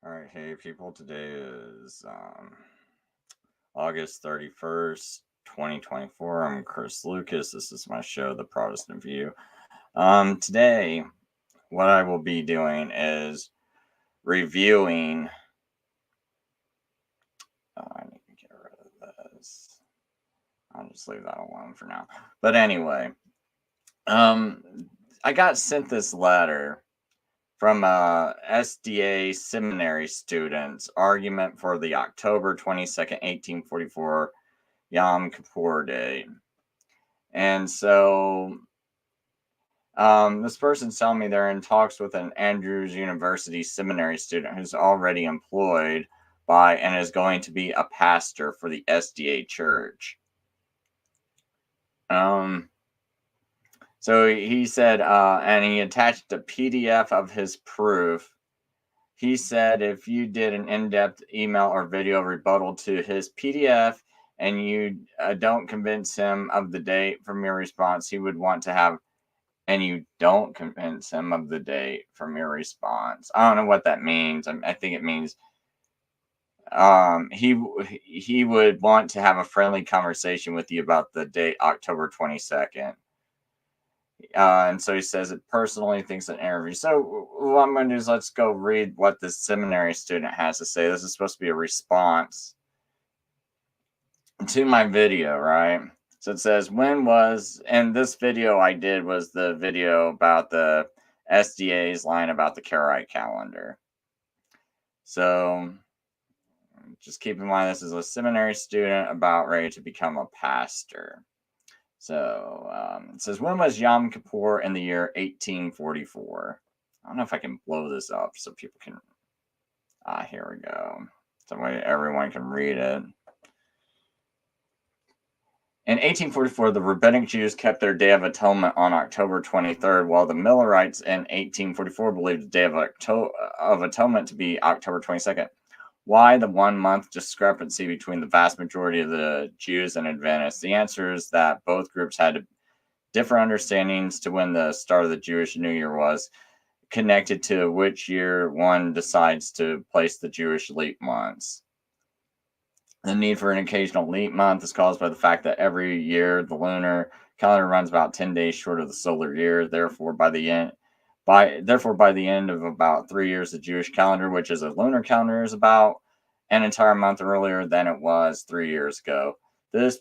All right, hey people, today is August 31st, 2024. I'm Chris Lucas. This is my show, The Protestant View. Today, what I will be doing is reviewing. I need to get rid of this. I'll just leave that alone for now. But anyway, I got sent this letter from SDA seminary students' argument for the October 22nd, 1844 Yom Kippur Day. And so this person's telling me they're in talks with an Andrews University seminary student who's already employed by and is going to be a pastor for the SDA church. So he said, and he attached a PDF of his proof. He said if you did an in-depth email or video rebuttal to his PDF and you don't convince him of the date from your response, he would want to have, and you don't convince him of the date from your response. I don't know what that means. I think it means he would want to have a friendly conversation with you about the date October 22nd. And so he says it personally thinks an interview. So what I'm going to do is let's go read what this seminary student has to say. This is supposed to be a response to my video, right? So it says, and this video I did was the video about the SDA's line about the Karaite calendar. So just keep in mind, this is a seminary student about ready to become a pastor. So it says, when was Yom Kippur in the year 1844? I don't know if I can blow this up so people can. Here we go. So everyone can read it. In 1844, the Rabbinic Jews kept their Day of Atonement on October 23rd, while the Millerites in 1844 believed the Day of Atonement to be October 22nd. Why the 1 month discrepancy between the vast majority of the Jews and Adventists? The answer is that both groups had different understandings to when the start of the Jewish New Year was, connected to which year one decides to place the Jewish leap months. The need for an occasional leap month is caused by the fact that every year the lunar calendar runs about 10 days short of the solar year. Therefore, by the end of about 3 years, the Jewish calendar, which is a lunar calendar, is about an entire month earlier than it was 3 years ago. This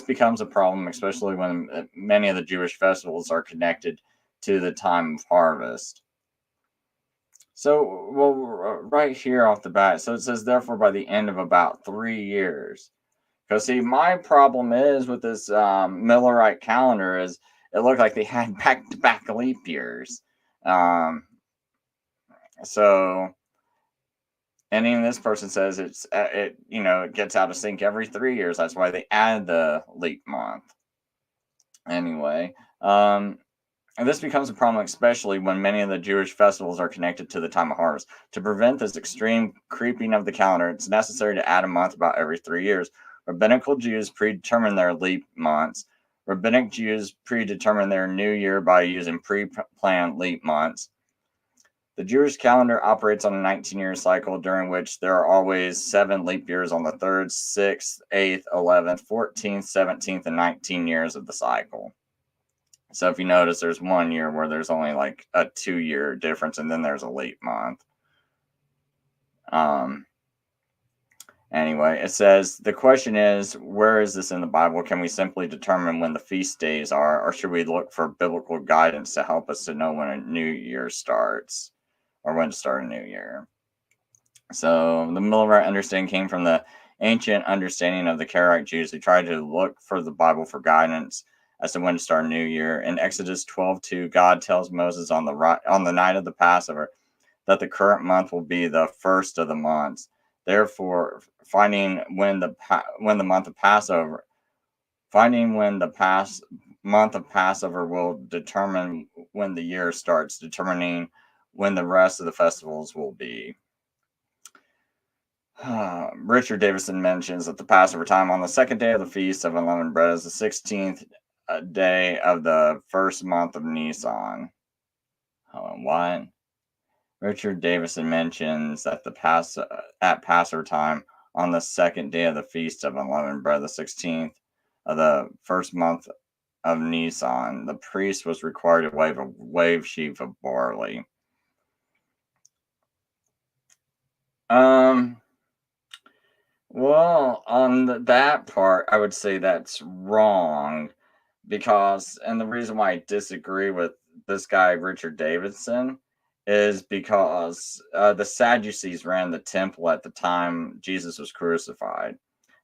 becomes a problem, especially when many of the Jewish festivals are connected to the time of harvest. So, well, right here off the bat, so it says, therefore, by the end of about 3 years. Because, see, my problem is with this Millerite calendar is it looked like they had back-to-back leap years. So, and even this person says it gets out of sync every 3 years. That's why they add the leap month. Anyway, and this becomes a problem, especially when many of the Jewish festivals are connected to the time of harvest. To prevent this extreme creeping of the calendar, it's necessary to add a month about every 3 years. Rabbinical Jews predetermine their leap months. Rabbinic Jews predetermine their new year by using pre-planned leap months. The Jewish calendar operates on a 19-year cycle during which there are always 7 leap years on the 3rd, 6th, 8th, 11th, 14th, 17th, and 19 years of the cycle. So if you notice, there's 1 year where there's only like a 2-year difference, and then there's a leap month. Anyway, it says, the question is, where is this in the Bible? Can we simply determine when the feast days are, or should we look for biblical guidance to help us to know when a new year starts, or when to start a new year? So the Millerite understanding came from the ancient understanding of the Karaite Jews who tried to look for the Bible for guidance as to when to start a new year. In Exodus 12:2, God tells Moses on the night of the Passover that the current month will be the first of the months. Therefore, finding when the month of Passover will determine when the year starts, determining when the rest of the festivals will be. Richard Davison mentions that the Passover time on the second day of the Feast of Unleavened Bread is the 16th day of the first month of Nisan. What? Richard Davison mentions that at Passover time on the second day of the feast of unleavened bread, the 16th of the first month of Nisan, the priest was required to wave a wave sheaf of barley. Well, on that part, I would say that's wrong because, and the reason why I disagree with this guy, Richard Davidson, is because the Sadducees ran the temple at the time Jesus was crucified.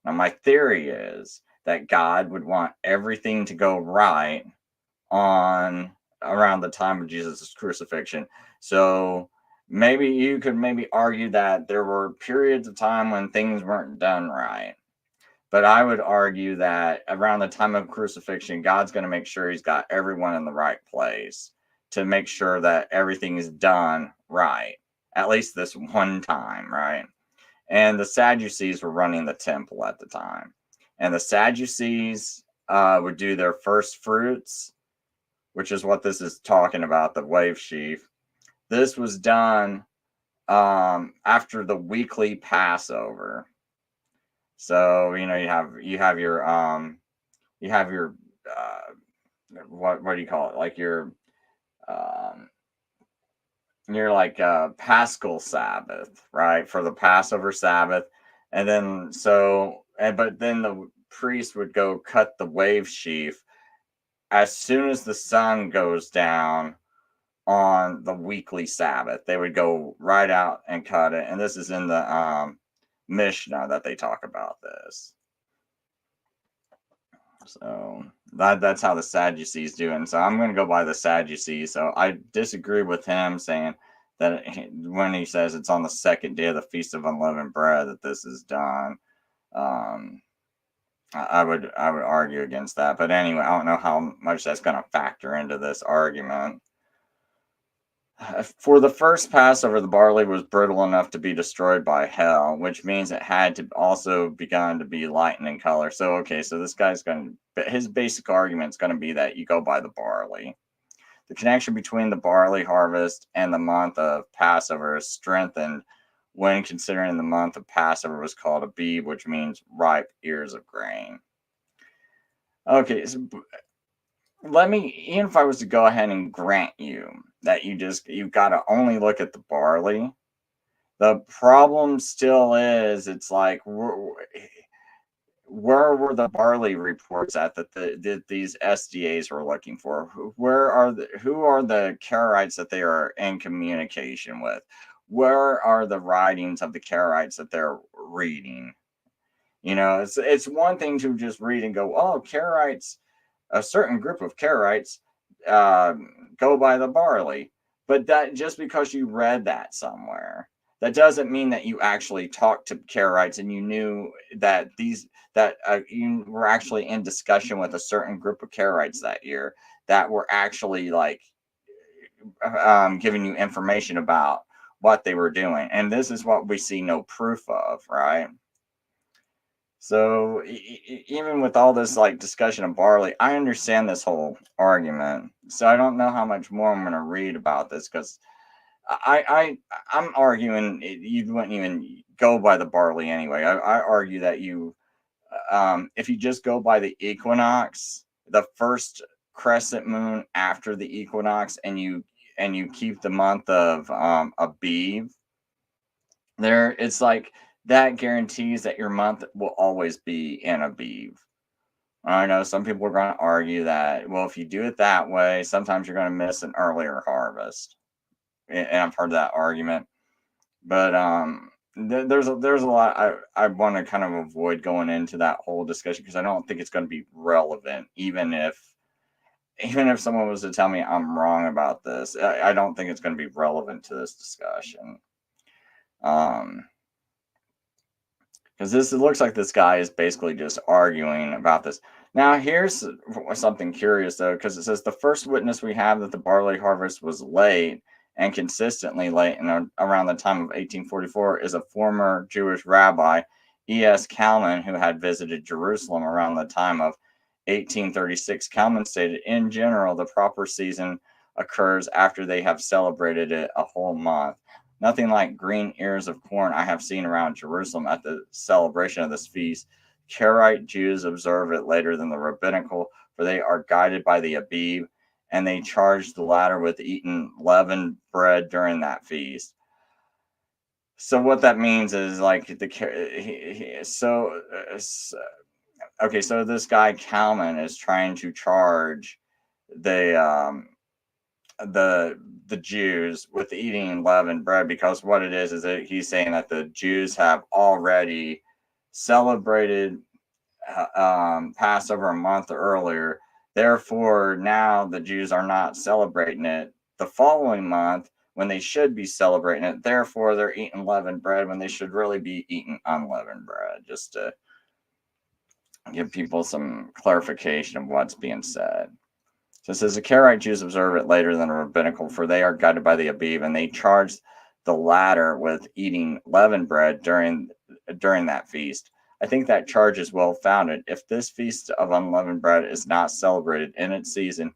Now, my theory is that God would want everything to go right on around the time of Jesus' crucifixion. So maybe you could argue that there were periods of time when things weren't done right. But I would argue that around the time of crucifixion, God's going to make sure he's got everyone in the right place to make sure that everything is done right, at least this one time, right? And the Sadducees were running the temple at the time. And the Sadducees would do their first fruits, which is what this is talking about, the wave sheaf. This was done after the weekly Passover. So you have your what do you call it? Like your Paschal Sabbath, right? For the Passover Sabbath. And then but then the priest would go cut the wave sheaf as soon as the sun goes down on the weekly Sabbath. They would go right out and cut it. And this is in the Mishnah that they talk about this. So that's how the Sadducees do it. And so I'm going to go by the Sadducees. So I disagree with him saying that when he says it's on the second day of the Feast of Unleavened Bread that this is done. I would argue against that. But anyway, I don't know how much that's going to factor into this argument. For the first Passover, the barley was brittle enough to be destroyed by hell, which means it had to also begun to be lightened in color. So, okay, so this guy's his basic argument is going to be that you go by the barley. The connection between the barley harvest and the month of Passover is strengthened when considering the month of Passover was called Abib, which means ripe ears of grain. Okay, so even if I was to go ahead and grant you that you've got to only look at the barley, the problem still is it's like where were the barley reports at that these SDAs were looking for? Who are the Karaites that they are in communication with? Where are the writings of the Karaites that they're reading? It's one thing to just read and go, oh, Karaites, a certain group of Karaites go by the barley. But that just because you read that somewhere, that doesn't mean that you actually talked to Karaites and you knew that you were actually in discussion with a certain group of Karaites that year that were actually giving you information about what they were doing. And this is what we see no proof of, right? So even with all this discussion of barley, I understand this whole argument. So I don't know how much more I'm going to read about this because I'm arguing you wouldn't even go by the barley anyway. I argue that if you just go by the equinox, the first crescent moon after the equinox, and you keep the month of Abib, it's like that guarantees that your month will always be in Abib. I know some people are going to argue that, well, if you do it that way, sometimes you're going to miss an earlier harvest. And I've heard that argument. But there's a lot I want to kind of avoid going into that whole discussion because I don't think it's going to be relevant, even if someone was to tell me I'm wrong about this. I don't think it's going to be relevant to this discussion. Because it looks like this guy is basically just arguing about this. Now, here's something curious, though, because it says the first witness we have that the barley harvest was late and consistently late around the time of 1844 is a former Jewish rabbi, E.S. Kalman, who had visited Jerusalem around the time of 1836. Kalman stated, in general, the proper season occurs after they have celebrated it a whole month. Nothing like green ears of corn I have seen around Jerusalem at the celebration of this feast. Karaite Jews observe it later than the rabbinical, for they are guided by the Abib, and they charge the latter with eating leavened bread during that feast. So what that means is like okay, so this guy Kalman is trying to charge the the Jews with eating leavened bread, because what it is that he's saying that the Jews have already celebrated Passover a month earlier. Therefore, now the Jews are not celebrating it the following month when they should be celebrating it. Therefore, they're eating leavened bread when they should really be eating unleavened bread, just to give people some clarification of what's being said. So it says the Karaite Jews observe it later than the rabbinical, for they are guided by the Abib, and they charge the latter with eating leavened bread during that feast. I think that charge is well founded. If this feast of unleavened bread is not celebrated in its season,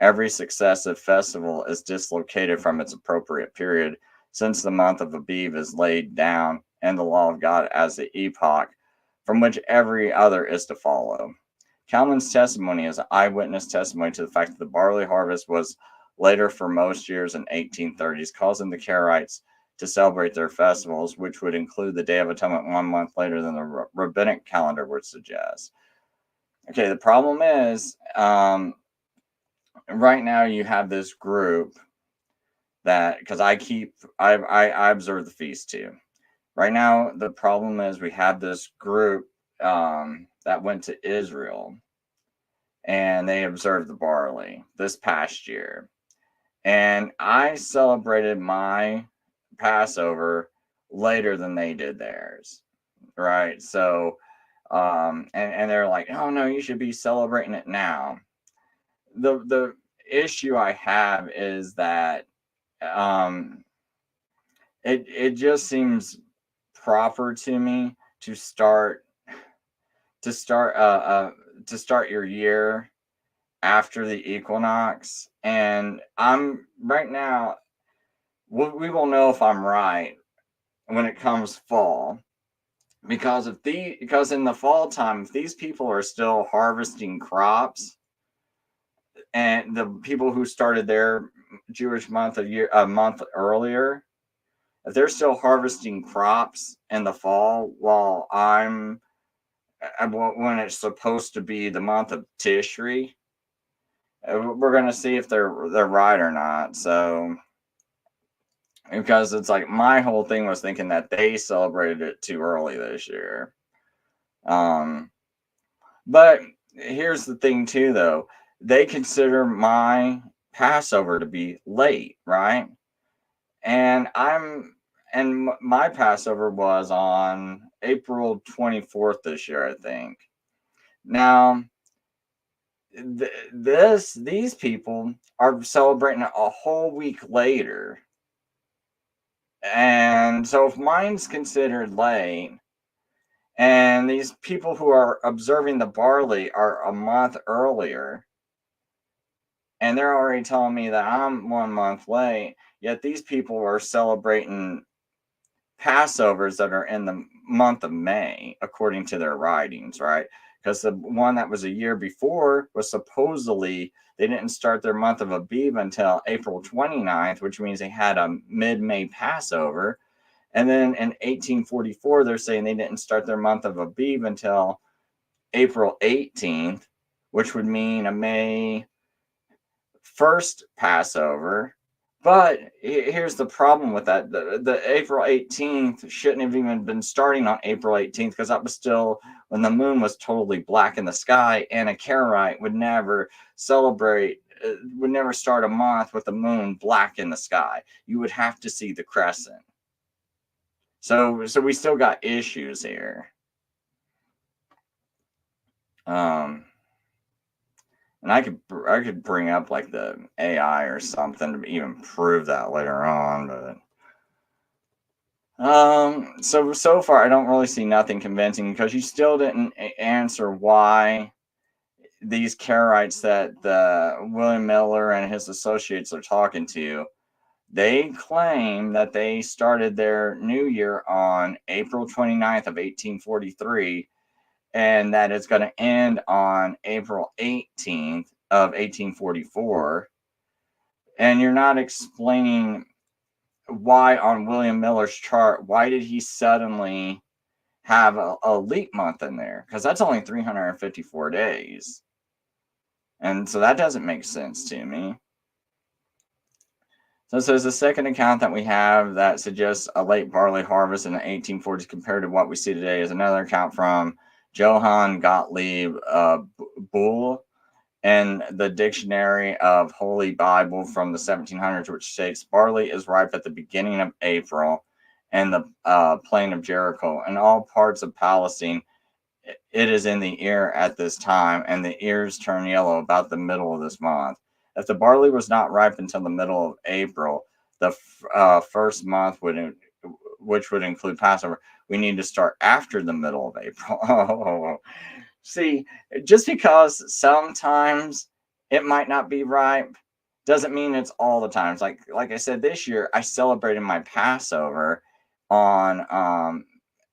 every successive festival is dislocated from its appropriate period, since the month of Abib is laid down in the law of God as the epoch from which every other is to follow. Kalman's testimony is an eyewitness testimony to the fact that the barley harvest was later for most years in 1830s, causing the Karaites to celebrate their festivals, which would include the Day of Atonement 1 month later than the rabbinic calendar would suggest. Okay, the problem is right now you have this group that, because I observe the feast too. Right now, the problem is we have this group that went to Israel, and they observed the barley this past year. And I celebrated my Passover later than they did theirs, right? So, and they're like, oh no, you should be celebrating it now. The issue I have is that it just seems proper to me to start your year after the equinox. And I'm right now, we will know if I'm right when it comes fall, because in the fall time, if these people are still harvesting crops, and the people who started their Jewish month a month earlier, if they're still harvesting crops in the fall while when it's supposed to be the month of Tishri, we're going to see if they're right or not. So, because it's like my whole thing was thinking that they celebrated it too early this year. But here's the thing too, though. They consider my Passover to be late, right? And my Passover was on April 24th this year, I think. Now, these people are celebrating a whole week later. And so if mine's considered late, and these people who are observing the barley are a month earlier, and they're already telling me that I'm 1 month late, yet these people are celebrating Passovers that are in the month of May, according to their writings, right? Because the one that was a year before was supposedly, they didn't start their month of Abib until April 29th, which means they had a mid-May Passover. And then in 1844, they're saying they didn't start their month of Abib until April 18th, which would mean a May 1st Passover. But here's the problem with that. The April 18th shouldn't have even been starting on April 18th, because that was still when the moon was totally black in the sky, and a Karaite would never start a month with the moon black in the sky. You would have to see the crescent. So we still got issues here. And I could bring up like the AI or something to even prove that later on, but so far I don't really see nothing convincing, because you still didn't answer why these Karaites that William Miller and his associates are talking to, they claim that they started their new year on April 29th of 1843, and that it's going to end on April 18th of 1844. And you're not explaining why on William Miller's chart, why did he suddenly have a leap month in there? Because that's only 354 days. And so that doesn't make sense to me. So it says the second account that we have that suggests a late barley harvest in the 1840s compared to what we see today is another account from Johann Gottlieb Bull and the Dictionary of Holy Bible from the 1700s, which states barley is ripe at the beginning of April and the plain of Jericho and all parts of Palestine. It is in the ear at this time, and the ears turn yellow about the middle of this month. If the barley was not ripe until the middle of April, the first month which would include Passover, we need to start after the middle of April. Oh, see, just because sometimes it might not be ripe doesn't mean it's all the times. Like I said, this year I celebrated my Passover on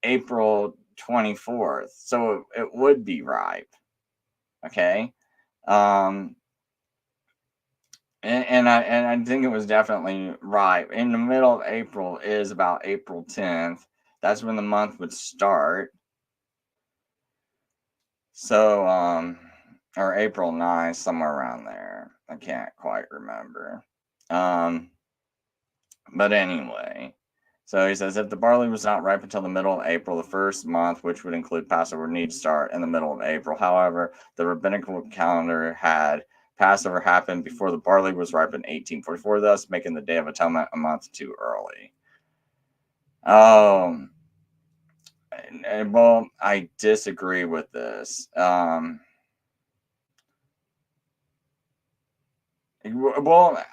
April 24th, so it would be ripe. Okay. And I think it was definitely ripe. In the middle of April is about April 10th. That's when the month would start. So, or April 9th, somewhere around there. I can't quite remember. But anyway, so he says, if the barley was not ripe until the middle of April, the first month, which would include Passover, would need to start in the middle of April. However, the rabbinical calendar had Passover happen before the barley was ripe in 1844, thus making the Day of Atonement a month too early. Oh, well, I disagree with this. Well,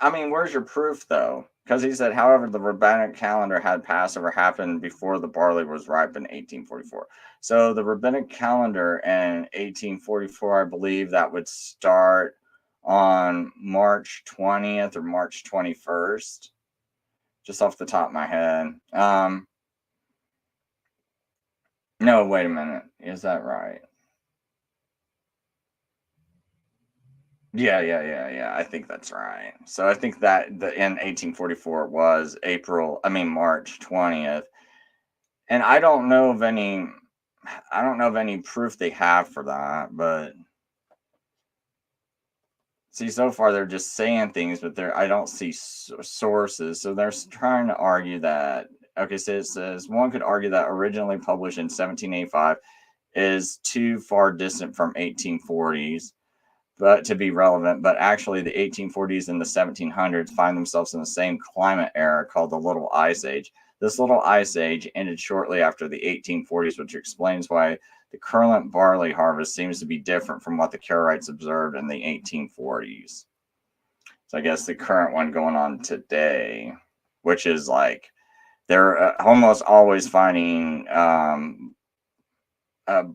I mean, where's your proof, though? Because he said, however, the rabbinic calendar had Passover happen before the barley was ripe in 1844. So the rabbinic calendar in 1844, I believe that would start on March 20th or March 21st, just off the top of my head. No, wait a minute. Is that right? Yeah. I think that's right. So I think that in 1844 was March 20th. And I don't know of any proof they have for that, but see, so far they're just saying things, but I don't see sources. So they're trying to argue that, okay, so it says one could argue that originally published in 1785 is too far distant from 1840s but to be relevant, but actually the 1840s and the 1700s find themselves in the same climate era called the Little Ice Age. This Little Ice Age ended shortly after the 1840s, which explains why the current barley harvest seems to be different from what the Karaites observed in the 1840s. So I guess the current one going on today, which is like they're almost always finding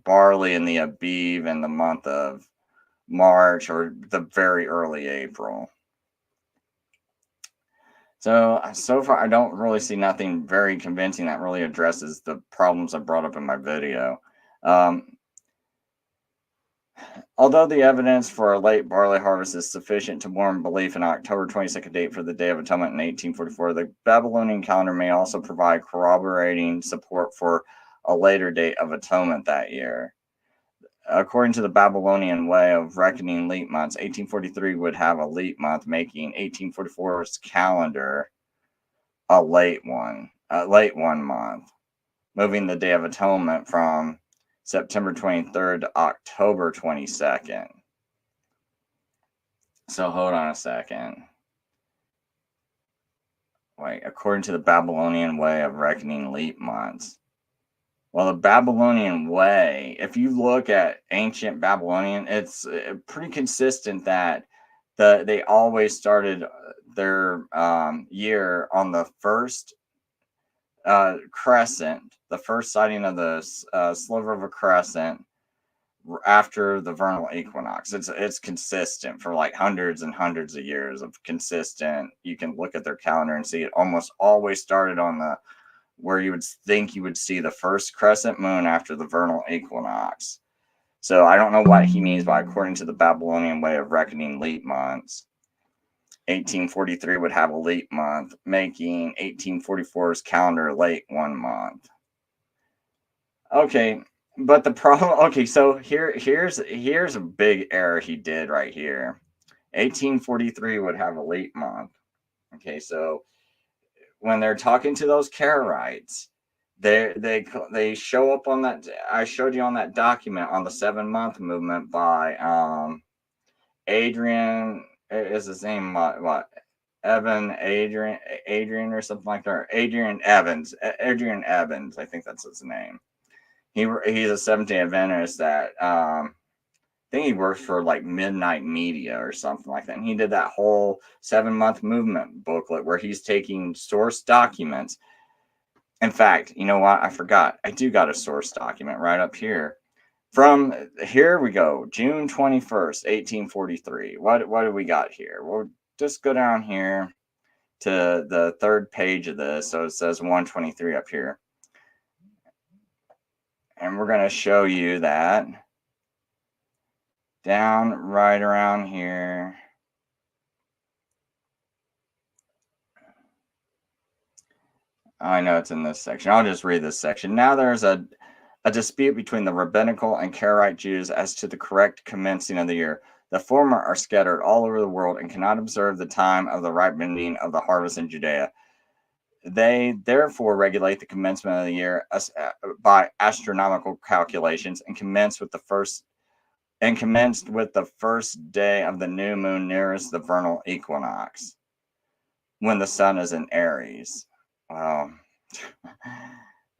barley in the Aviv in the month of March or the very early April. So far, I don't really see nothing very convincing that really addresses the problems I brought up in my video. Although the evidence for a late barley harvest is sufficient to warrant belief in October 22nd date for the Day of Atonement in 1844, the Babylonian calendar may also provide corroborating support for a later date of atonement that year. According to the Babylonian way of reckoning leap months, 1843 would have a leap month, making 1844's calendar a late one month, moving the Day of Atonement from September 23rd to October 22nd. So hold on a second. Wait, according to the Babylonian way of reckoning leap months. Well, the Babylonian way, if you look at ancient Babylonian, it's pretty consistent that they always started their year on the first crescent, the first sighting of the sliver of a crescent after the vernal equinox. It's consistent for like hundreds and hundreds of years of consistent. You can look at their calendar and see it almost always started on the where you would think you would see the first crescent moon after the vernal equinox. So I don't know what he means by according to the Babylonian way of reckoning leap months. 1843 would have a leap month, making 1844's calendar late 1 month. Okay, but the problem. Okay, so here's a big error he did right here. 1843 would have a leap month. Okay, so when they're talking to those Karaites, they show up on that. I showed you on that document on the 7-month movement by Adrian. Is his name what? Adrian or something like that. Or Adrian Evans. I think that's his name. He's a Seventh-day Adventist that I think he works for like Midnight Media or something like that. And he did that whole 7-month movement booklet where he's taking source documents. In fact, you know what? I forgot. I do got a source document right up here. From here we go, June 21st, 1843. What do we got here? We'll just go down here to the third page of this. So it says 123 up here. And we're going to show you that down right around here. I know it's in this section. I'll just read this section. Now there's a dispute between the rabbinical and Karaite Jews as to the correct commencing of the year. The former are scattered all over the world and cannot observe the time of the ripening of the harvest in Judea. They therefore regulate the commencement of the year by astronomical calculations and commenced with the first day of the new moon nearest the vernal equinox, when the sun is in Aries. Well,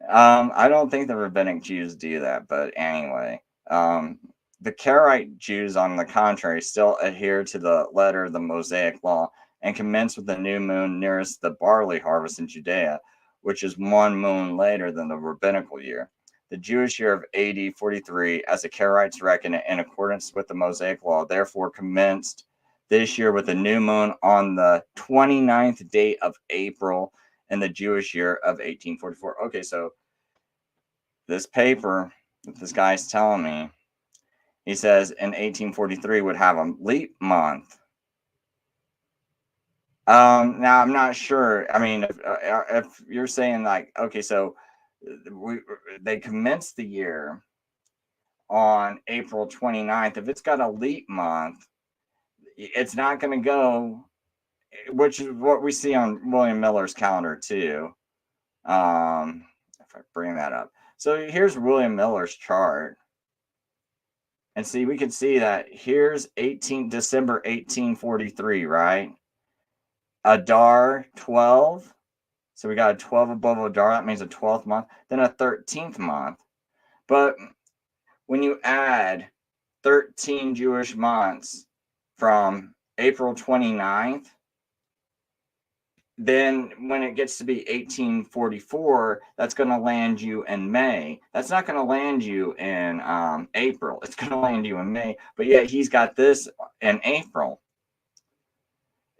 I don't think the rabbinic Jews do that, but anyway, the Karaite Jews, on the contrary, still adhere to the letter of the Mosaic law and commence with the new moon nearest the barley harvest in Judea, which is 1 moon later than the rabbinical year. The Jewish year of AD 43, as the Karaites reckon it in accordance with the Mosaic law, therefore commenced this year with the new moon on the 29th day of April in the Jewish year of 1844. Okay, so this paper that this guy's telling me, he says in 1843 would have a leap month. Now I'm not sure. I mean, if you're saying like, okay, so they commenced the year on April 29th. If it's got a leap month, it's not going to go, which is what we see on William Miller's calendar too. If I bring that up. So here's William Miller's chart. And see, we can see that here's December 1843, right? Adar 12. So we got a 12 above Adar. That means a 12th month. Then a 13th month. But when you add 13 Jewish months from April 29th, then when it gets to be 1844, that's going to land you in May. That's not going to land you in April. It's going to land you in May. But yet he's got this in April.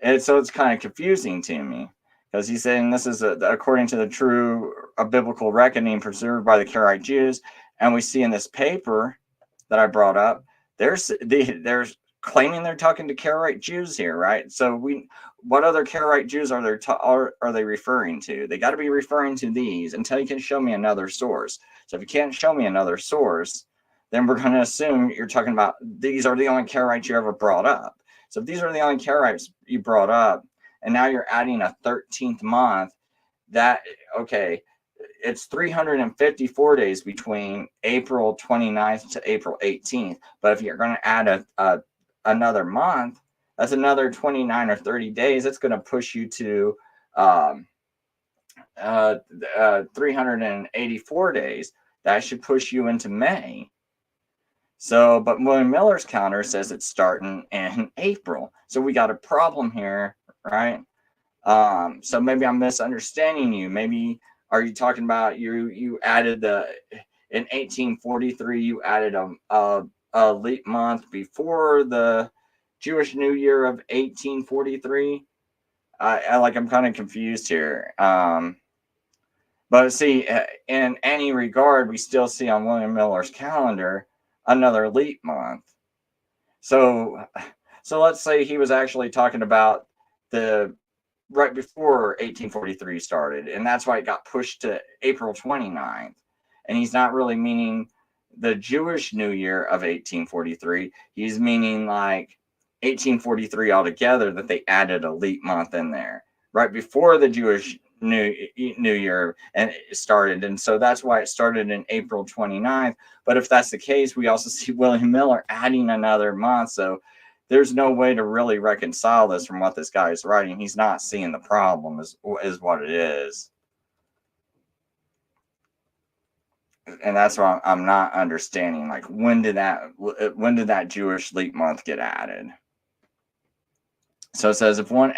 And so it's kind of confusing to me, because he's saying this is according to the true biblical reckoning preserved by the Karaite Jews. And we see in this paper that I brought up, there's claiming they're talking to Karaite Jews here, right? So what other Karaite Jews are they referring to? They got to be referring to these until you can show me another source. So if you can't show me another source, then we're going to assume you're talking about these are the only Karaites you ever brought up. So if these are the only Karaites you brought up, and now you're adding a 13th month, it's 354 days between April 29th to April 18th. But if you're going to add another month, that's another 29 or 30 days. It's going to push you to 384 days. That should push you into May. So, but William Miller's calendar says it's starting in April. So we got a problem here, right? So maybe I'm misunderstanding you. Maybe are you talking about you added in 1843 you added a leap month before the Jewish New Year of 1843. I'm kind of confused here. But see, in any regard, we still see on William Miller's calendar another leap month. So, let's say he was actually talking about the right before 1843 started, and that's why it got pushed to April 29th. And he's not really meaning the Jewish New Year of 1843. He's meaning like 1843 altogether, that they added a leap month in there right before the Jewish New Year and it started. And so that's why it started in April 29th. But if that's the case, we also see William Miller adding another month. So there's no way to really reconcile this from what this guy is writing. He's not seeing the problem is what it is. And that's why I'm not understanding, like, when did that Jewish leap month get added? So it says, if one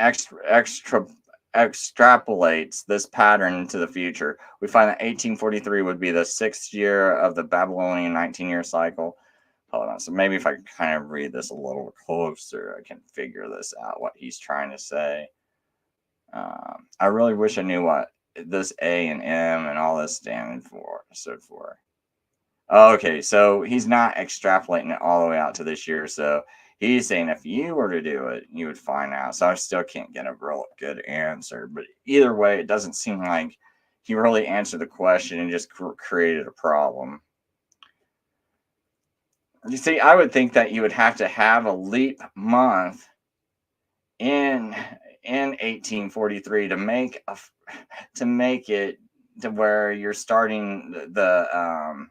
extrapolates this pattern into the future, we find that 1843 would be the 6th year of the Babylonian 19-year cycle. Hold on. So maybe if I kind of read this a little closer, I can figure this out, what he's trying to say. I really wish I knew what this A and M and all this stood for. Okay, so he's not extrapolating it all the way out to this year. So he's saying if you were to do it, you would find out. So I still can't get a real good answer. But either way, it doesn't seem like he really answered the question and just created a problem. You see, I would think that you would have to have a leap month in 1843 to make it to where you're starting the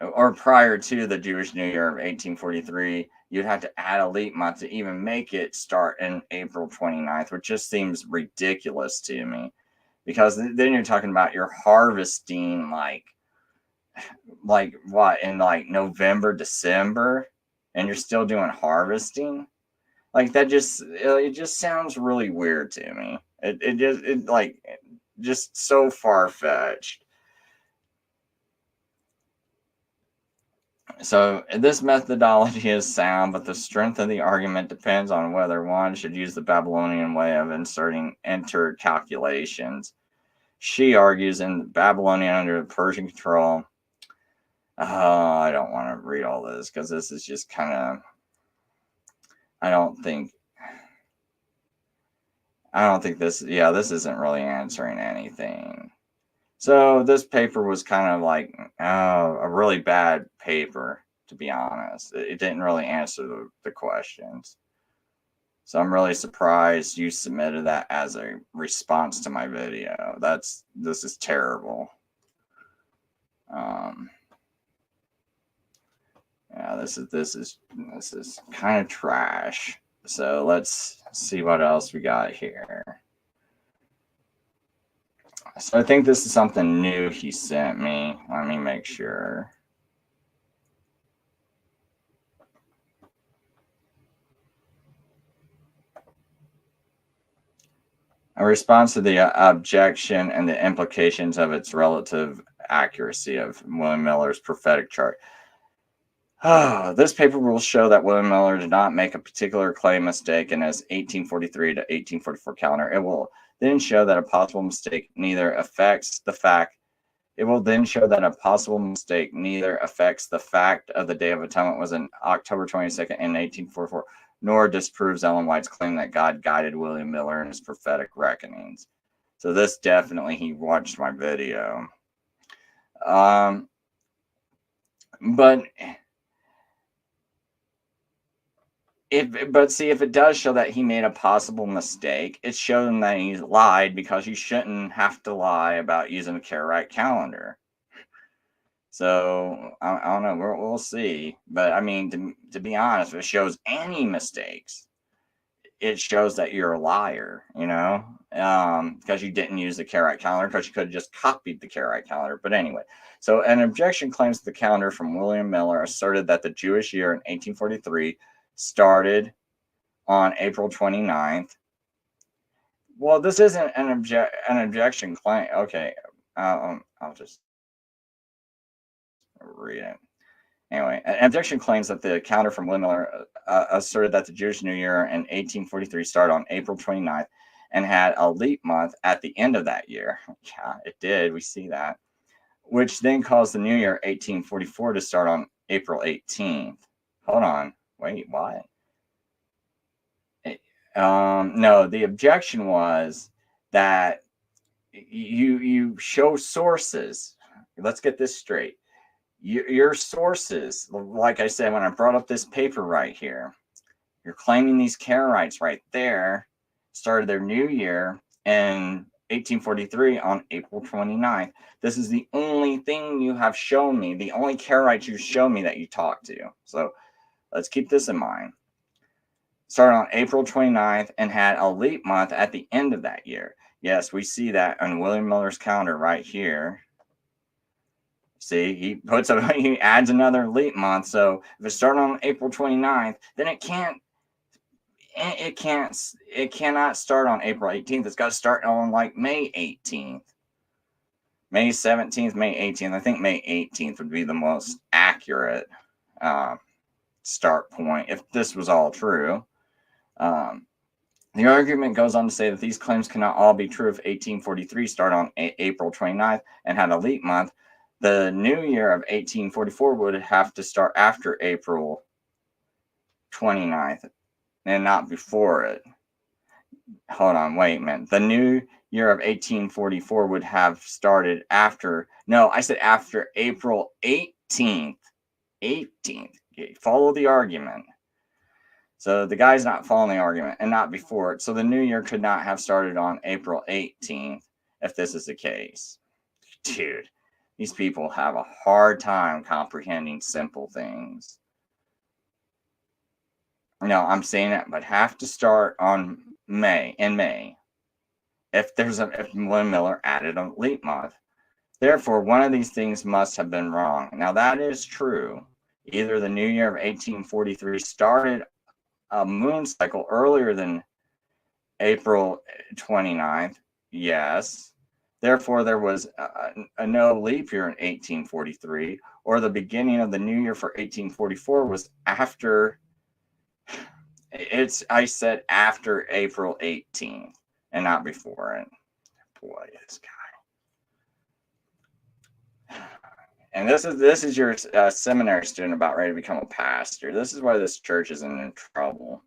or prior to the Jewish New Year of 1843, you'd have to add a leap month to even make it start in April 29th, which just seems ridiculous to me. Because then you're talking about you're harvesting like what, in like November, December, and you're still doing harvesting. Like that it just sounds really weird to me. It just so far-fetched. So this methodology is sound, but the strength of the argument depends on whether one should use the Babylonian way of inserting calculations. She argues in Babylonian under Persian control. I don't want to read all this because this is just kind of. I don't think this. Yeah, this isn't really answering anything. So this paper was kind of like a really bad paper, to be honest. It didn't really answer the questions. So I'm really surprised you submitted that as a response to my video. This is terrible. Yeah, this is kind of trash. So let's see what else we got here. So I think this is something new he sent me. Let me make sure. A response to the objection and the implications of its relative accuracy of William Miller's prophetic chart. This paper will show that William Miller did not make a particular claim mistake in his 1843 to 1844 calendar. It will then show that a possible mistake neither affects the fact of the Day of Atonement was on October 22nd in 1844, nor disproves Ellen White's claim that God guided William Miller in his prophetic reckonings. So this definitely, he watched my video. But if it does show that he made a possible mistake, it's showing that he lied, because you shouldn't have to lie about using a Karaite calendar. So I don't know. We'll see. But I mean, to be honest, if it shows any mistakes, it shows that you're a liar, because you didn't use the Karaite calendar, because you could have just copied the Karaite calendar. But anyway, so an objection claims the calendar from William Miller asserted that the Jewish year in 1843 started on April 29th. Well, this isn't an objection claim. Okay, I'll just read it. Anyway, an objection claims that the calendar from William Miller asserted that the Jewish New Year in 1843 started on April 29th and had a leap month at the end of that year. Yeah, it did. We see that. Which then caused the New Year 1844 to start on April 18th. Hold on. Wait, what? No, the objection was that you show sources. Let's get this straight. Your sources, like I said when I brought up this paper right here, you're claiming these Karaites right there started their new year in 1843 on April 29th. This is the only thing you have shown me, the only Karaites you show me that you talked to. So let's keep this in mind. Started on April 29th and had a leap month at the end of that year. Yes, we see that on William Miller's calendar right here. See, he adds another leap month. So if it started on April 29th, then it cannot start on April 18th. It's got to start on like May 18th. May 17th, May 18th. I think May 18th would be the most accurate start point if this was all true. The argument goes on to say that these claims cannot all be true if 1843 started on April 29th and had a leap month. The new year of 1844 would have to start after April 29th and not before it. Hold on, wait a minute. The new year of 1844 would have started after, no, I said after April 18th. 18th. Follow the argument. So the guy's not following the argument and not before it. So the new year could not have started on April 18th if this is the case. Dude, these people have a hard time comprehending simple things. No, I'm saying it, but have to start on May, if William Miller added a leap month. Therefore, one of these things must have been wrong. Now that is true. Either the new year of 1843 started a moon cycle earlier than April 29th, yes. Therefore, there was a no leap year in 1843, or the beginning of the new year for 1844 was after. I said after April 18th and not before it. Boy, this guy. And this is your seminary student about ready to become a pastor. This is why this church is in trouble.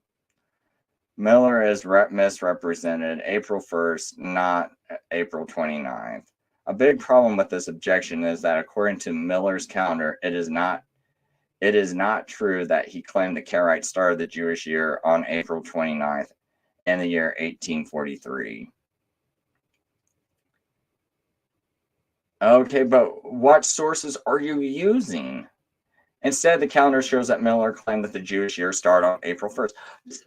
Miller is misrepresented April 1st, not April 29th. A big problem with this objection is that according to Miller's calendar, it is not true that he claimed the Karaites started the Jewish year on April 29th in the year 1843. Okay, but what sources are you using? Instead, the calendar shows that Miller claimed that the Jewish year started on April 1st.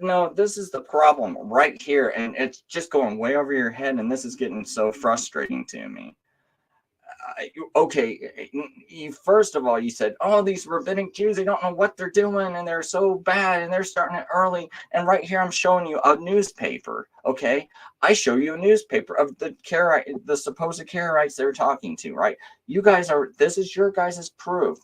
No, this is the problem right here, and it's just going way over your head, and this is getting so frustrating to me. Okay, first of all, you said, oh, these rabbinic Jews, they don't know what they're doing, and they're so bad, and they're starting it early. And right here, I'm showing you a newspaper, okay? I show you a newspaper of the supposed Karaites they're talking to, right? This is your guys' proof.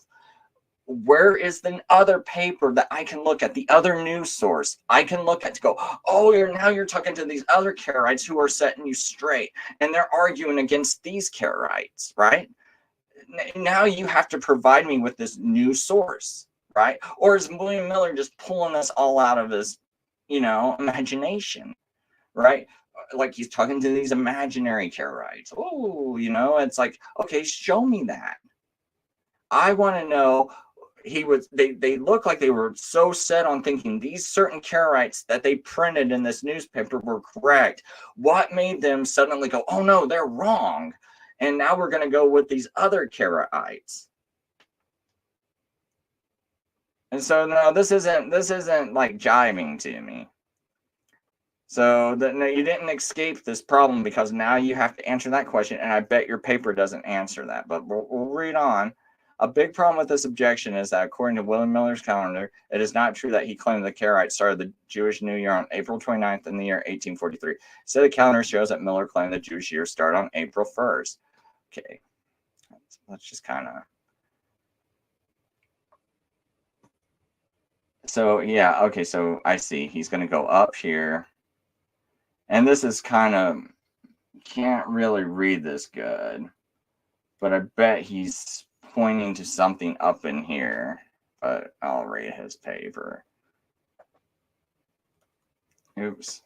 Where is the other paper that I can look at, the other news source I can look at to go, oh, now you're talking to these other Karaites who are setting you straight, and they're arguing against these Karaites, right? Now you have to provide me with this new source, right? Or is William Miller just pulling this all out of his, imagination, right? Like he's talking to these imaginary Karaites. Oh, it's like, okay, show me that. I want to know. They look like they were so set on thinking these certain Karaites that they printed in this newspaper were correct. What made them suddenly go, oh no, they're wrong, and now we're going to go with these other Karaites? And so no, this isn't like jiving to me. So no, you didn't escape this problem, because now you have to answer that question, and I bet your paper doesn't answer that. But we'll read on. A big problem with this objection is that according to William Miller's calendar, it is not true that he claimed the Karaites started the Jewish New Year on April 29th in the year 1843. Instead, the calendar shows that Miller claimed the Jewish year started on April 1st. Okay, let's just kind of So yeah, okay, so I see. He's going to go up here. And this is kind of, can't really read this good, but I bet he's pointing to something up in here. But I'll read his paper. Oops.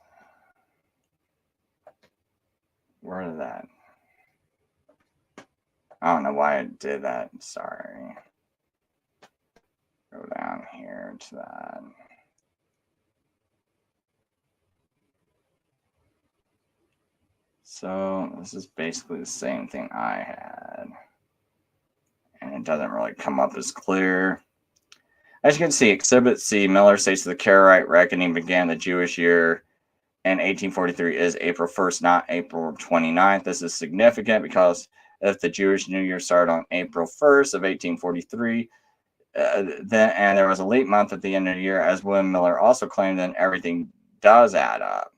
Where is that? I don't know why I did that. Sorry. Go down here to that. So this is basically the same thing I had. And it doesn't really come up as clear. As you can see, Exhibit C, Miller states the Karaite reckoning began the Jewish year in 1843 is April 1st, not April 29th. This is significant because if the Jewish New Year started on April 1st of 1843, then and there was a leap month at the end of the year, as William Miller also claimed, then everything does add up.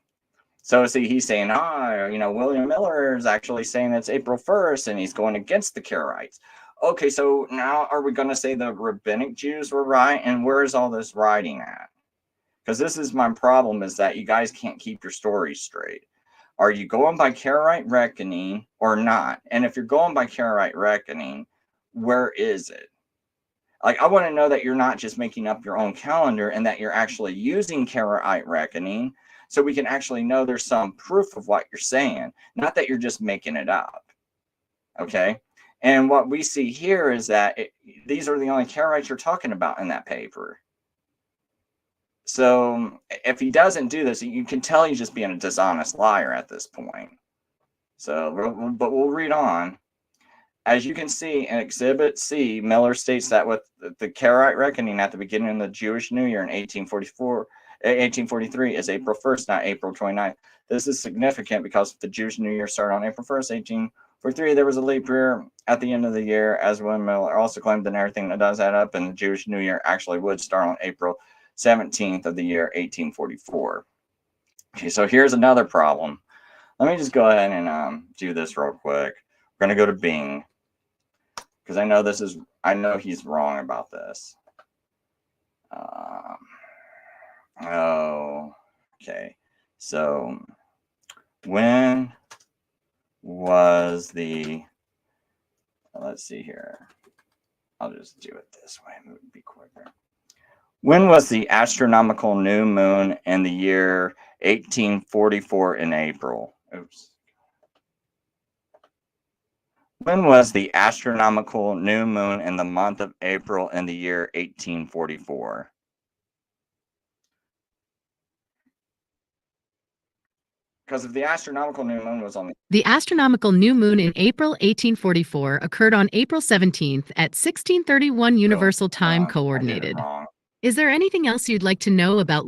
So see, he's saying, William Miller is actually saying it's April 1st, and he's going against the Karaites. Okay, so now are we going to say the rabbinic Jews were right? And where is all this writing at? Because this is my problem, is that you guys can't keep your stories straight. Are you going by Karaite reckoning or not? And if you're going by Karaite reckoning, where is it? Like, I want to know that you're not just making up your own calendar and that you're actually using Karaite reckoning so we can actually know there's some proof of what you're saying, not that you're just making it up. Okay? And what we see here is that these are the only Karaites you're talking about in that paper. So if he doesn't do this, you can tell he's just being a dishonest liar at this point. So, but we'll read on. As you can see in Exhibit C, Miller states that with the Karaite reckoning at the beginning of the Jewish New Year in 1843 is April 1st, not April 29th. This is significant because the Jewish New Year started on April 1st, 1843. There was a leap year at the end of the year, as William Miller also claimed, that everything that does add up, and the Jewish New Year actually would start on April 17th of the year 1844. Okay, so here's another problem. Let me just go ahead and do this real quick. We're going to go to Bing, because I know he's wrong about this. Okay. So when was let's see here. I'll just do it this way. It would be quicker. When was the astronomical new moon in the year 1844 in April? Oops. When was the astronomical new moon in the month of April in the year 1844? Because if the astronomical new moon was on The astronomical new moon in April 1844 occurred on April 17th at 1631 Universal Time Coordinated. Is there anything else you'd like to know about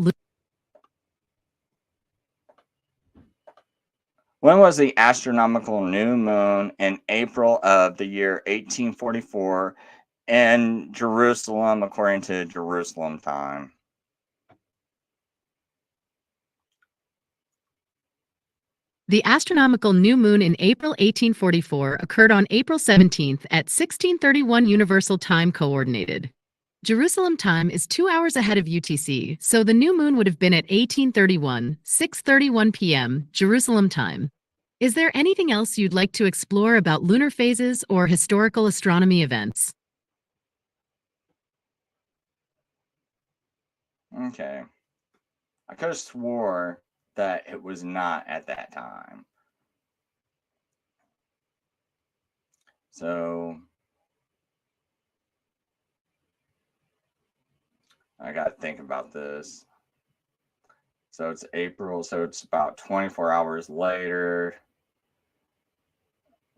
When was the astronomical new moon in April of the year 1844 in Jerusalem according to Jerusalem time? The astronomical new moon in April 1844 occurred on April 17th at 1631 Universal Time Coordinated. Jerusalem time is 2 hours ahead of UTC, so the new moon would have been at 1831, 6:31 p.m. Jerusalem time. Is there anything else you'd like to explore about lunar phases or historical astronomy events? Okay. I could have swore that it was not at that time. So I got to think about this. So it's April, so it's about 24 hours later.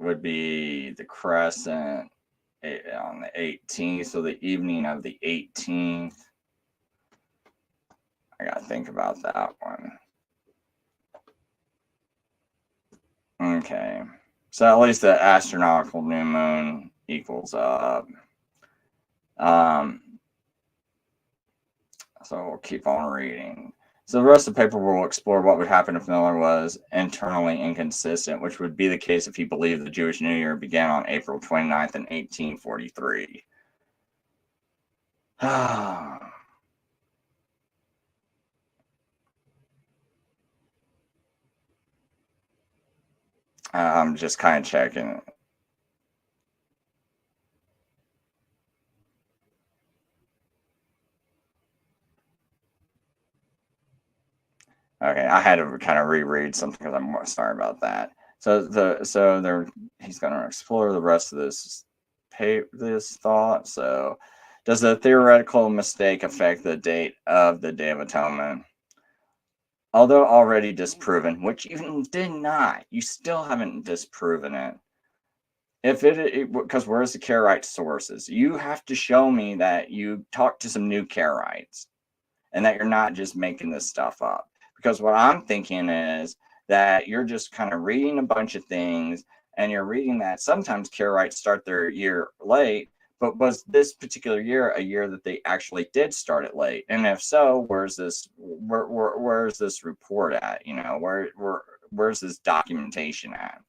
Would be the crescent on the 18th, so the evening of the 18th. I got to think about that one. Okay. So at least the astronomical new moon equals up. So we'll keep on reading. So the rest of the paper will explore what would happen if Miller was internally inconsistent, which would be the case if he believed the Jewish New Year began on April 29th in 1843. I'm just kind of checking. Okay, I had to kind of reread something because I'm sorry about that. He's going to explore the rest of this thought. So, does the theoretical mistake affect the date of the Day of Atonement? Although already disproven, which you did not, you still haven't disproven it. If because where's the Karite sources? You have to show me that you talked to some new Karites and that you're not just making this stuff up. Because what I'm thinking is that you're just kind of reading a bunch of things and you're reading that sometimes Karaites start their year late, but was this particular year a year that they actually did start it late? And if so, where's this report at? Where's this documentation at?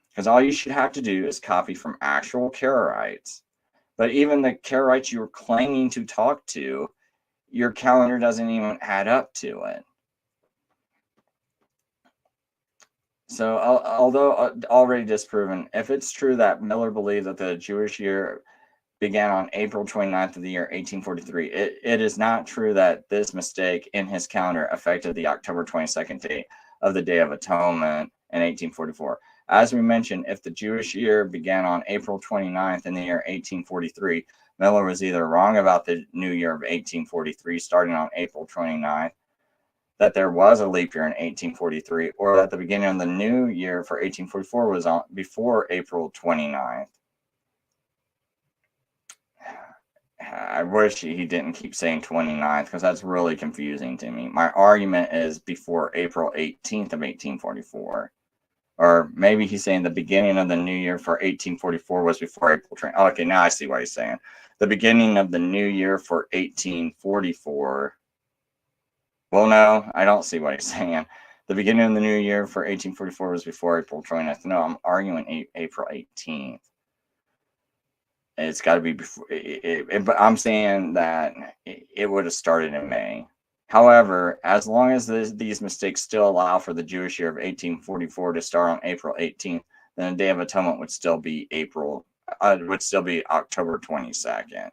Because all you should have to do is copy from actual Karaites. But even the Karaites you're claiming to talk to, your calendar doesn't even add up to it. So, although already disproven, if it's true that Miller believed that the Jewish year began on April 29th of the year 1843, it is not true that this mistake in his calendar affected the October 22nd date of the Day of Atonement in 1844. As we mentioned, if the Jewish year began on April 29th in the year 1843, Miller was either wrong about the new year of 1843 starting on April 29th, that there was a leap year in 1843, or that the beginning of the new year for 1844 was on before April 29th. I wish he didn't keep saying 29th because that's really confusing to me. My argument is before April 18th of 1844. Or maybe he's saying the beginning of the new year for 1844 was before April 20th. Oh, okay, now I see what he's saying. The beginning of the new year for 1844. Well, no, I don't see what he's saying. The beginning of the new year for 1844 was before April 20th. No, I'm arguing April 18th. It's got to be before. But I'm saying that it would have started in May. However, as long as these mistakes still allow for the Jewish year of 1844 to start on April 18th, then the Day of Atonement would still be October 22nd.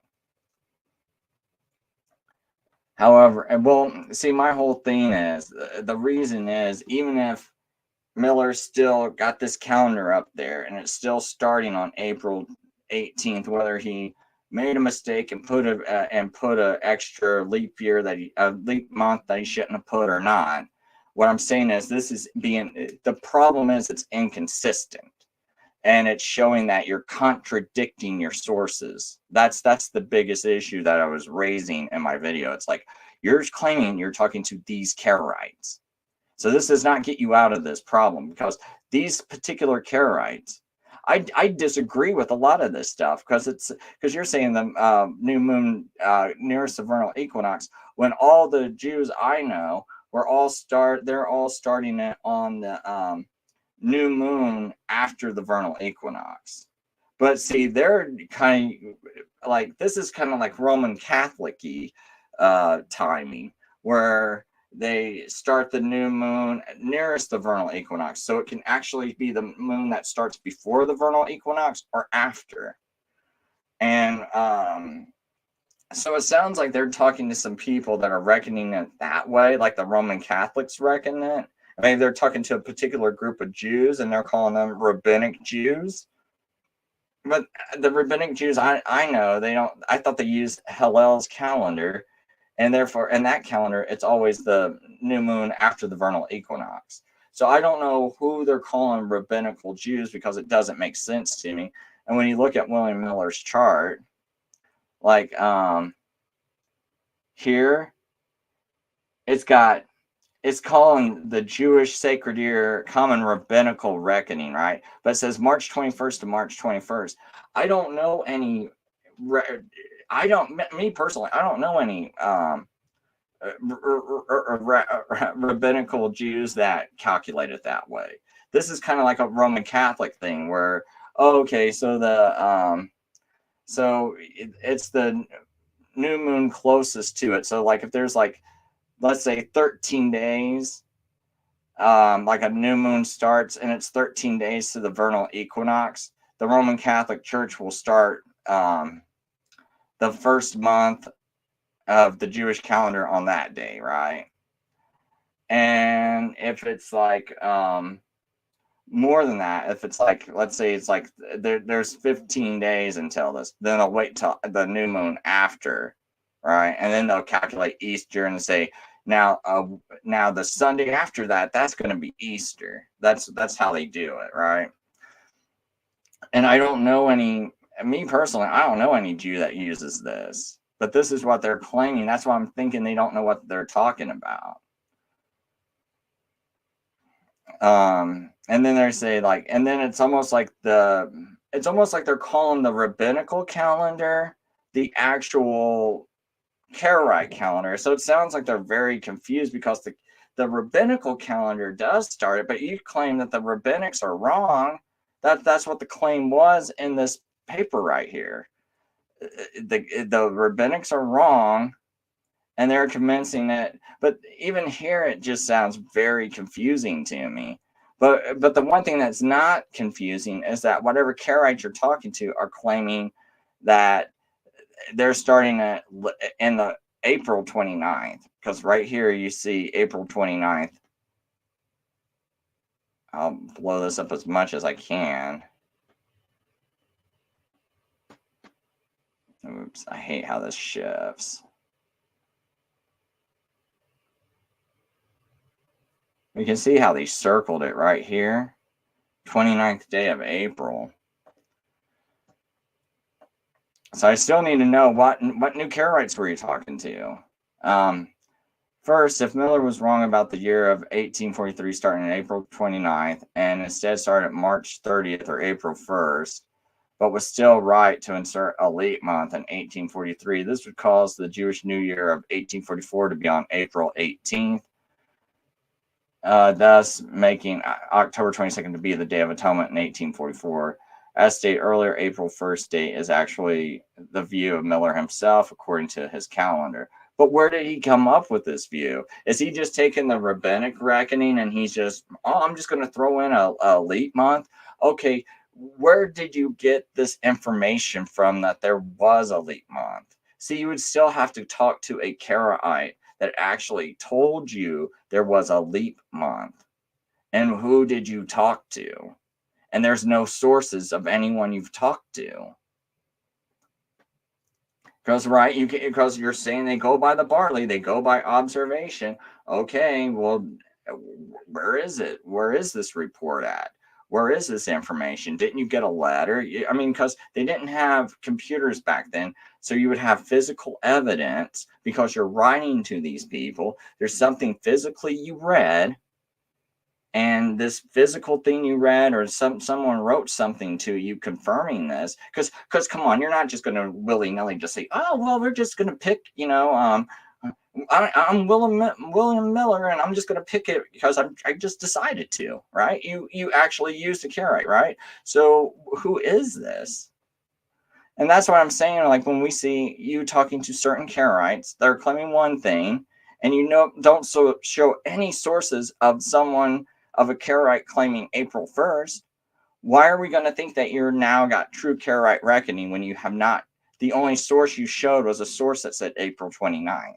However, see, my whole thing is the reason is even if Miller still got this calendar up there and it's still starting on April 18th, whether he made a mistake and put a extra leap year a leap month that he shouldn't have put or not. What I'm saying is the problem is it's inconsistent and it's showing that you're contradicting your sources. That's the biggest issue that I was raising in my video. It's like you're claiming you're talking to these Karaites. So this does not get you out of this problem because these particular Karaites, I disagree with a lot of this stuff because you're saying the new moon nearest the vernal equinox when all the Jews I know they're all starting it on the new moon after the vernal equinox. But see, they're kind of like this is kind of like Roman Catholic-y timing where they start the new moon nearest the vernal equinox. So it can actually be the moon that starts before the vernal equinox or after. And so it sounds like they're talking to some people that are reckoning it that way, like the Roman Catholics reckon it. I mean, they're talking to a particular group of Jews and they're calling them rabbinic Jews. But the rabbinic Jews I know, I thought they used Hillel's calendar. And therefore, in that calendar, it's always the new moon after the vernal equinox. So I don't know who they're calling rabbinical Jews because it doesn't make sense to me. And when you look at William Miller's chart, like here, it's calling the Jewish sacred year common rabbinical reckoning, right? But it says March 21st to March 21st. I don't know any. Me personally, I don't know any rabbinical Jews that calculate it that way. This is kind of like a Roman Catholic thing where, okay, so it's the new moon closest to it. So like if there's like, let's say 13 days like a new moon starts, and it's 13 days to the vernal equinox. The Roman Catholic Church will start the first month of the Jewish calendar on that day, right? And if it's like more than that, if it's like, let's say it's like there's 15 days until this, then they'll wait till the new moon after, right? And then they'll calculate Easter and say, now the Sunday after that, that's going to be Easter. That's how they do it, right? And I don't know me personally, I don't know any Jew that uses this, but this is what they're claiming. That's why I'm thinking they don't know what they're talking about. And then they say like, and then it's almost like they're calling the rabbinical calendar the actual Karaite calendar. So it sounds like they're very confused because the rabbinical calendar does start it, but you claim that the rabbinics are wrong. That's what the claim was in this paper right here. The rabbinics are wrong, and they're commencing it. But even here, it just sounds very confusing to me. But the one thing that's not confusing is that whatever Karaites you're talking to are claiming that they're starting in the April 29th, because right here you see April 29th. I'll blow this up as much as I can. Oops, I hate how this shifts. You can see how they circled it right here. 29th day of April. So I still need to know what new Karaites were you talking to? First, if Miller was wrong about the year of 1843 starting on April 29th and instead started March 30th or April 1st, but was still right to insert a leap month in 1843, this would cause the Jewish New Year of 1844 to be on April 18th, thus making October 22nd to be the Day of Atonement in 1844. As stated earlier, April 1st date is actually the view of Miller himself, according to his calendar. But where did he come up with this view? Is he just taking the rabbinic reckoning and he's just, I'm just going to throw in a leap month? Okay, where did you get this information from that there was a leap month? See, you would still have to talk to a Karaite that actually told you there was a leap month. And who did you talk to? And there's no sources of anyone you've talked to. Because you're saying they go by the barley, they go by observation. Okay, well, where is it? Where is this report at? Where is this information? Didn't you get a letter? I mean, because they didn't have computers back then, so you would have physical evidence because you're writing to these people. There's something physically you read, and this physical thing you read, or someone wrote something to you confirming this, because come on, you're not just going to willy-nilly just say, oh well, we're just going to pick, I'm William Miller, and I'm just going to pick it because I just decided to, right? You actually used a Karaite, right? So who is this? And that's what I'm saying. Like when we see you talking to certain Karaites, they're claiming one thing, and don't show any sources of a Karaite claiming April 1st. Why are we going to think that you're now got true Karaite reckoning when you have not? The only source you showed was a source that said April 29th.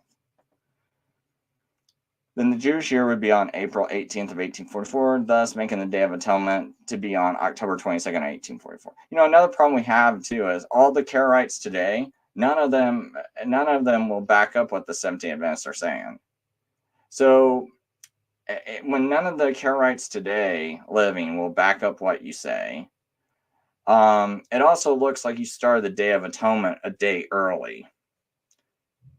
Then the Jewish year would be on April 18th of 1844, thus making the Day of Atonement to be on October 22nd, 1844. Another problem we have too is all the Karaites today, none of them will back up what the Seventh-day Adventists are saying. So when none of the Karaites today living will back up what you say, it also looks like you started the Day of Atonement a day early.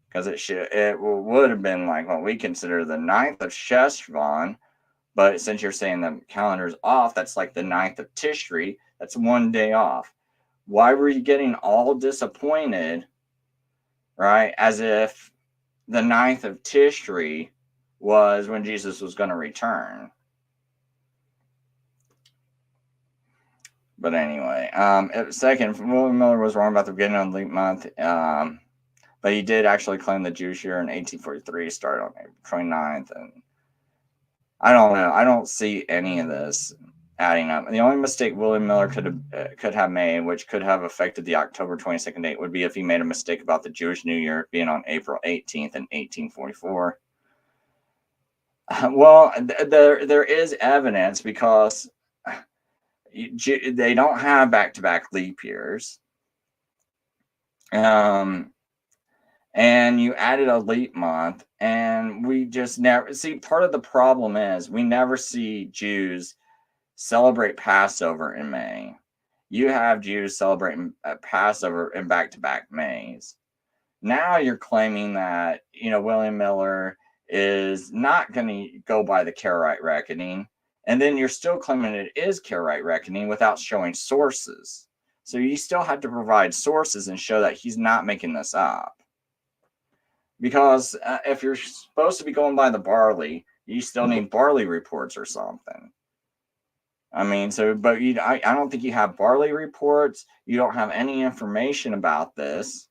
Because it would have been like what we consider the 9th of Sheshvan, but since you're saying the calendar's off, that's like the 9th of Tishri. That's one day off. Why were you getting all disappointed, right? As if the 9th of Tishri was when Jesus was going to return. But anyway, second, William Miller was wrong about the beginning of the leap month. But he did actually claim the Jewish year in 1843 started on April 29th. And I don't know. I don't see any of this adding up. The only mistake William Miller could have made, which could have affected the October 22nd date, would be if he made a mistake about the Jewish New Year being on April 18th in 1844. Well, there is evidence because they don't have back-to-back leap years. And you added a leap month, and we just never see. Part of the problem is we never see Jews celebrate Passover in May. You have Jews celebrating Passover in back-to-back Mays. Now you're claiming that William Miller is not going to go by the Karaite reckoning, and then you're still claiming it is Karaite reckoning without showing sources. So you still have to provide sources and show that he's not making this up. Because if you're supposed to be going by the barley, you still need barley reports or something. I mean, but I don't think you have barley reports. You don't have any information about this,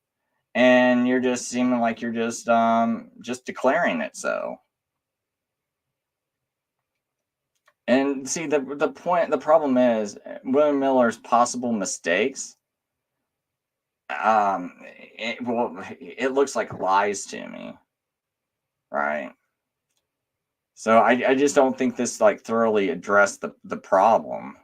and you're just seeming like you're just declaring it so. And see, the problem is William Miller's possible mistakes. It looks like lies to me, right? So I just don't think this thoroughly addressed the problem.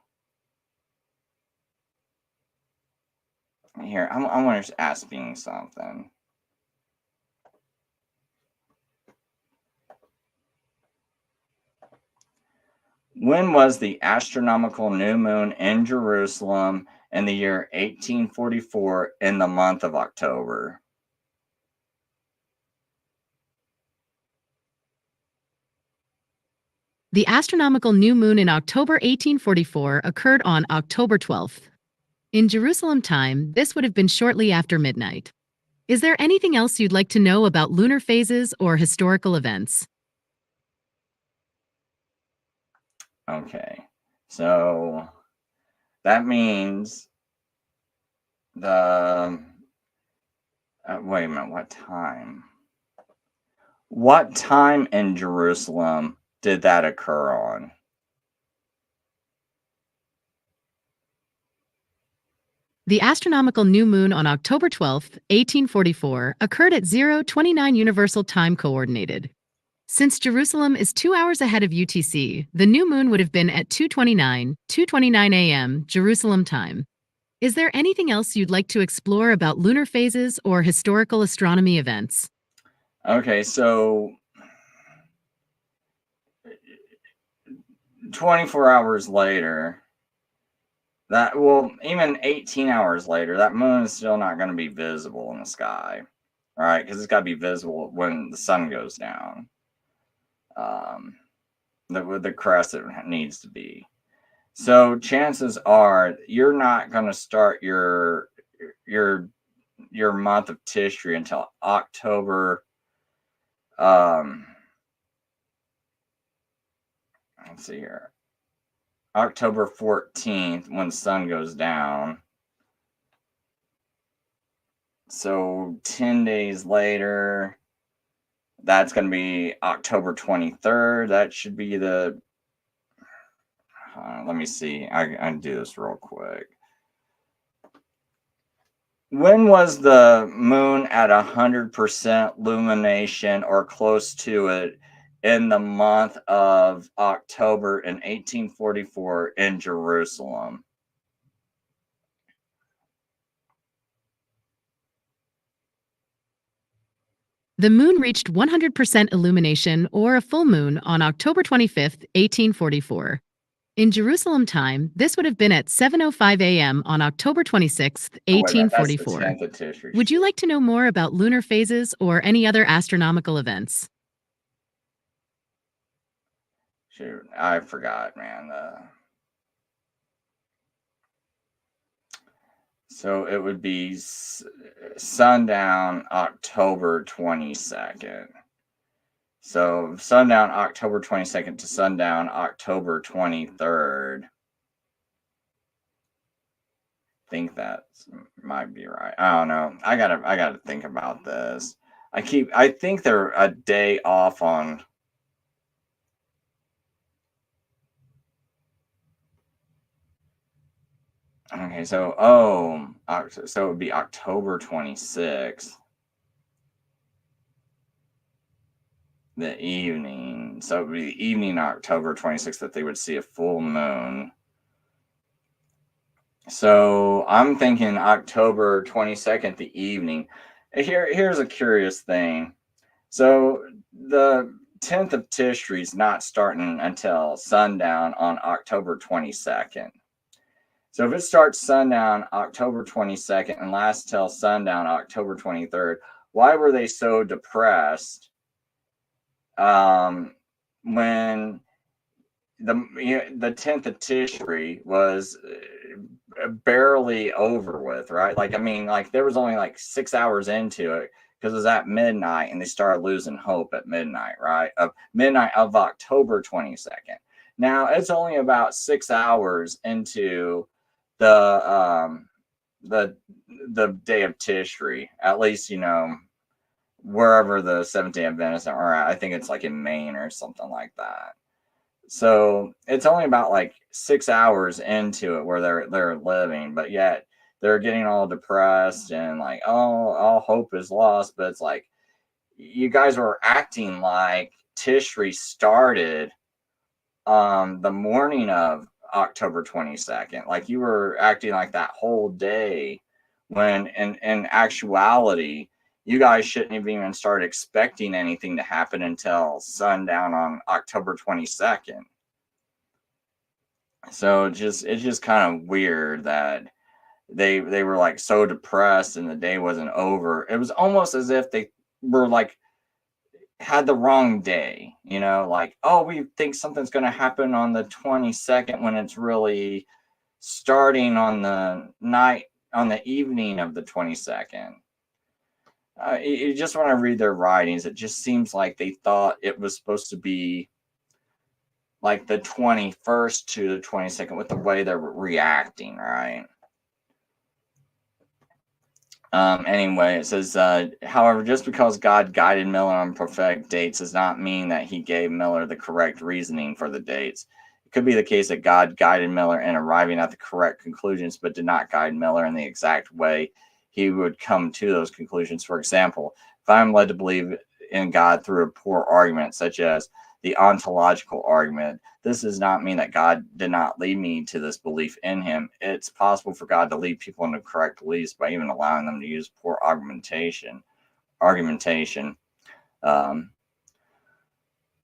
Here, I want to ask Being something. When was the astronomical new moon in Jerusalem in the year 1844 in the month of October? The astronomical new moon in October 1844 occurred on October 12th. In Jerusalem time, this would have been shortly after midnight. Is there anything else you'd like to know about lunar phases or historical events? Okay, so that means the wait a minute, what time? What time in Jerusalem did that occur on? The astronomical new moon on October 12th, 1844, occurred at 0:29 Universal Time Coordinated. Since Jerusalem is 2 hours ahead of UTC, the new moon would have been at 2:29 a.m. Jerusalem time. Is there anything else you'd like to explore about lunar phases or historical astronomy events? Okay, so 24 hours later, even 18 hours later, that moon is still not going to be visible in the sky, right? Because it's got to be visible when the sun goes down. The crest it needs to be. So chances are you're not going to start your month of Tishri until October. Let's see here. October 14th when the sun goes down. So 10 days later, that's going to be October 23rd. That should be the... let me see. I can do this real quick. When was the moon at 100% lumination or close to it in the month of October in 1844 in Jerusalem? The moon reached 100% illumination or a full moon on October 25th, 1844. In Jerusalem time, this would have been at 7:05 a.m. on October 26th, 1844. That's the 10th of Tishri. Would you like to know more about lunar phases or any other astronomical events? Shoot, I forgot, man. So it would be sundown October 22nd. So sundown October 22nd to sundown October 23rd. I think that might be right. I don't know. I gotta think about this. I think they're a day off on Okay, so so it would be October 26th, the evening. So it would be the evening October 26th that they would see a full moon. So I'm thinking October 22nd, the evening. Here's a curious thing. So the 10th of Tishri is not starting until sundown on October 22nd. So if it starts sundown October 22nd and lasts till sundown October 23rd, why were they so depressed when the 10th of Tishri was barely over with, right? Like, I mean, like there was only like 6 hours into it because it was at midnight and they started losing hope at midnight, right? Of midnight of October 22nd. Now it's only about 6 hours into the the the day of Tishri, at least wherever the Seventh Day Adventists are at. I think it's like in Maine or something like that. So it's only about like 6 hours into it where they're living, but yet they're getting all depressed and like, oh, all hope is lost. But it's like you guys were acting like Tishri started the morning of October 22nd. Like you were acting like that whole day when in actuality you guys shouldn't have even started expecting anything to happen until sundown on October 22nd. So it's just kind of weird that they were like so depressed and the day wasn't over. It was almost as if they were like had the wrong day, like, oh, we think something's going to happen on the 22nd when it's really starting on the night, on the evening of the 22nd. You just want to read their writings. It just seems like they thought it was supposed to be like the 21st to the 22nd with the way they're reacting, right? Anyway, it says, however, just because God guided Miller on prophetic dates does not mean that he gave Miller the correct reasoning for the dates. It could be the case that God guided Miller in arriving at the correct conclusions, but did not guide Miller in the exact way he would come to those conclusions. For example, if I'm led to believe in God through a poor argument, such as the ontological argument, this does not mean that God did not lead me to this belief in him. It's possible for God to lead people into correct beliefs by even allowing them to use poor argumentation. Um,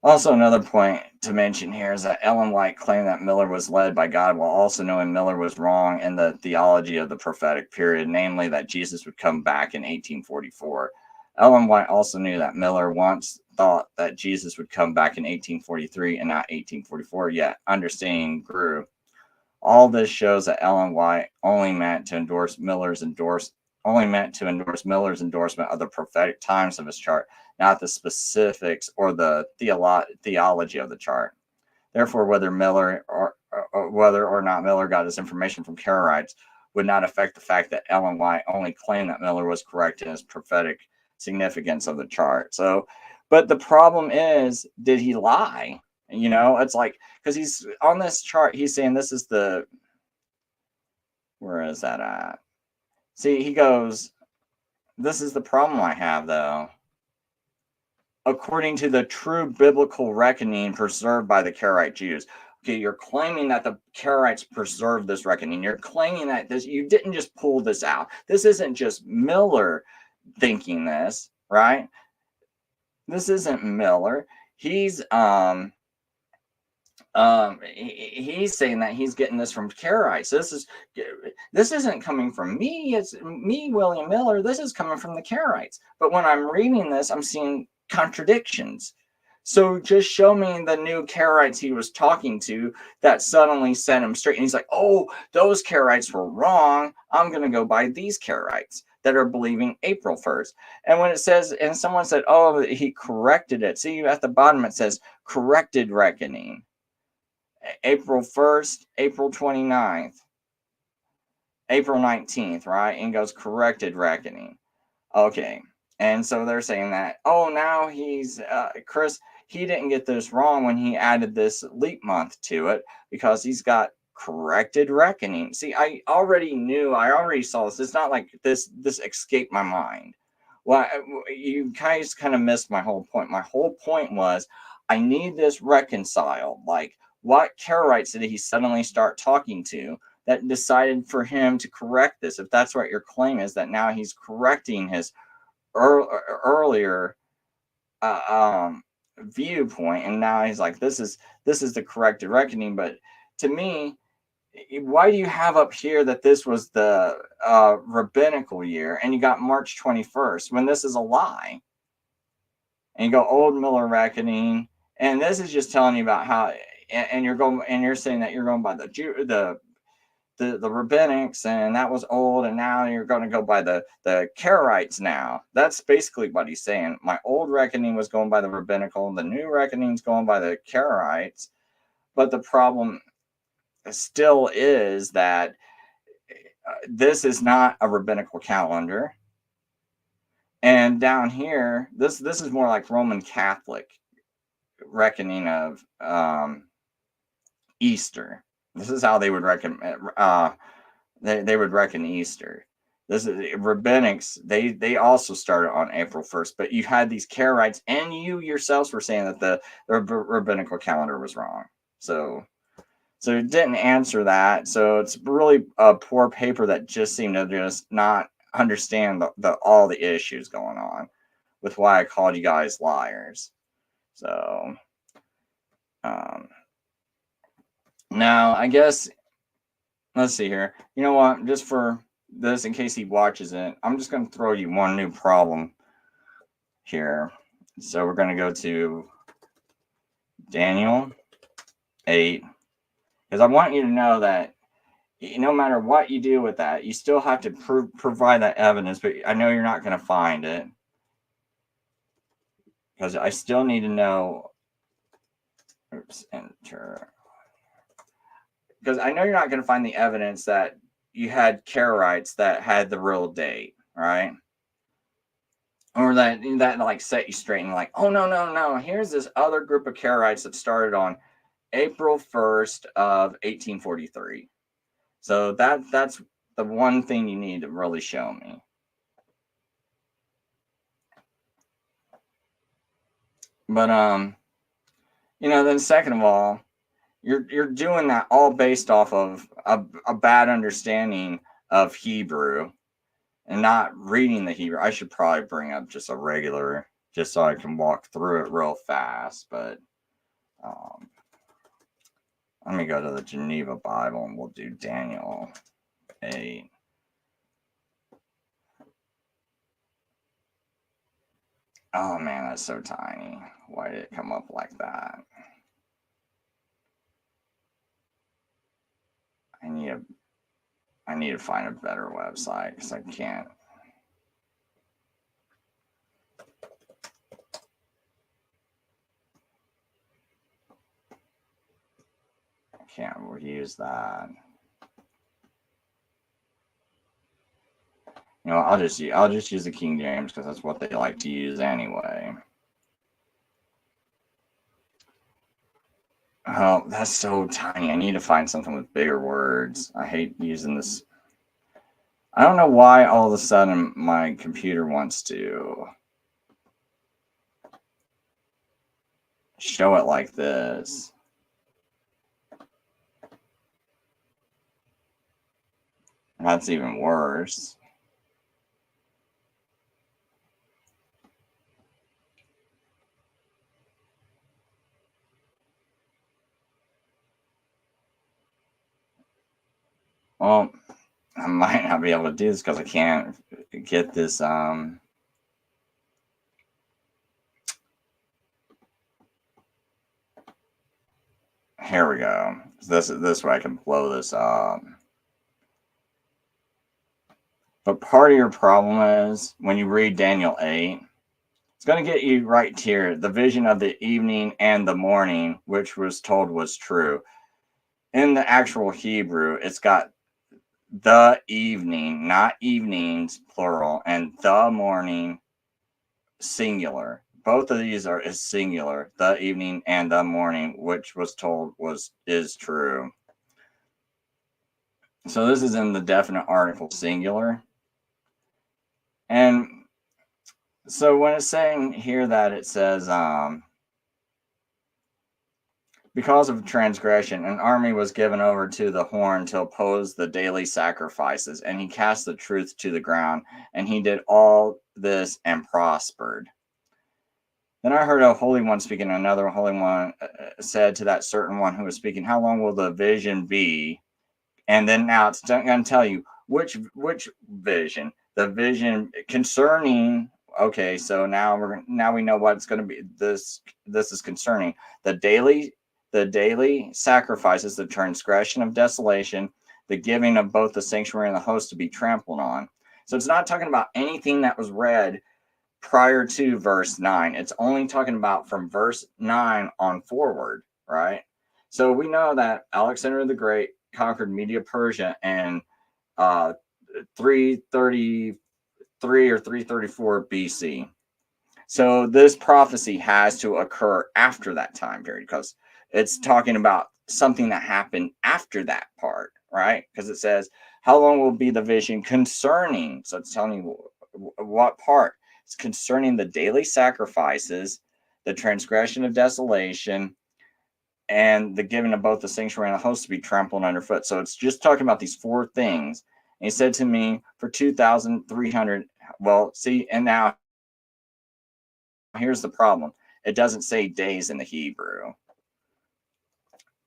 Also, another point to mention here is that Ellen White claimed that Miller was led by God while also knowing Miller was wrong in the theology of the prophetic period, namely that Jesus would come back in 1844. Ellen White also knew that Miller once thought that Jesus would come back in 1843 and not 1844, yet understanding grew. All this shows that Ellen White only meant to endorse Miller's endorsement of the prophetic times of his chart, not the specifics or the theology of the chart. Therefore, whether or not Miller got his information from Karaites would not affect the fact that Ellen White only claimed that Miller was correct in his prophetic significance of the chart. So, but the problem is, did he lie? It's like, because he's on this chart, he's saying this is where is that at? See, he goes, this is the problem I have, though. According to the true biblical reckoning preserved by the Karaite Jews. Okay, you're claiming that the Karaites preserved this reckoning. You're claiming that you didn't just pull this out. This isn't just Miller thinking this, right? This isn't Miller. He's saying that he's getting this from Karaites. This isn't coming from me. It's me, William Miller. This is coming from the Karaites. But when I'm reading this, I'm seeing contradictions. So just show me the new Karaites he was talking to that suddenly set him straight. And he's like, oh, those Karaites were wrong. I'm going to go by these Karaites that are believing April 1st. And when it says, and someone said, oh, he corrected it. See, at the bottom it says corrected reckoning. April 1st, April 29th, April 19th, right? And goes corrected reckoning. Okay. And so they're saying that, oh, now he's, Chris, he didn't get this wrong when he added this leap month to it because he's got corrected reckoning. See, I already saw this. It's not like this escaped my mind. Well, you guys kind of missed my whole point. My whole point was I need this reconciled. Like, what Karaites did he suddenly start talking to that decided for him to correct this? If that's what your claim is, that now he's correcting his earlier viewpoint, and now he's like, this is the corrected reckoning. But to me, why do you have up here that this was the rabbinical year and you got March 21st when this is a lie? And you go old Miller reckoning, and this is just telling you about how, and you're saying that you're going by the rabbinics, and that was old, and now you're going to go by the Karaites now. That's basically what he's saying. My old reckoning was going by the rabbinical, the new reckoning's going by the Karaites. But the problem still is that this is not a rabbinical calendar. And down here, this is more like Roman Catholic reckoning of Easter. This is how they would reckon. They would reckon Easter. This is rabbinics. They also started on April 1st, but you had these Karaites, and you yourselves were saying that the rabbinical calendar was wrong. So it didn't answer that. So it's really a poor paper that just seemed to just not understand all the issues going on with why I called you guys liars. So now I guess, let's see here. You know what? Just for this, in case he watches it, I'm just going to throw you one new problem here. So we're going to go to Daniel 8. Because I want you to know that no matter what you do with that, you still have to provide that evidence. But I know you're not going to find it. Because I still need to know. Oops, enter. Because I know you're not going to find the evidence that you had Karaites that had the real date, right? Or that like set you straight and like, oh no, here's this other group of Karaites that started on April 1st of 1843. So that's the one thing you need to really show me. But then second of all, you're doing that all based off of a bad understanding of Hebrew and not reading the Hebrew. I should probably bring up just a regular, just so I can walk through it real fast. But let me go to the Geneva Bible and we'll do Daniel 8. Oh man, that's so tiny. Why did it come up like that? I need to find a better website because I can't. I can't use that. I'll just use the King James because that's what they like to use anyway. Oh, that's so tiny. I need to find something with bigger words. I hate using this. I don't know why all of a sudden my computer wants to show it like this. That's even worse. Well, I might not be able to do this because I can't get this. Here we go. This way I can blow this up. But part of your problem is when you read Daniel 8, it's going to get you right here. The vision of the evening and the morning, which was told was true. In the actual Hebrew, it's got the evening, not evenings, plural, and the morning, singular. Both of these is singular. The evening and the morning, which was told is true. So this is in the definite article singular. And so when it's saying here that it says, because of transgression, an army was given over to the horn to oppose the daily sacrifices, and he cast the truth to the ground, and he did all this and prospered. Then I heard a holy one speaking, another holy one said to that certain one who was speaking, how long will the vision be? And then now it's going to tell you which vision. The vision concerning. Okay, so now we know what it's going to be. This is concerning the daily sacrifices, the transgression of desolation, the giving of both the sanctuary and the host to be trampled on. So it's not talking about anything that was read prior to verse 9. It's only talking about from verse 9 on forward, right? So we know that Alexander the Great conquered Media Persia in 333 or 334 BC. So this prophecy has to occur after that time period because it's talking about something that happened after that part, right? Because it says, how long will be the vision concerning? So it's telling you what part. It's concerning the daily sacrifices, the transgression of desolation, and the giving of both the sanctuary and the host to be trampled underfoot. So it's just talking about these four things. And he said to me, for 2,300. Well, see, and now here's the problem. It doesn't say days in the Hebrew.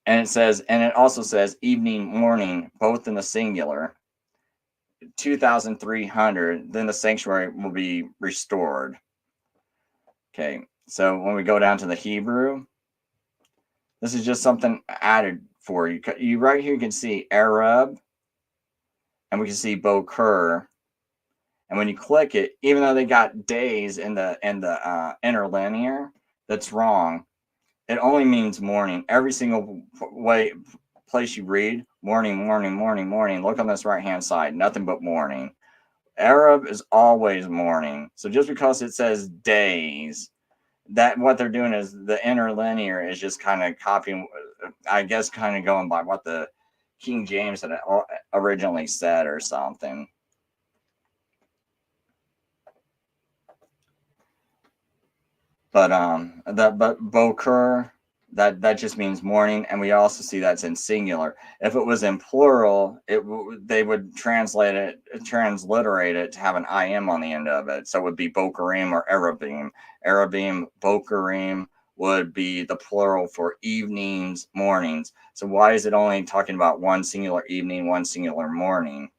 And it also says evening, morning, both in the singular. 2,300, then the sanctuary will be restored. Okay, so when we go down to the Hebrew, this is just something added for you. You right here, you can see Arab, and we can see Bokur. And when you click it, even though they got days in the interlinear, that's wrong. It only means morning. Every single place you read, morning, morning, morning, morning. Look on this right-hand side, nothing but morning. Arab is always morning. So just because it says days, that what they're doing is the interlinear is just kind of copying, I guess, kind of going by what the King James had originally said or something. But Bokur, that just means morning, and we also see that's in singular. If it was in plural, they would transliterate it to have an im on the end of it, so it would be Bokurim or Arabim. Bokurim would be the plural for evenings, mornings. So why is it only talking about one singular evening, one singular morning?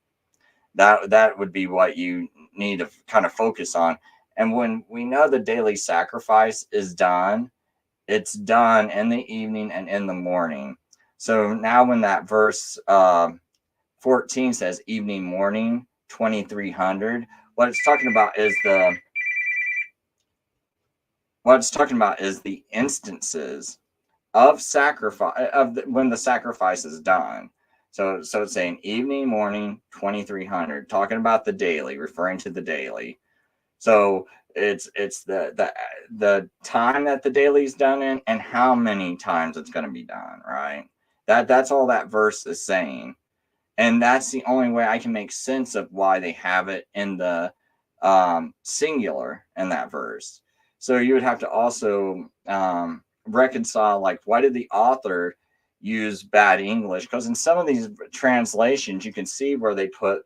That would be what you need to kind of focus on. And when we know the daily sacrifice is done, it's done in the evening and in the morning. So now when that verse 14 says evening, morning, 2,300, what it's talking about is the instances of sacrifice when the sacrifice is done. So it's saying evening, morning, 2,300, talking about the daily, referring to the daily. So it's the time that the daily's done in and how many times it's going to be done, right? That's all that verse is saying. And that's the only way I can make sense of why they have it in the singular in that verse. So you would have to also reconcile, like, why did the author use bad English? Because in some of these translations, you can see where they put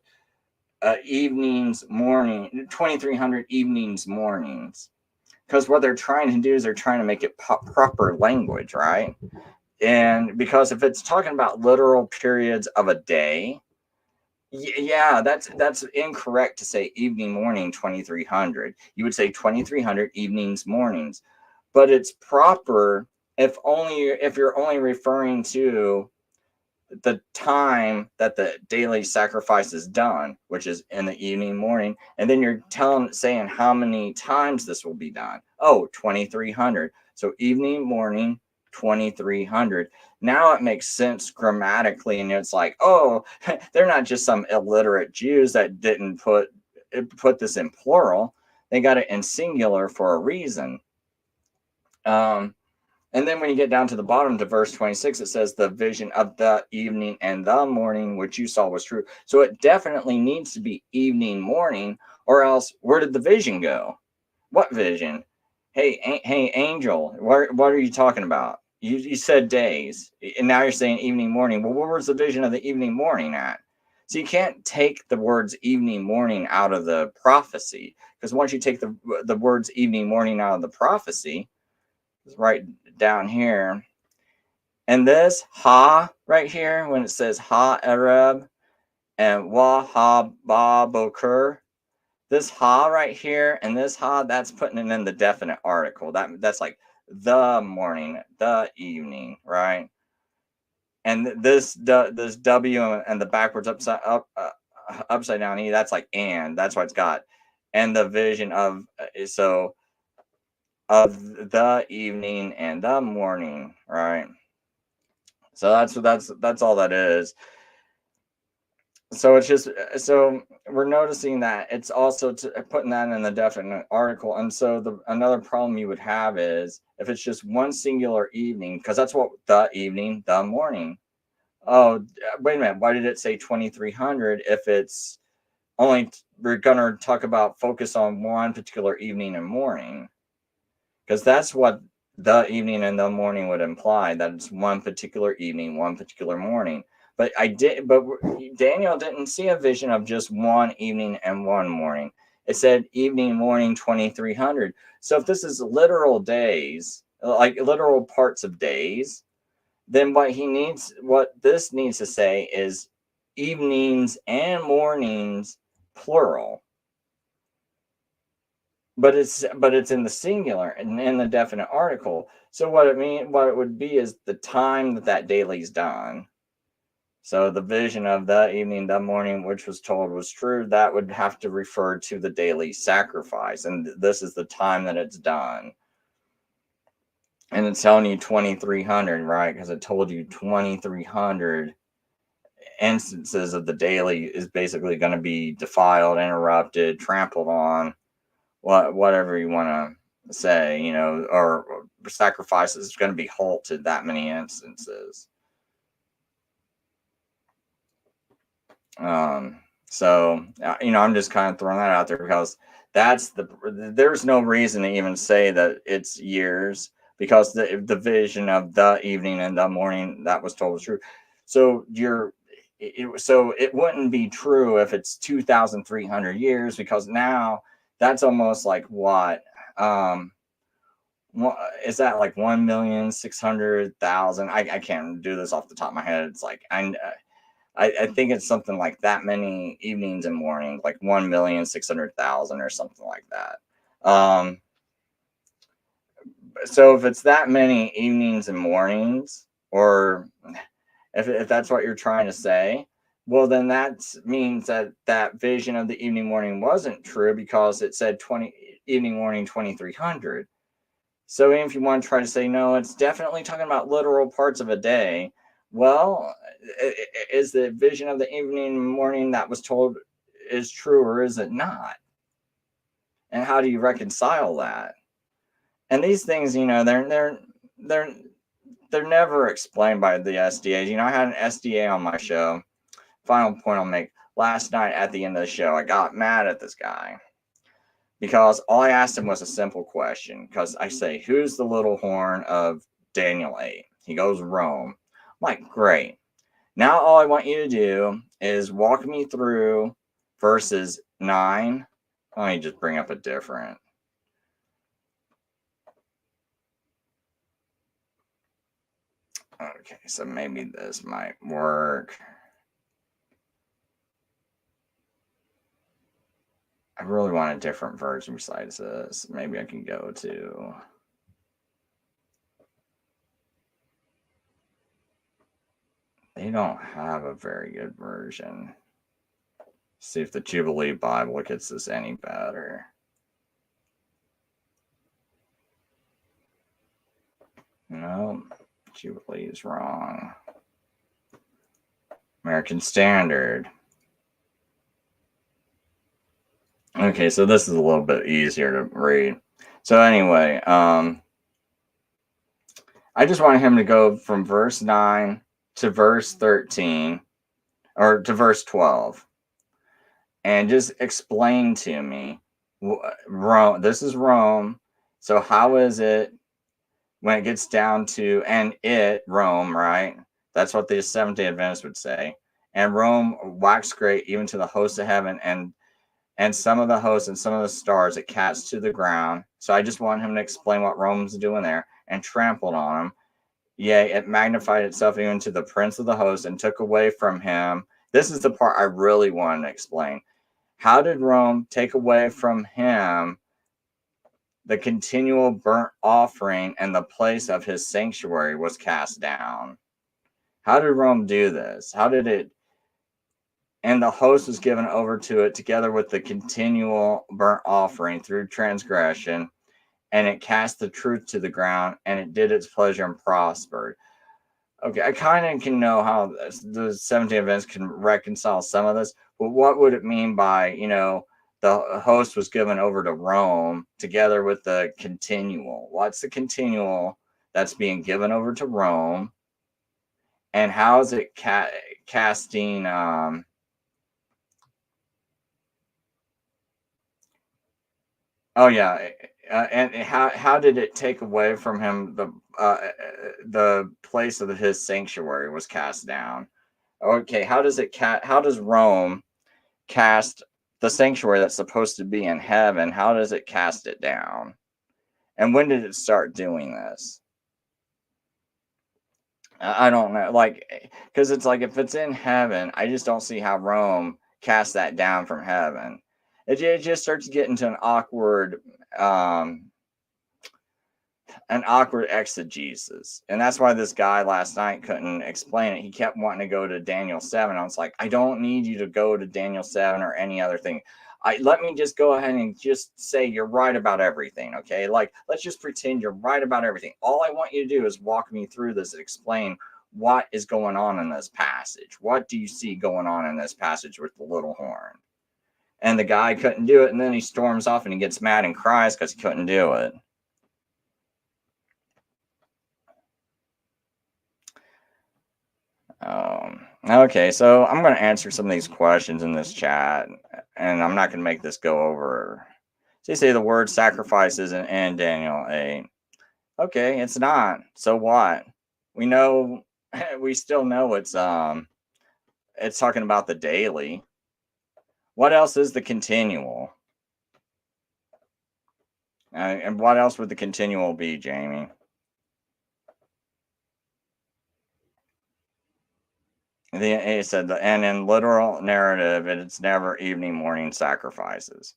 evenings, morning, 2,300 evenings, mornings. Because what they're trying to do is they're trying to make it proper language, right? And because if it's talking about literal periods of a day, yeah, that's incorrect to say evening, morning, 2,300. You would say 2,300 evenings, mornings. But it's proper if you're only referring to the time that the daily sacrifice is done, which is in the evening, morning, and then you're saying how many times this will be done. Oh, 2,300. So evening, morning, 2,300. Now it makes sense grammatically, and it's like, oh, they're not just some illiterate Jews that didn't put this in plural. They got it in singular for a reason. And then when you get down to the bottom to verse 26, it says the vision of the evening and the morning, which you saw was true. So it definitely needs to be evening, morning, or else where did the vision go? What vision? Hey, Angel, what are you talking about? You said days, and now you're saying evening, morning. Well, where was the vision of the evening, morning at? So you can't take the words evening, morning out of the prophecy, because once you take the words evening, morning out of the prophecy, it's right down here. And this ha right here, when it says ha Arab and wa ha ba bokur, this ha right here and this ha, that's putting it in the definite article. That's like the morning, the evening, right? And this W and the backwards upside down E, that's like and. That's why it's got and the vision of so of the evening and the morning, right? So that's all that is. So it's just so we're noticing that it's also putting that in the definite article. And so another problem you would have is if it's just one singular evening, because that's what the evening, the morning. Oh, wait a minute. Why did it say 2300 if it's only we're gonna talk about focus on one particular evening and morning? Because that's what the evening and the morning would imply, that it's one particular evening, one particular morning. But Daniel didn't see a vision of just one evening and one morning. It said evening, morning, 2300. So if this is literal days, like literal parts of days, then what this needs to say is evenings and mornings, plural. But it's in the singular and in the definite article. So what it would be is the time that daily's done. So the vision of the evening, the morning, which was told was true, that would have to refer to the daily sacrifice. And this is the time that it's done. And it's telling you 2300, right? Because it told you 2300 instances of the daily is basically going to be defiled, interrupted, trampled on, whatever you want to say, or sacrifices is going to be halted that many instances. So I'm just kind of throwing that out there because there's no reason to even say that it's years, because the vision of the evening and the morning that was told was true. So it wouldn't be true if it's 2,300 years, because now that's almost like what is that, like 1,600,000? I can't do this off the top of my head. It's like I think it's something like that many evenings and mornings, like 1,600,000 or something like that. So if it's that many evenings and mornings, or if that's what you're trying to say, well, then that means that vision of the evening morning wasn't true, because it said evening morning 2300. So if you want to try to say, no, it's definitely talking about literal parts of a day, well, is the vision of the evening and morning that was told is true, or is it not? And how do you reconcile that? And these things, they're never explained by the SDAs. I had an SDA on my show. Final point I'll make. Last night at the end of the show, I got mad at this guy because all I asked him was a simple question. Because I say, who's the little horn of Daniel 8? He goes, Rome. I'm like, great. Now all I want you to do is walk me through verses 9. Let me just bring up a different. Okay, so maybe this might work. I really want a different version besides this. Maybe I can go to... They don't have a very good version. See if the Jubilee Bible gets this any better. No, Jubilee is wrong. American Standard. Okay, so this is a little bit easier to read. So anyway, I just want him to go from verse 9 to verse 13 or to verse 12 and just explain to me Rome. This is Rome. So how is it when it gets down to Rome, right? That's what the Seventh-day Adventists would say. And Rome waxed great even to the host of heaven, and some of the hosts and some of the stars it cast to the ground. So I just want him to explain what Rome's doing there and trampled on him. Yea, it magnified itself even to the prince of the host and took away from him. This is the part I really wanted to explain. How did Rome take away from him the continual burnt offering, and the place of his sanctuary was cast down? How did Rome do this? How did it? And the host was given over to it together with the continual burnt offering through transgression, and it cast the truth to the ground, and it did its pleasure and prospered. Okay, I kind of can know how the 17 events can reconcile some of this, but what would it mean by, the host was given over to Rome together with the continual? What's the continual that's being given over to Rome? And how is it casting? Oh yeah, and how did it take away from him the place of his sanctuary was cast down? Okay, how does Rome cast the sanctuary that's supposed to be in heaven? How does it cast it down? And when did it start doing this? I don't know. Like, because it's like if it's in heaven, I just don't see how Rome cast that down from heaven. It just starts getting to um, an awkward exegesis. And that's why this guy last night couldn't explain it. He kept wanting to go to Daniel 7. I was like, I don't need you to go to Daniel 7 or any other thing. Let me just go ahead and just say you're right about everything, okay? Like, let's just pretend you're right about everything. All I want you to do is walk me through this and explain what is going on in this passage. What do you see going on in this passage with the little horn? And the guy couldn't do it, and then he storms off and he gets mad and cries because he couldn't do it. Okay, so I'm going to answer some of these questions in this chat, and I'm not going to make this go over. So you say the word sacrifice isn't in Daniel 8. Okay, it's not. So what? We know, we still know it's talking about the daily. What else is the continual? And what else would the continual be, Jamie? He said, and in literal narrative, it's never evening, morning sacrifices.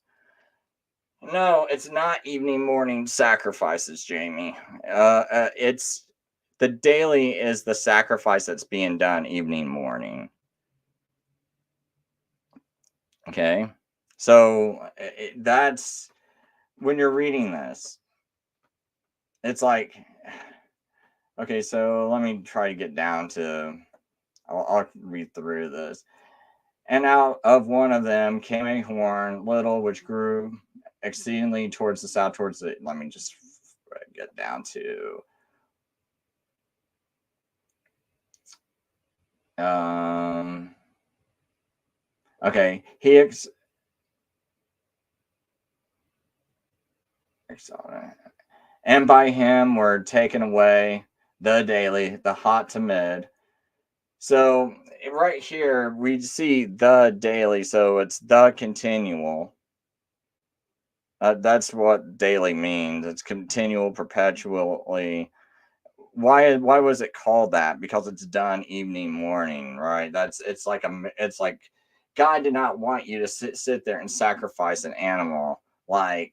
No, it's not evening, morning sacrifices, Jamie. It's the daily is the sacrifice that's being done evening, morning. Okay, so that's when you're reading this. It's like, okay, so let me try to get down to. I'll read through this. And out of one of them came a horn, little, which grew exceedingly towards the south, towards the. Let me just get down to. Okay, and by him were taken away the daily, the hot to mid. So right here we see the daily, so it's the continual. That's what daily means. It's continual, perpetually. Why was it called that? Because it's done evening, morning, right? It's like God did not want you to sit there and sacrifice an animal like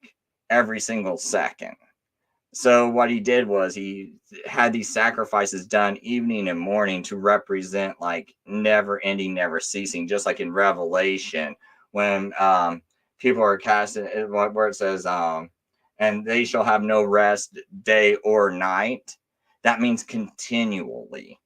every single second. So what he did was he had these sacrifices done evening and morning to represent like never ending, never ceasing, just like in Revelation when people are casting where it says and they shall have no rest day or night. That means continually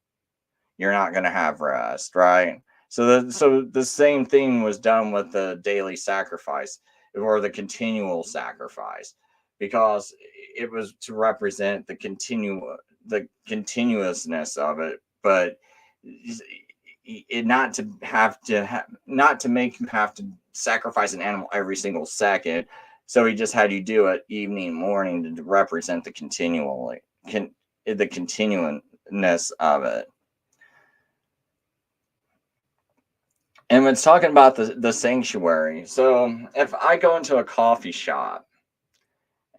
you're not going to have rest, right? So the same thing was done with the daily sacrifice or the continual sacrifice, because it was to represent the continual the continuousness of it, but it not to make you have to sacrifice an animal every single second. So he just had you do it evening, morning to represent the the continuousness of it. And it's talking about the sanctuary. So if I go into a coffee shop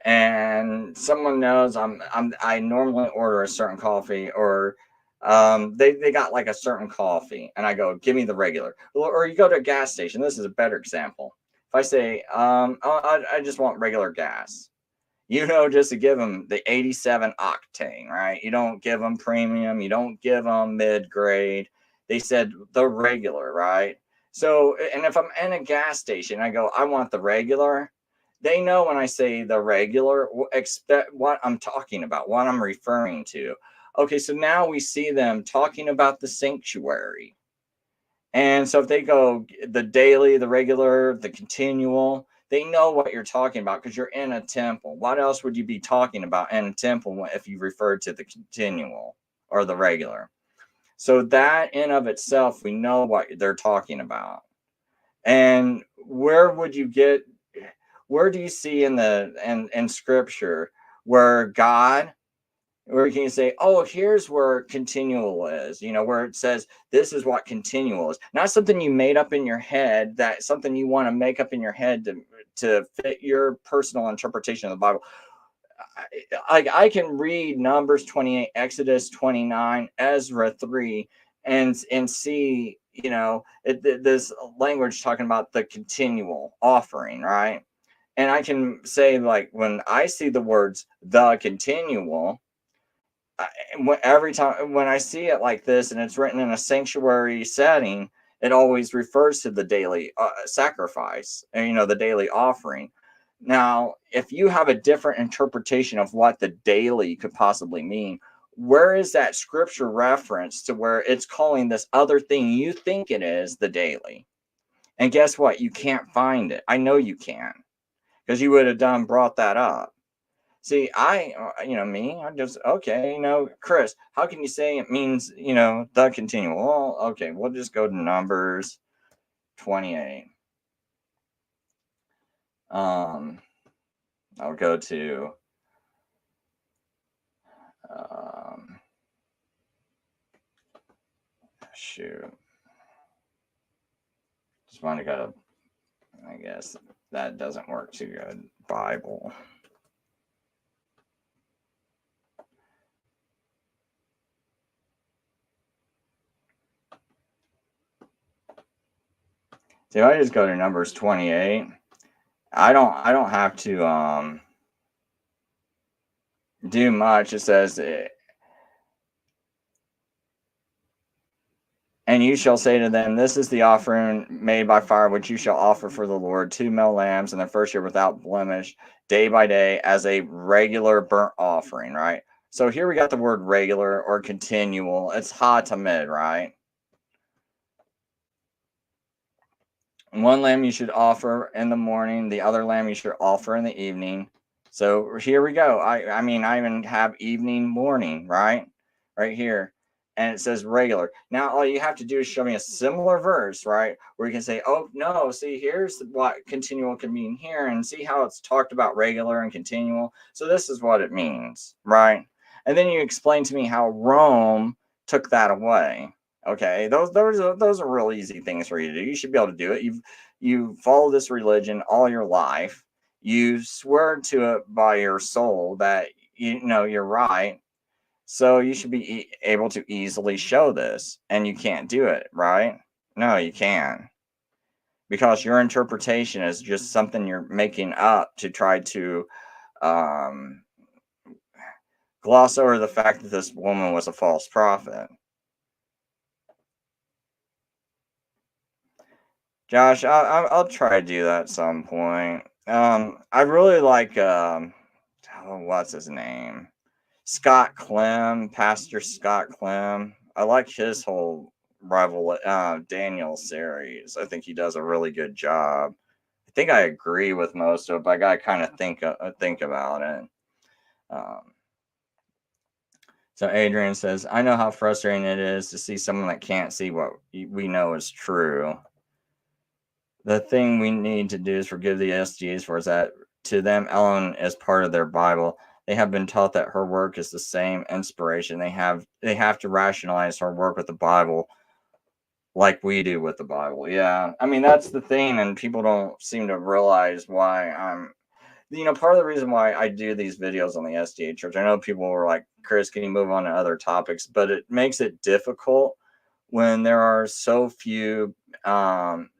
and someone knows I normally order a certain coffee, or they got like a certain coffee, and I go, give me the regular. Or you go to a gas station. This is a better example. If I say, I just want regular gas, just to give them the 87 octane, right? You don't give them premium, you don't give them mid grade. They said the regular, right? So, and if I'm in a gas station, I go, I want the regular. They know when I say the regular, expect what I'm talking about, what I'm referring to. Okay, so now we see them talking about the sanctuary. And so if they go the daily, the regular, the continual, they know what you're talking about because you're in a temple. What else would you be talking about in a temple if you referred to the continual or the regular? So that in of itself, we know what they're talking about. And where do you see in scripture where you can say, oh, here's where continual is, where it says this is what continual is, not something you made up in your head, that something you want to make up in your head to fit your personal interpretation of the Bible. I can read Numbers 28, Exodus 29, Ezra 3, and see, this language talking about the continual offering, right? And I can say, like, when I see the words the continual, every time when I see it like this and it's written in a sanctuary setting, it always refers to the daily sacrifice, and the daily offering. Now, if you have a different interpretation of what the daily could possibly mean, where is that scripture reference to where it's calling this other thing you think it is the daily? And guess what? You can't find it. I know you can, because you would have brought that up. See, I'm just, okay, Chris, how can you say it means, the continual? Well, okay, we'll just go to Numbers 28. I'll go to, shoot. Just want to go to, I guess that doesn't work too good. Bible. So if I just go to Numbers 28, I don't have to do much. It says, and you shall say to them, this is the offering made by fire, which you shall offer for the Lord, 2 male lambs in the first year without blemish, day by day, as a regular burnt offering, right? So here we got the word regular or continual. It's ha tamid, right? 1 lamb you should offer in the morning, the other lamb you should offer in the evening. So here we go. I even have evening, morning, right? Right here. And it says regular. Now, all you have to do is show me a similar verse, right? Where you can say, oh, no, see, here's what continual can mean here. And see how it's talked about regular and continual. So this is what it means, right? And then you explain to me how Rome took that away. Okay, those are real easy things for you to do. You should be able to do it. You follow this religion all your life. You swear to it by your soul that you're right. So you should be able to easily show this, and you can't do it, right? No, you can't, because your interpretation is just something you're making up to try to gloss over the fact that this woman was a false prophet. Josh, I'll try to do that at some point. I really like what's his name? Scott Clem, Pastor Scott Clem. I like his whole Daniel series. I think he does a really good job. I think I agree with most of it, but I gotta kind of think about it. So Adrian says, I know how frustrating it is to see someone that can't see what we know is true. The thing we need to do is forgive the SGAs for is that to them, Ellen is part of their Bible. They have been taught that her work is the same inspiration. They have to rationalize her work with the Bible like we do with the Bible. Yeah. I mean, that's the thing, and people don't seem to realize why part of the reason why I do these videos on the SDA church. I know people were like, Chris, can you move on to other topics? But it makes it difficult when there are so few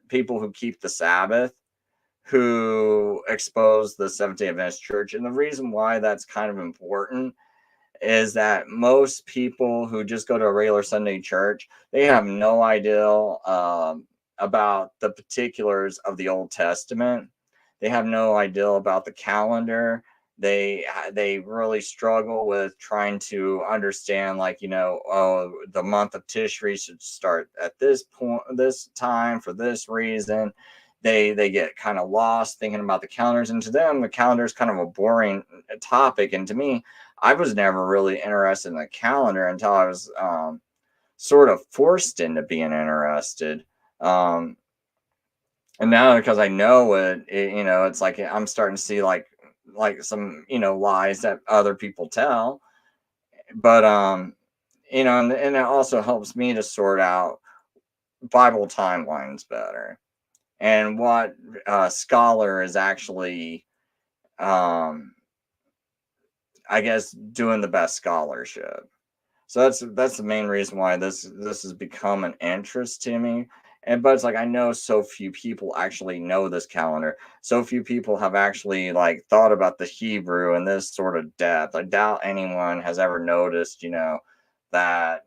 people who keep the Sabbath who expose the Seventh-day Adventist Church. And the reason why that's kind of important is that most people who just go to a regular Sunday church, they have no idea about the particulars of the Old Testament. They have no idea about the calendar. They really struggle with trying to understand, like, the month of Tishri should start at this point, this time for this reason. They get kind of lost thinking about the calendars, and to them, the calendar is kind of a boring topic. And to me, I was never really interested in the calendar until I was sort of forced into being interested. And now because I know it's like I'm starting to see like some lies that other people tell. But and it also helps me to sort out Bible timelines better and what scholar is actually I guess doing the best scholarship. So that's the main reason why this has become an interest to me. But it's like I know so few people actually know this calendar. So few people have actually like thought about the Hebrew in this sort of depth. I doubt anyone has ever noticed, that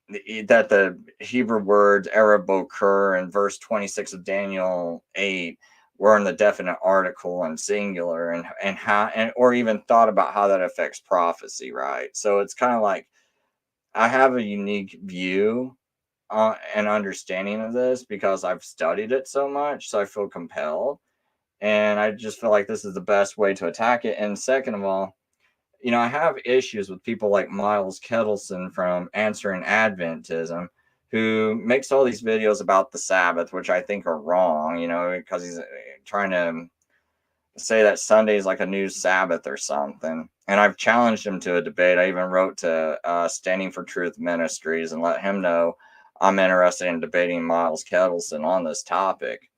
the Hebrew words Arab occur in verse 26 of Daniel 8 were in the definite article and singular, and how, and or even thought about how that affects prophecy, right? So it's kind of like I have a unique view and understanding of this because I've studied it so much. So I feel compelled. And I just feel like this is the best way to attack it. And second of all, I have issues with people like Miles Kettleson from Answering Adventism, who makes all these videos about the Sabbath, which I think are wrong, because he's trying to say that Sunday is like a new Sabbath or something. And I've challenged him to a debate. I even wrote to Standing for Truth Ministries and let him know I'm interested in debating Miles Kettleson on this topic.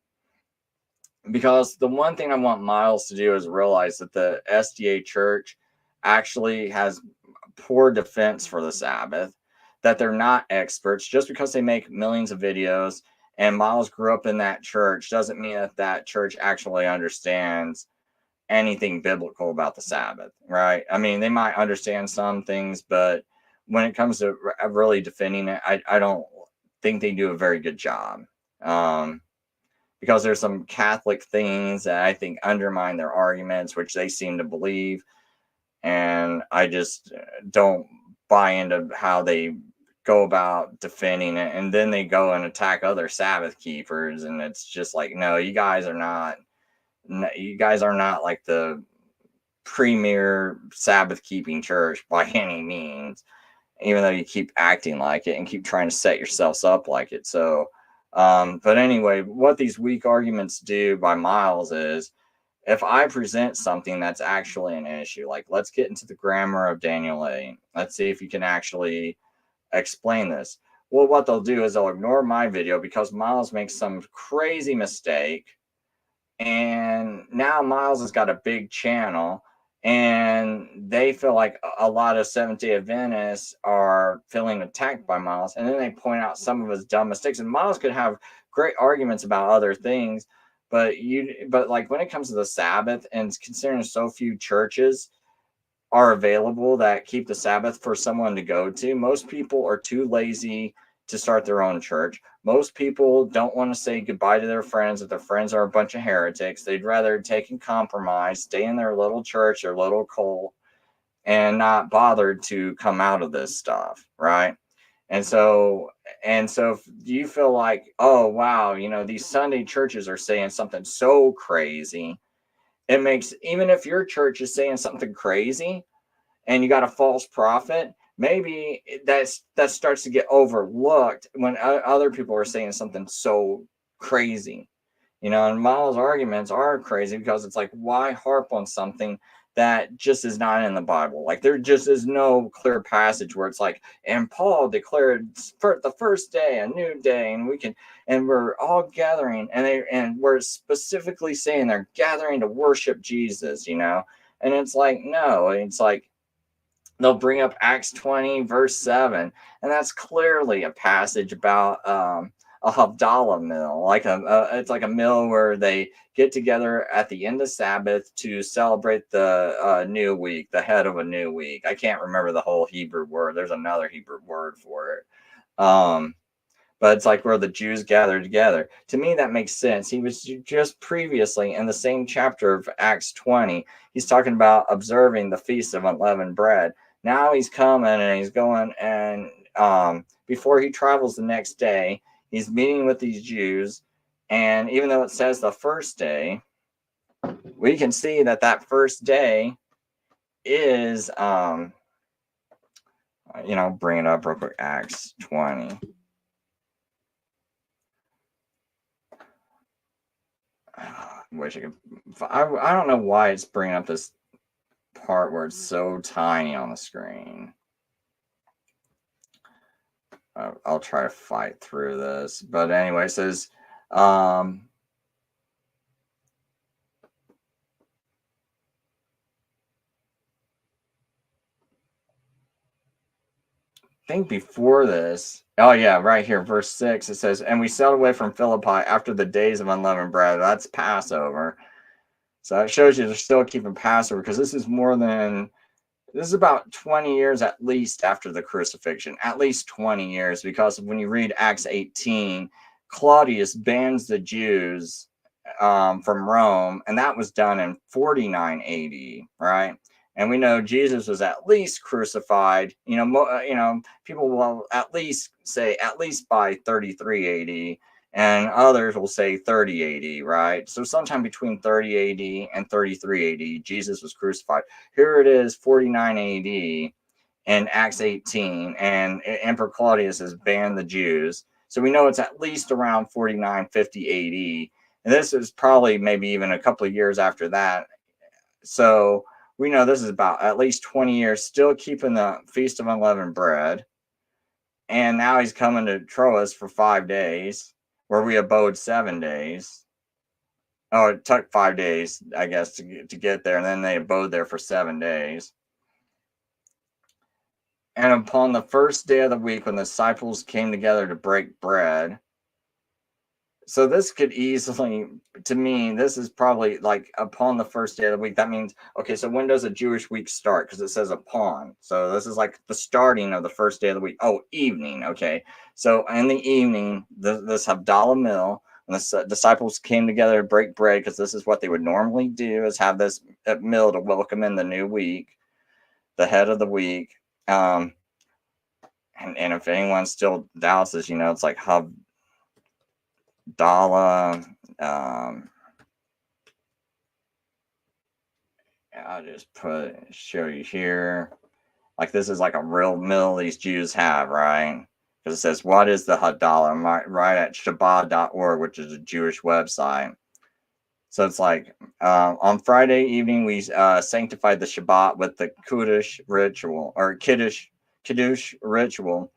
Because the one thing I want Miles to do is realize that the SDA church actually has poor defense for the Sabbath, that they're not experts. Just because they make millions of videos and Miles grew up in that church doesn't mean that that church actually understands anything biblical about the Sabbath, right? I mean, they might understand some things, but when it comes to really defending it, I don't think they do a very good job. Because there's some Catholic things that I think undermine their arguments, which they seem to believe. And I just don't buy into how they go about defending it. And then they go and attack other Sabbath keepers. And it's just like, no, you guys are not like the premier Sabbath keeping church by any means, even though you keep acting like it and keep trying to set yourselves up like it. So, but anyway, what these weak arguments do by Miles is if I present something that's actually an issue, like let's get into the grammar of Daniel 8. Let's see if you can actually explain this. Well, what they'll do is they'll ignore my video because Miles makes some crazy mistake. And now Miles has got a big channel, and they feel like a lot of Seventh-day Adventists are feeling attacked by Miles, and then they point out some of his dumb mistakes. And Miles could have great arguments about other things, but like when it comes to the Sabbath, and considering so few churches are available that keep the Sabbath for someone to go to, most people are too lazy to start their own church. Most people don't want to say goodbye to their friends if their friends are a bunch of heretics. They'd rather take and compromise, stay in their little church, their little cult, and not bother to come out of this stuff, right? And so if you feel like, oh wow, these Sunday churches are saying something so crazy, it makes, even if your church is saying something crazy and you got a false prophet, maybe that starts to get overlooked when other people are saying something so crazy. And Miles' arguments are crazy because it's like, why harp on something that just is not in the Bible? Like, there just is no clear passage where it's like, and Paul declared for the first day a new day, and we're all gathering, and we're specifically saying they're gathering to worship Jesus, and it's like, no, it's like, they'll bring up Acts 20, verse 7, and that's clearly a passage about a Havdalah meal. It's like a meal where they get together at the end of Sabbath to celebrate the new week, the head of a new week. I can't remember the whole Hebrew word. There's another Hebrew word for it. But it's like where the Jews gather together. To me, that makes sense. He was just previously in the same chapter of Acts 20. He's talking about observing the Feast of Unleavened Bread. Now he's coming and he's going, and before he travels the next day, he's meeting with these Jews. And even though it says the first day, we can see that first day is, bring it up real quick, Acts 20. Wish I could. I don't know why it's bringing up this part where it's so tiny on the screen. I'll try to fight through this, but anyway, it says, I think before this, oh yeah, right here, verse 6, it says, and we sailed away from Philippi after the days of unleavened bread. That's Passover. So it shows you they're still keeping Passover, because this is about 20 years at least after the crucifixion, at least 20 years, because when you read Acts 18, Claudius bans the Jews from Rome, and that was done in 49 AD, right? And we know Jesus was at least crucified. People will at least say at least by 33 AD, and others will say 30 AD, right? So sometime between 30 AD and 33 AD, Jesus was crucified. Here it is, 49 AD in Acts 18, and Emperor Claudius has banned the Jews. So we know it's at least around 49, 50 AD. And this is probably maybe even a couple of years after that. So we know this is about at least 20 years, still keeping the Feast of Unleavened Bread. And now he's coming to Troas for 5 days, where we abode 7 days. Oh, it took 5 days, I guess, to get there. And then they abode there for 7 days. And upon the first day of the week, when the disciples came together to break bread. So this could easily, to me, this is probably like upon the first day of the week. That means, okay, so when does a Jewish week start? Because it says upon. So this is like the starting of the first day of the week. Oh, evening. Okay. So in the evening, this Havdalah meal, and the disciples came together to break bread, because this is what they would normally do, is have this meal to welcome in the new week, the head of the week. And if anyone still doubts this, it's like Havdalah. I'll just show you here. Like, this is like a real meal these Jews have, right? Because it says, what is the Havdalah? Right at Shabbat.org, which is a Jewish website. So it's like, on Friday evening, we sanctified the Shabbat with the Kiddush ritual, or Kiddush ritual.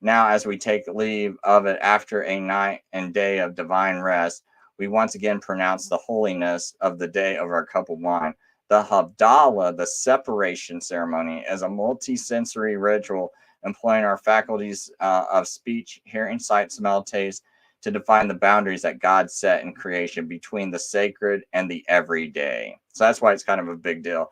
Now, as we take leave of it after a night and day of divine rest, we once again pronounce the holiness of the day over our cup of wine. The Havdalah, the separation ceremony, is a multi-sensory ritual employing our faculties of speech, hearing, sight, smell, taste, to define the boundaries that God set in creation between the sacred and the everyday. So that's why it's kind of a big deal.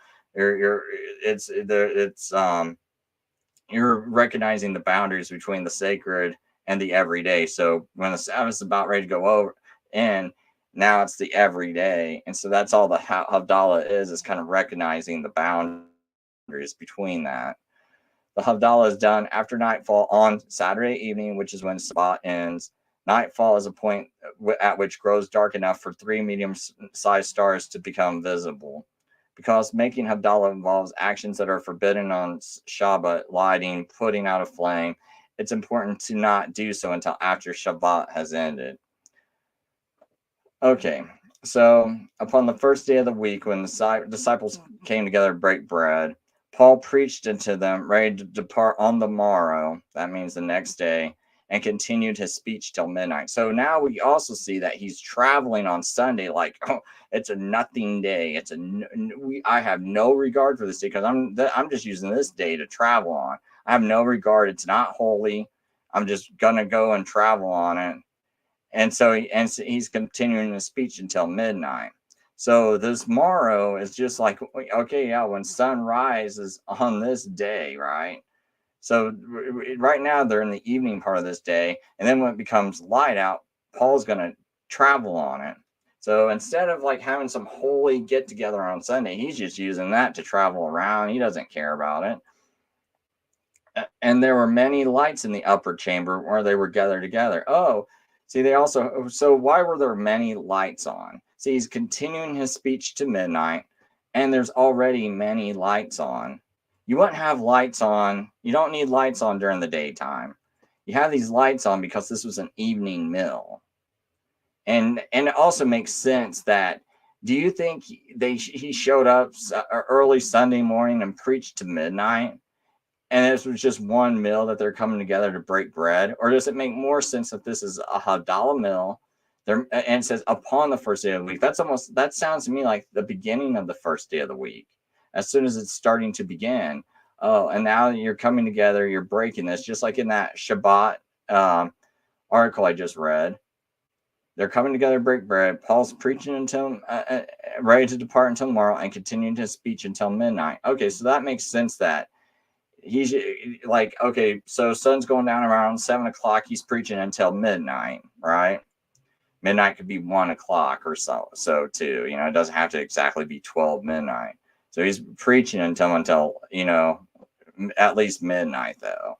You're recognizing the boundaries between the sacred and the everyday. So when the Sabbath's about ready to go over, and now it's the everyday, and so that's all the Havdalah is kind of recognizing the boundaries between that. The Havdalah is done after nightfall on Saturday evening, which is when Shabbat ends. Nightfall is a point at which grows dark enough for 3 medium-sized stars to become visible. because making Havdalah involves actions that are forbidden on Shabbat, lighting, putting out a flame. It's important to not do so until after Shabbat has ended. Okay, so upon the first day of the week, when the disciples came together to break bread, Paul preached unto them, ready to depart on the morrow, that means the next day, and continued his speech till midnight. So now we also see that he's traveling on Sunday, like, oh, it's a nothing day. I have no regard for this day because I'm just using this day to travel on. I have no regard. It's not holy. I'm just gonna go and travel on it. And so he's continuing his speech until midnight. So this morrow is just like, okay, yeah, when sun rises on this day, right? So right now they're in the evening part of this day, and then when it becomes light out, Paul's going to travel on it. So instead of like having some holy get together on Sunday, he's just using that to travel around. He doesn't care about it. And there were many lights in the upper chamber where they were gathered together. Oh, see, so why were there many lights on? See, he's continuing his speech to midnight, and there's already many lights on. You wouldn't have lights on. You don't need lights on during the daytime. You have these lights on because this was an evening meal. And it also makes sense that, do you think he showed up early Sunday morning and preached to midnight? And this was just one meal that they're coming together to break bread? Or does it make more sense that this is a Havdalah meal there, and it says upon the first day of the week? That sounds to me like the beginning of the first day of the week, as soon as it's starting to begin. Oh, and now you're coming together, you're breaking this, just like in that Shabbat article I just read. They're coming together to break bread. Paul's preaching until ready to depart until tomorrow, and continuing his speech until midnight. Okay, so that makes sense that he's like, okay, so sun's going down around 7 o'clock. He's preaching until midnight, right? Midnight could be 1 o'clock or so too. It doesn't have to exactly be 12 midnight. So he's preaching until at least midnight though.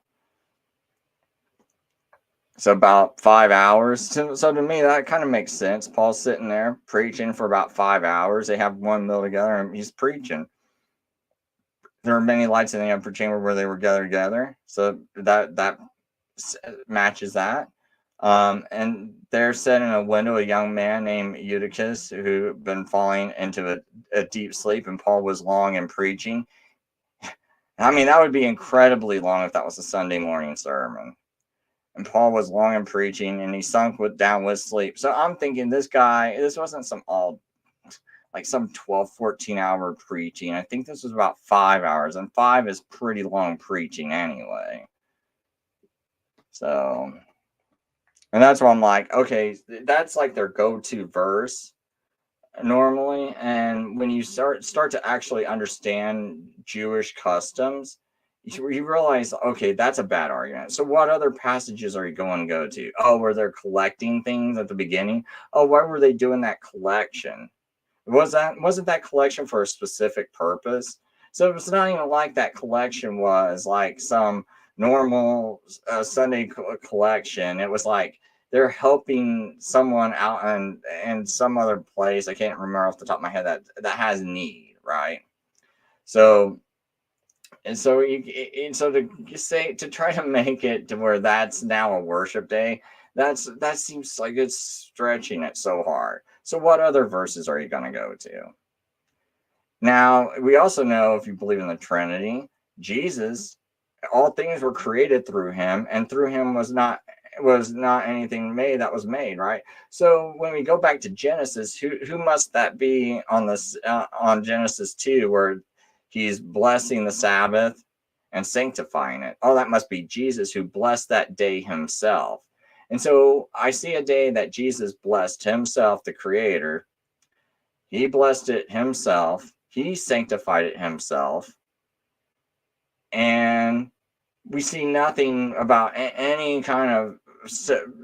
So about 5 hours. So to me, that kind of makes sense. Paul's sitting there preaching for about 5 hours. They have one meal together, and he's preaching. There are many lights in the upper chamber where they were gathered together. So that matches that. And there sat in a window a young man named Eutychus, who had been falling into a deep sleep, and Paul was long in preaching. I mean, that would be incredibly long if that was a Sunday morning sermon. And Paul was long in preaching, and he sunk down with sleep. So I'm thinking this wasn't some 12, 14-hour preaching. I think this was about 5 hours, and 5 is pretty long preaching anyway. So, and that's why I'm like, okay, that's like their go-to verse normally. And when you start to actually understand Jewish customs, you realize, okay, that's a bad argument. So what other passages are you going to go to? Oh, were they collecting things at the beginning? Oh, why were they doing that collection? Wasn't that collection for a specific purpose? So it's not even like that collection was like some normal Sunday collection. It was like they're helping someone out in some other place. I can't remember off the top of my head that has need, right? So to try to make it to where that's now a worship day, that seems like it's stretching it so hard. So what other verses are you going to go to? Now, we also know, if you believe in the Trinity, Jesus, all things were created through him, and through him was not anything made that was made, right? So when we go back to Genesis, who must that be on this on Genesis 2, where he's blessing the Sabbath and sanctifying it? Oh, that must be Jesus, who blessed that day himself. And so I see a day that Jesus blessed himself, the creator. He blessed it himself. He sanctified it himself. And we see nothing about any kind of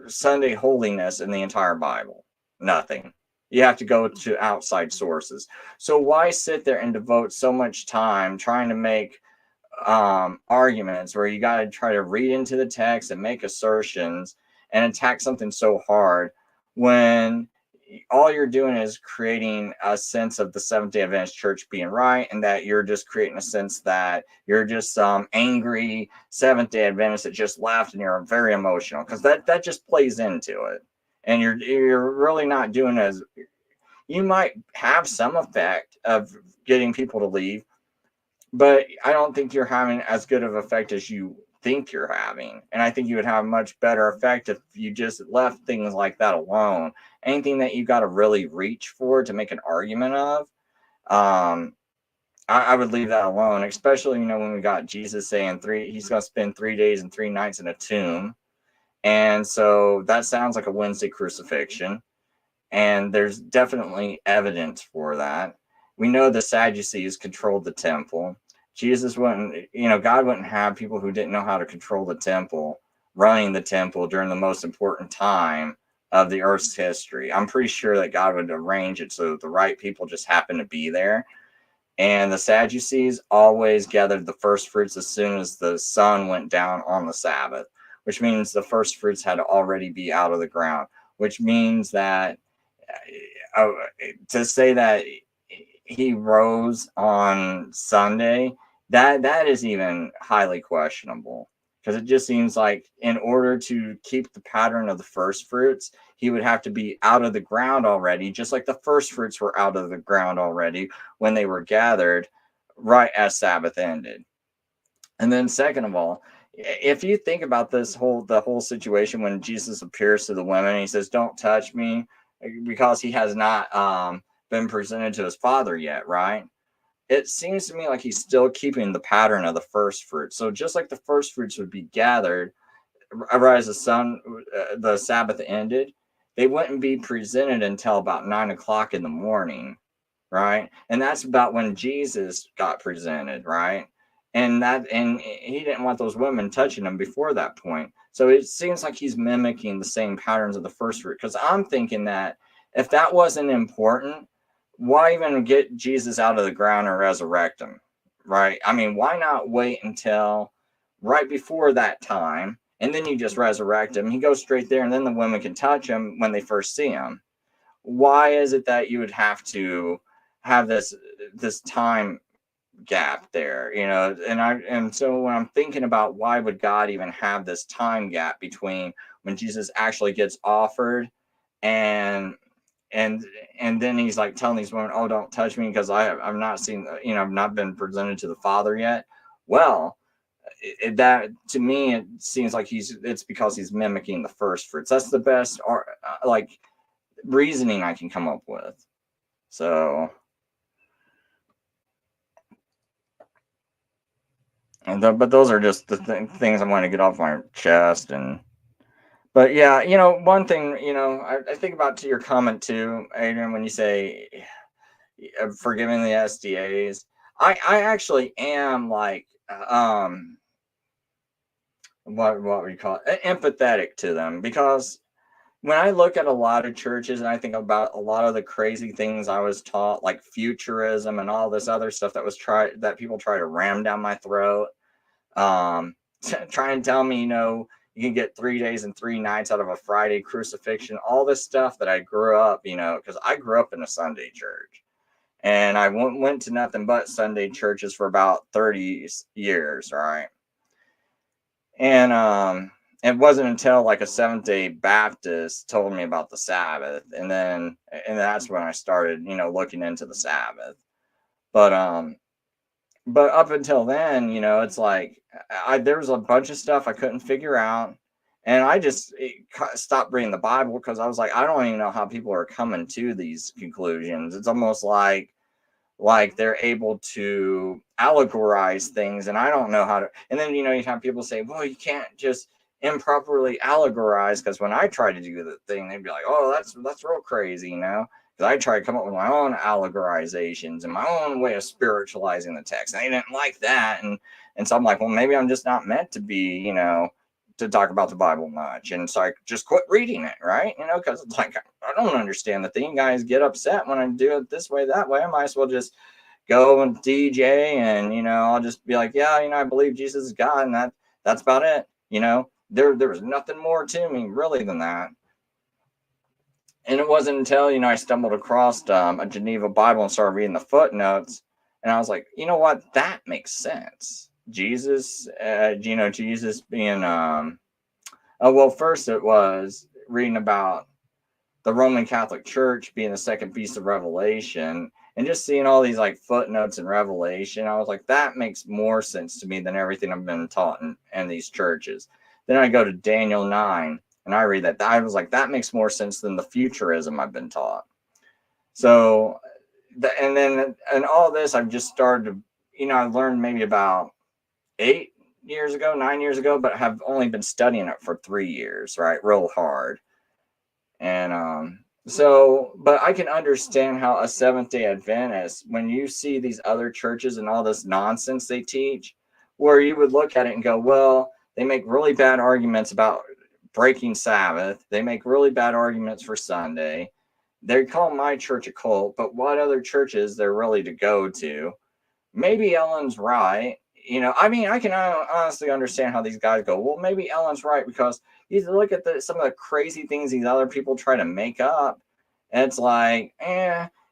Sunday holiness in the entire Bible. Nothing. You have to go to outside sources. So why sit there and devote so much time trying to make arguments where you got to try to read into the text and make assertions and attack something so hard when all you're doing is creating a sense of the Seventh-day Adventist Church being right, and that you're just creating a sense that you're just some angry Seventh-day Adventist that just left, and you're very emotional, because that just plays into it. And you're really not doing as, you might have some effect of getting people to leave, but I don't think you're having as good of effect as you think you're having. And I think you would have a much better effect if you just left things like that alone. Anything that you got to really reach for to make an argument of, I would leave that alone, especially, when we got Jesus saying he's going to spend 3 days and 3 nights in a tomb. And so that sounds like a Wednesday crucifixion. And there's definitely evidence for that. We know the Sadducees controlled the temple. Jesus wouldn't, God wouldn't have people who didn't know how to control the temple running the temple during the most important time of the earth's history. I'm pretty sure that God would arrange it so that the right people just happen to be there. And the Sadducees always gathered the first fruits as soon as the sun went down on the Sabbath, which means the first fruits had to already be out of the ground, which means that to say that he rose on Sunday, that is even highly questionable, because it just seems like in order to keep the pattern of the first fruits, he would have to be out of the ground already, just like the first fruits were out of the ground already when they were gathered right as Sabbath ended. And then second of all, if you think about the whole situation when Jesus appears to the women and he says, "Don't touch me," because he has not been presented to his Father yet, right? It seems to me like he's still keeping the pattern of the first fruits. So just like the first fruits would be gathered right as the Sabbath ended, they wouldn't be presented until about 9 o'clock in the morning, right? And that's about when Jesus got presented, right? And he didn't want those women touching him before that point. So it seems like he's mimicking the same patterns of the first fruit. Because I'm thinking that if that wasn't important, why even get Jesus out of the ground or resurrect him, right? I mean, why not wait until right before that time, and then you just resurrect him? He goes straight there, and then the women can touch him when they first see him. Why is it that you would have to have this time gap there, and so when I'm thinking about why would God even have this time gap between when Jesus actually gets offered and and then he's like telling these women, "Oh, don't touch me because I've not seen, I've not been presented to the Father yet." Well, that to me it seems like it's because he's mimicking the first fruits. That's the best like reasoning I can come up with. So but those are just the things I want to get off my chest. But yeah, one thing, I think about to your comment too, Adrian, when you say forgiving the SDAs. I actually am like what would you call it, empathetic to them, because when I look at a lot of churches and I think about a lot of the crazy things I was taught, like futurism and all this other stuff that people try to ram down my throat, try and tell me, you can get 3 days and 3 nights out of a Friday crucifixion, all this stuff that I grew up, because I grew up in a Sunday church, and I went to nothing but Sunday churches for about 30 years, right? And it wasn't until like a Seventh-day Baptist told me about the Sabbath, and that's when I started, looking into the Sabbath. But up until then, it's like there was a bunch of stuff I couldn't figure out, and I just stopped reading the Bible, because I was like, I don't even know how people are coming to these conclusions. It's almost like they're able to allegorize things, and I don't know how to. And then you have people say, well, you can't just improperly allegorize, because when I try to do the thing, they'd be like, oh, that's real crazy, because I try to come up with my own allegorizations and my own way of spiritualizing the text, and they didn't like that. And so I'm like, well, maybe I'm just not meant to be, to talk about the Bible much. And so I just quit reading it, right? Because it's like, I don't understand the thing. You guys get upset when I do it this way, that way. I might as well just go and DJ, and, I'll just be like, yeah, I believe Jesus is God, and that's about it. There was nothing more to me really than that. And it wasn't until, I stumbled across a Geneva Bible and started reading the footnotes. And I was like, you know what? That makes sense. Jesus, Jesus being, well, first it was reading about the Roman Catholic Church being the second beast of Revelation, and just seeing all these like footnotes in Revelation. I was like, that makes more sense to me than everything I've been taught in these churches. Then I go to Daniel 9 and I read that. I was like, that makes more sense than the futurism I've been taught. So, and then and all this, I've just started to, I learned maybe about 8 years ago, 9 years ago, but have only been studying it for 3 years, right? Real hard. And so, but I can understand how a Seventh-day Adventist, when you see these other churches and all this nonsense they teach, where you would look at it and go, well, they make really bad arguments about breaking Sabbath. They make really bad arguments for Sunday. They call my church a cult, but what other churches they're really to go to? Maybe Ellen's right. I mean, I can honestly understand how these guys go, well, maybe Ellen's right, because you look at some of the crazy things these other people try to make up. And it's like,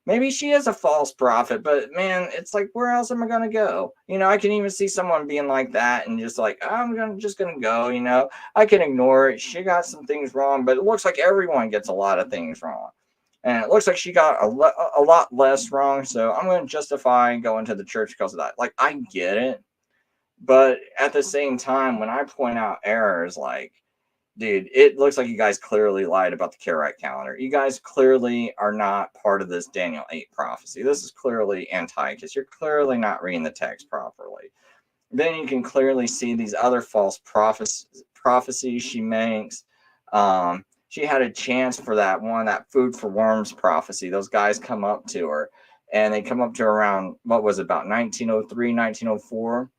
maybe she is a false prophet, but man, it's like, where else am I going to go? I can even see someone being like that and just like, just going to go, I can ignore it. She got some things wrong, but it looks like everyone gets a lot of things wrong. And it looks like she got a lot less wrong. So I'm going to justify going to the church because of that. Like, I get it. But at the same time, when I point out errors, like, dude, it looks like you guys clearly lied about the Karaite calendar. You guys clearly are not part of this Daniel 8 prophecy. This is clearly Antiochus. You're clearly not reading the text properly. Then you can clearly see these other false prophecies she makes. She had a chance for that food for worms prophecy. Those guys come up to her, and they come up to her around, what was it, about 1903, 1904.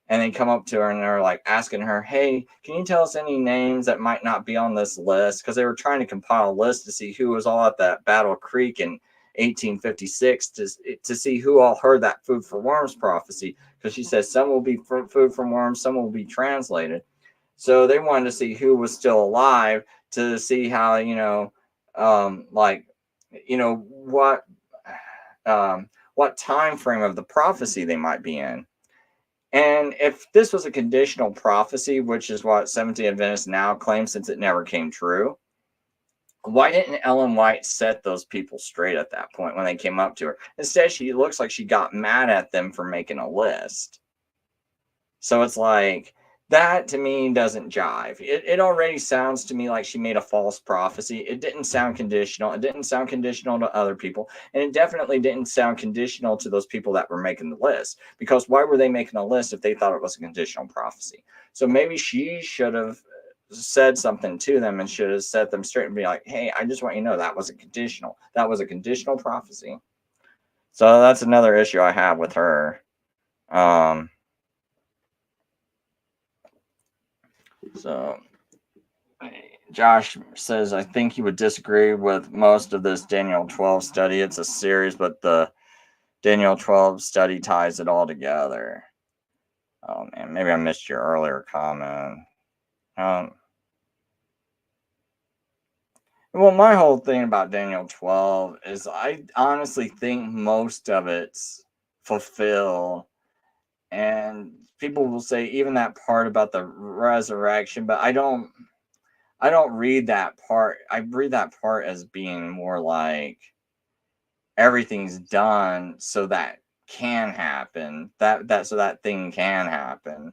And they come up to her and they're like asking her, hey, can you tell us any names that might not be on this list? Because they were trying to compile a list to see who was all at that Battle Creek in 1856 to see who all heard that food for worms prophecy. Because she says some will be food for worms, some will be translated. So they wanted to see who was still alive to see how, what time frame of the prophecy they might be in. And if this was a conditional prophecy, which is what Seventh-day Adventists now claim since it never came true, why didn't Ellen White set those people straight at that point when they came up to her? Instead, she looks like she got mad at them for making a list. So it's like, that to me doesn't jive. It already sounds to me like she made a false prophecy. It didn't sound conditional. It didn't sound conditional to other people. And it definitely didn't sound conditional to those people that were making the list. Because why were they making a list if they thought it was a conditional prophecy? So maybe she should have said something to them and should have set them straight and be like, hey, I just want you to know that wasn't conditional. That was a conditional prophecy. So that's another issue I have with her. So Josh says, I think he would disagree with most of this Daniel 12 study. It's a series, but the Daniel 12 study ties it all together. Oh, man, maybe I missed your earlier comment. Well, my whole thing about Daniel 12 is I honestly think most of it's fulfilled. And people will say even that part about the resurrection, but I don't read that part. I read that part as being more like everything's done so that can happen. So that thing can happen.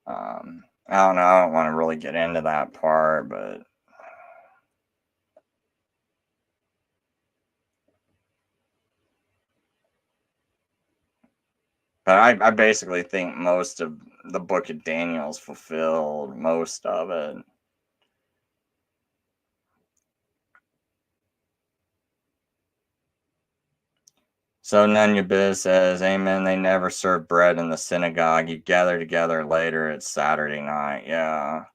I don't know. I don't want to really get into that part, but I basically think most of the book of Daniel's fulfilled, most of it. So Nunyabis says, amen, they never serve bread in the synagogue. You gather together later, it's Saturday night. Yeah,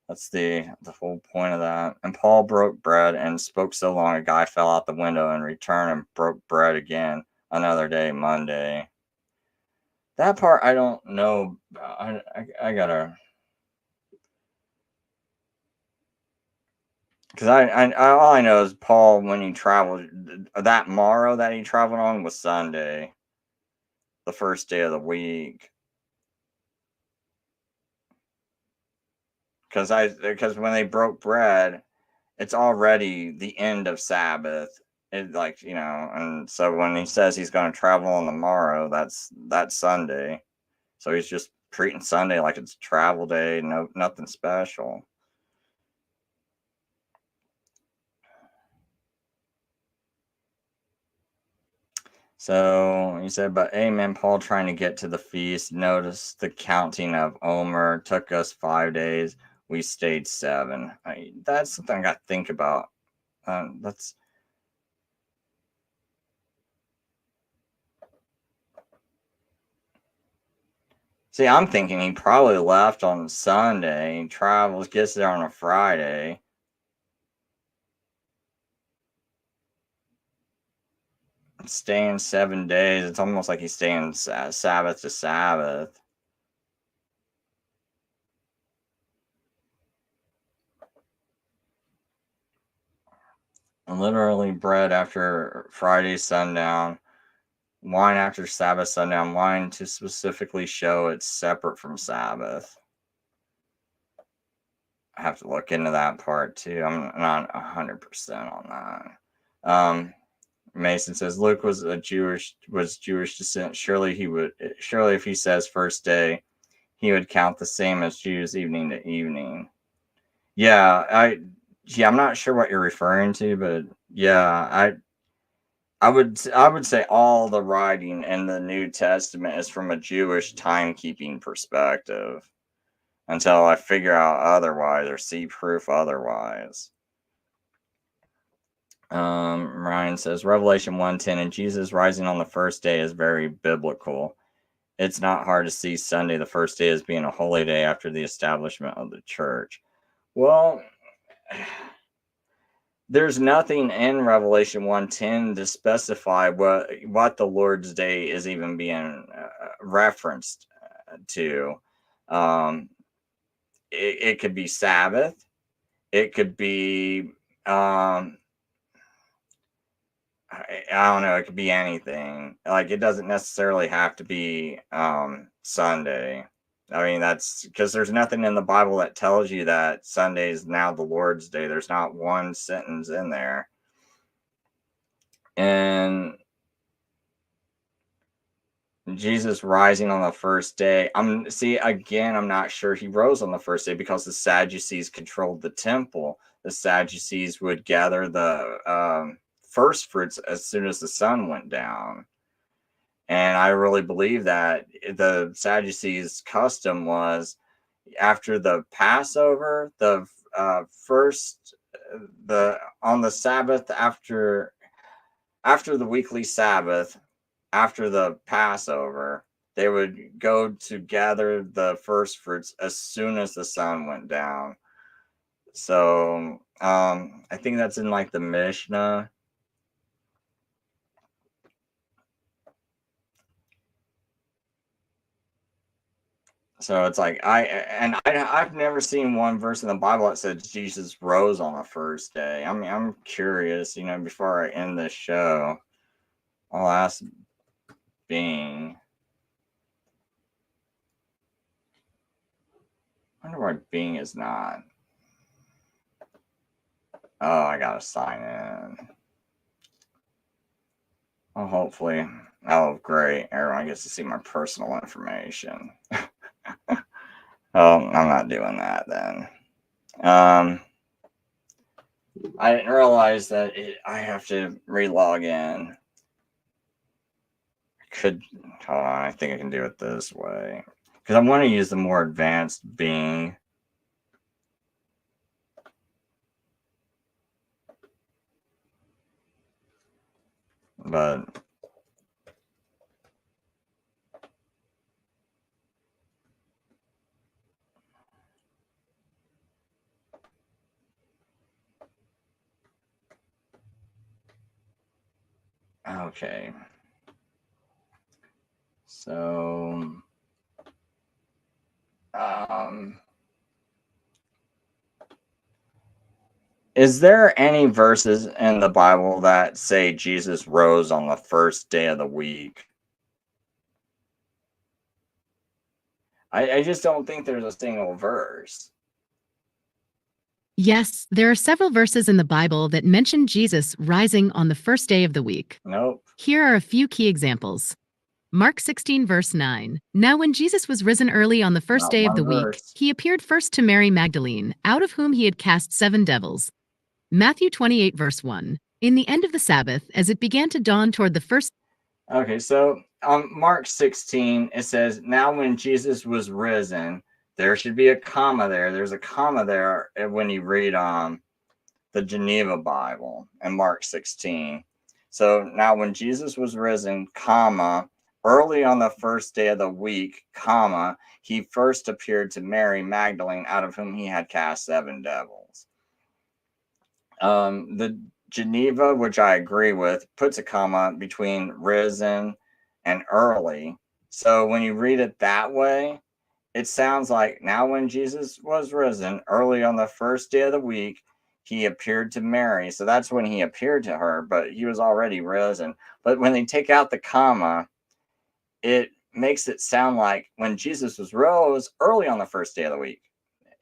that's the whole point of that. And Paul broke bread and spoke so long a guy fell out the window and returned and broke bread again another day, Monday. That part I don't know. I gotta... Because all I know is Paul, when he traveled, that morrow that he traveled on was Sunday, the first day of the week. Because when they broke bread, it's already the end of Sabbath. It, like, and so when he says he's going to travel on the morrow, that's Sunday. So he's just treating Sunday like it's a travel day, nothing special. So he said, but amen, Paul trying to get to the feast. Notice the counting of Omer took us 5 days. We stayed 7. That's something I got to think about. That's See, I'm thinking he probably left on Sunday, travels, gets there on a Friday. Staying 7 days. It's almost like he's staying Sabbath to Sabbath. Literally bread after Friday sundown, wine after Sabbath sundown, wine to specifically show it's separate from Sabbath. I have to look into that part too. I'm not 100% on that. Mason says Luke was Jewish descent. Surely if he says first day, he would count the same as Jews evening to evening. Yeah, I'm not sure what you're referring to, but yeah, I would say all the writing in the New Testament is from a Jewish timekeeping perspective until I figure out otherwise or see proof otherwise. Ryan says Revelation 1:10 and Jesus rising on the first day is very biblical. It's not hard to see Sunday, the first day, as being a holy day after the establishment of the church. Well, there's nothing in Revelation 1:10 to specify what the Lord's Day is even being referenced to. It could be Sabbath. It could be I don't know. It could be anything. Like, it doesn't necessarily have to be Sunday. I mean, that's because there's nothing in the Bible that tells you that Sunday is now the Lord's Day. There's not one sentence in there. And Jesus rising on the first day. I'm not sure he rose on the first day because the Sadducees controlled the temple. The Sadducees would gather the first fruits as soon as the sun went down. And I really believe that the Sadducees' custom was after the Passover, the on the Sabbath after the weekly Sabbath, after the Passover, they would go to gather the first fruits as soon as the sun went down. So I think that's in like the Mishnah. So it's like I've never seen one verse in the Bible that says Jesus rose on the first day. I mean, I'm curious, before I end this show, I'll ask Bing. I wonder why Bing is not. Oh, I gotta sign in. Well, hopefully. Oh, great. Everyone gets to see my personal information. Oh, I'm not doing that then. I didn't realize that I have to re-log in. Hold on, I think I can do it this way. Because I want to use the more advanced Bing. But okay. So Is there any verses in the Bible that say Jesus rose on the first day of the week? I just don't think there's a single verse. Yes, there are several verses in the Bible that mention Jesus rising on the first day of the week. Nope. Here are a few key examples. Mark 16, verse 9. Now, when Jesus was risen early on the first Not day of one the week, verse. he appeared first to Mary Magdalene, out of whom he had cast 7 devils. Matthew 28, verse 1. In the end of the Sabbath, as it began to dawn toward the first. Okay, so on Mark 16, it says, now when Jesus was risen, there should be a comma there. There's a comma there when you read the Geneva Bible and Mark 16. So now when Jesus was risen, comma, early on the first day of the week, comma, he first appeared to Mary Magdalene, out of whom he had cast 7 devils. The Geneva, which I agree with, puts a comma between risen and early. So when you read it that way, it sounds like now when Jesus was risen, early on the first day of the week, he appeared to Mary. So that's when he appeared to her, but he was already risen. But when they take out the comma, it makes it sound like when Jesus was rose early on the first day of the week.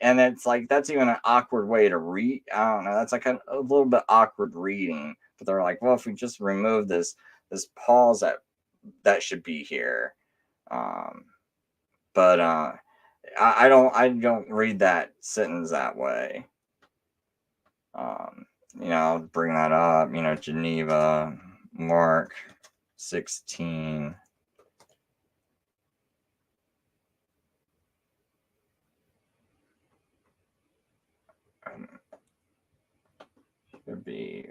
And it's like, that's even an awkward way to read. I don't know. That's like a little bit awkward reading. But they're like, well, if we just remove this pause that should be here. But I don't read that sentence that way. I'll bring that up. Geneva, Mark 16. Should be.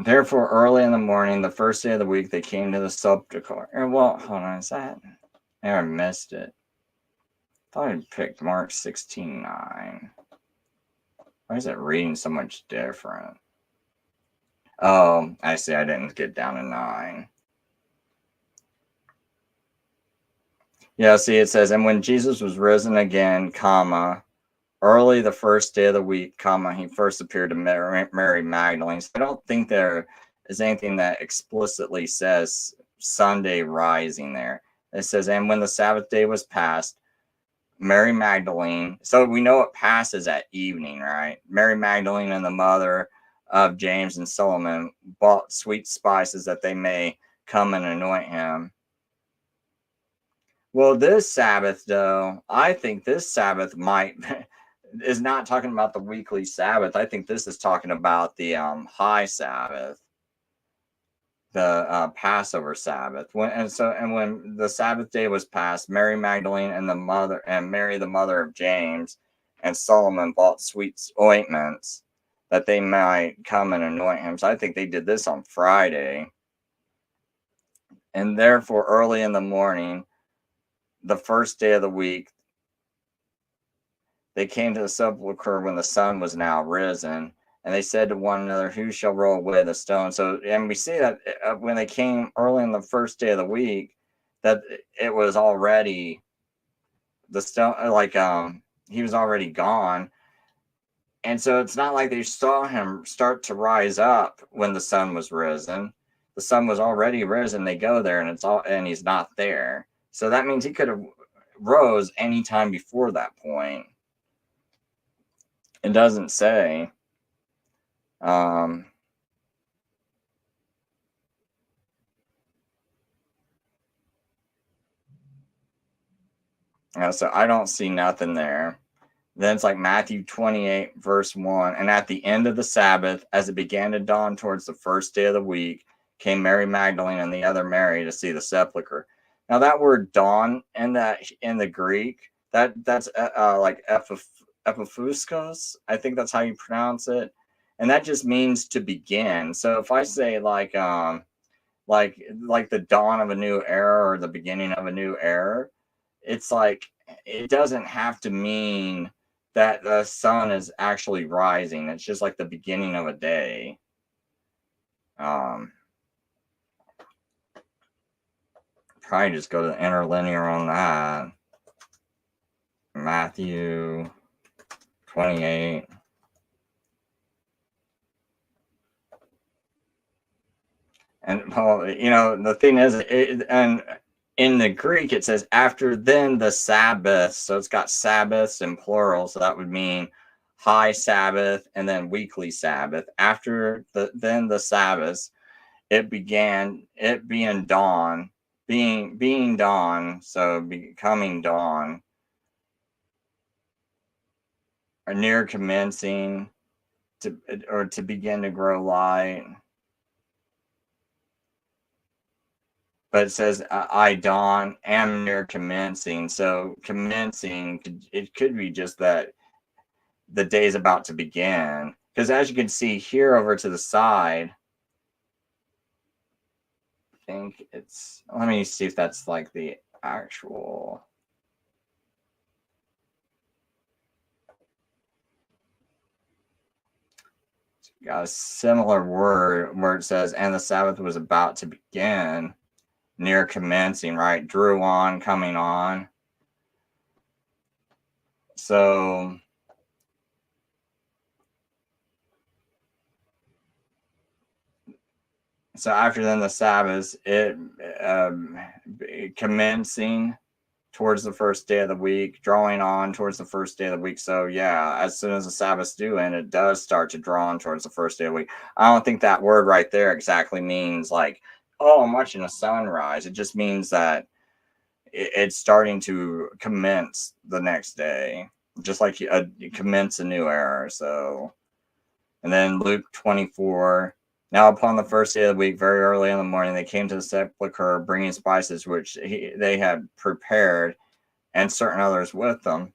Therefore, early in the morning, the first day of the week, they came to the sepulchre. Well, hold on, is that? I missed it. I thought I picked Mark 16:9. Why is it reading so much different? Oh, I see. I didn't get down to 9. Yeah, see, it says, and when Jesus was risen again, comma, early the first day of the week, comma, he first appeared to Mary Magdalene. So I don't think there is anything that explicitly says Sunday rising there. It says, and when the Sabbath day was passed, Mary Magdalene, so we know it passes at evening, right? Mary Magdalene and the mother of James and Solomon bought sweet spices that they may come and anoint him. Well, this Sabbath, though, I think this Sabbath is not talking about the weekly Sabbath. I think this is talking about the high Sabbath, the Passover Sabbath. When the Sabbath day was passed, Mary Magdalene and Mary the mother of James and Solomon bought sweet ointments that they might come and anoint him. So I think they did this on Friday. And therefore, early in the morning, the first day of the week, they came to the sepulchre when the sun was now risen, and they said to one another, who shall roll away the stone? So, and we see that when they came early in the first day of the week, that it was already the stone, he was already gone. And so it's not like they saw him start to rise up when the sun was risen. The sun was already risen. They go there and he's not there. So that means he could have rose anytime before that point. It doesn't say. So I don't see nothing there. Then it's like Matthew 28, verse 1. And at the end of the Sabbath, as it began to dawn towards the first day of the week, came Mary Magdalene and the other Mary to see the sepulchre. Now that word dawn in the Greek, that's like epiphuskos. I think that's how you pronounce it. And that just means to begin. So if I say like the dawn of a new era or the beginning of a new era, it's like it doesn't have to mean that the sun is actually rising. It's just like the beginning of a day. probably just go to the interlinear on that. Matthew 28. And well, the thing is, and in the Greek it says after then the Sabbath, so it's got Sabbaths in plural, so that would mean high Sabbath and then weekly Sabbath. After the Sabbaths, it began it being dawn, being dawn, so becoming dawn, or near commencing to begin to grow light. But it says I dawn am near commencing. So commencing, it could be just that the day is about to begin. Because as you can see here over to the side, I think it's, let me see if that's like the actual. Got a similar word where it says, and the Sabbath was about to begin. Near commencing, right? Drew on, coming on. So after then the Sabbath, it commencing towards the first day of the week, drawing on towards the first day of the week. So yeah, as soon as the Sabbaths do end, it does start to draw on towards the first day of the week. I don't think that word right there exactly means like, oh, I'm watching a sunrise. It just means that it's starting to commence the next day, just like you commence a new era. So, and then Luke 24. Now upon the first day of the week, very early in the morning, they came to the sepulchre, bringing spices which they had prepared, and certain others with them.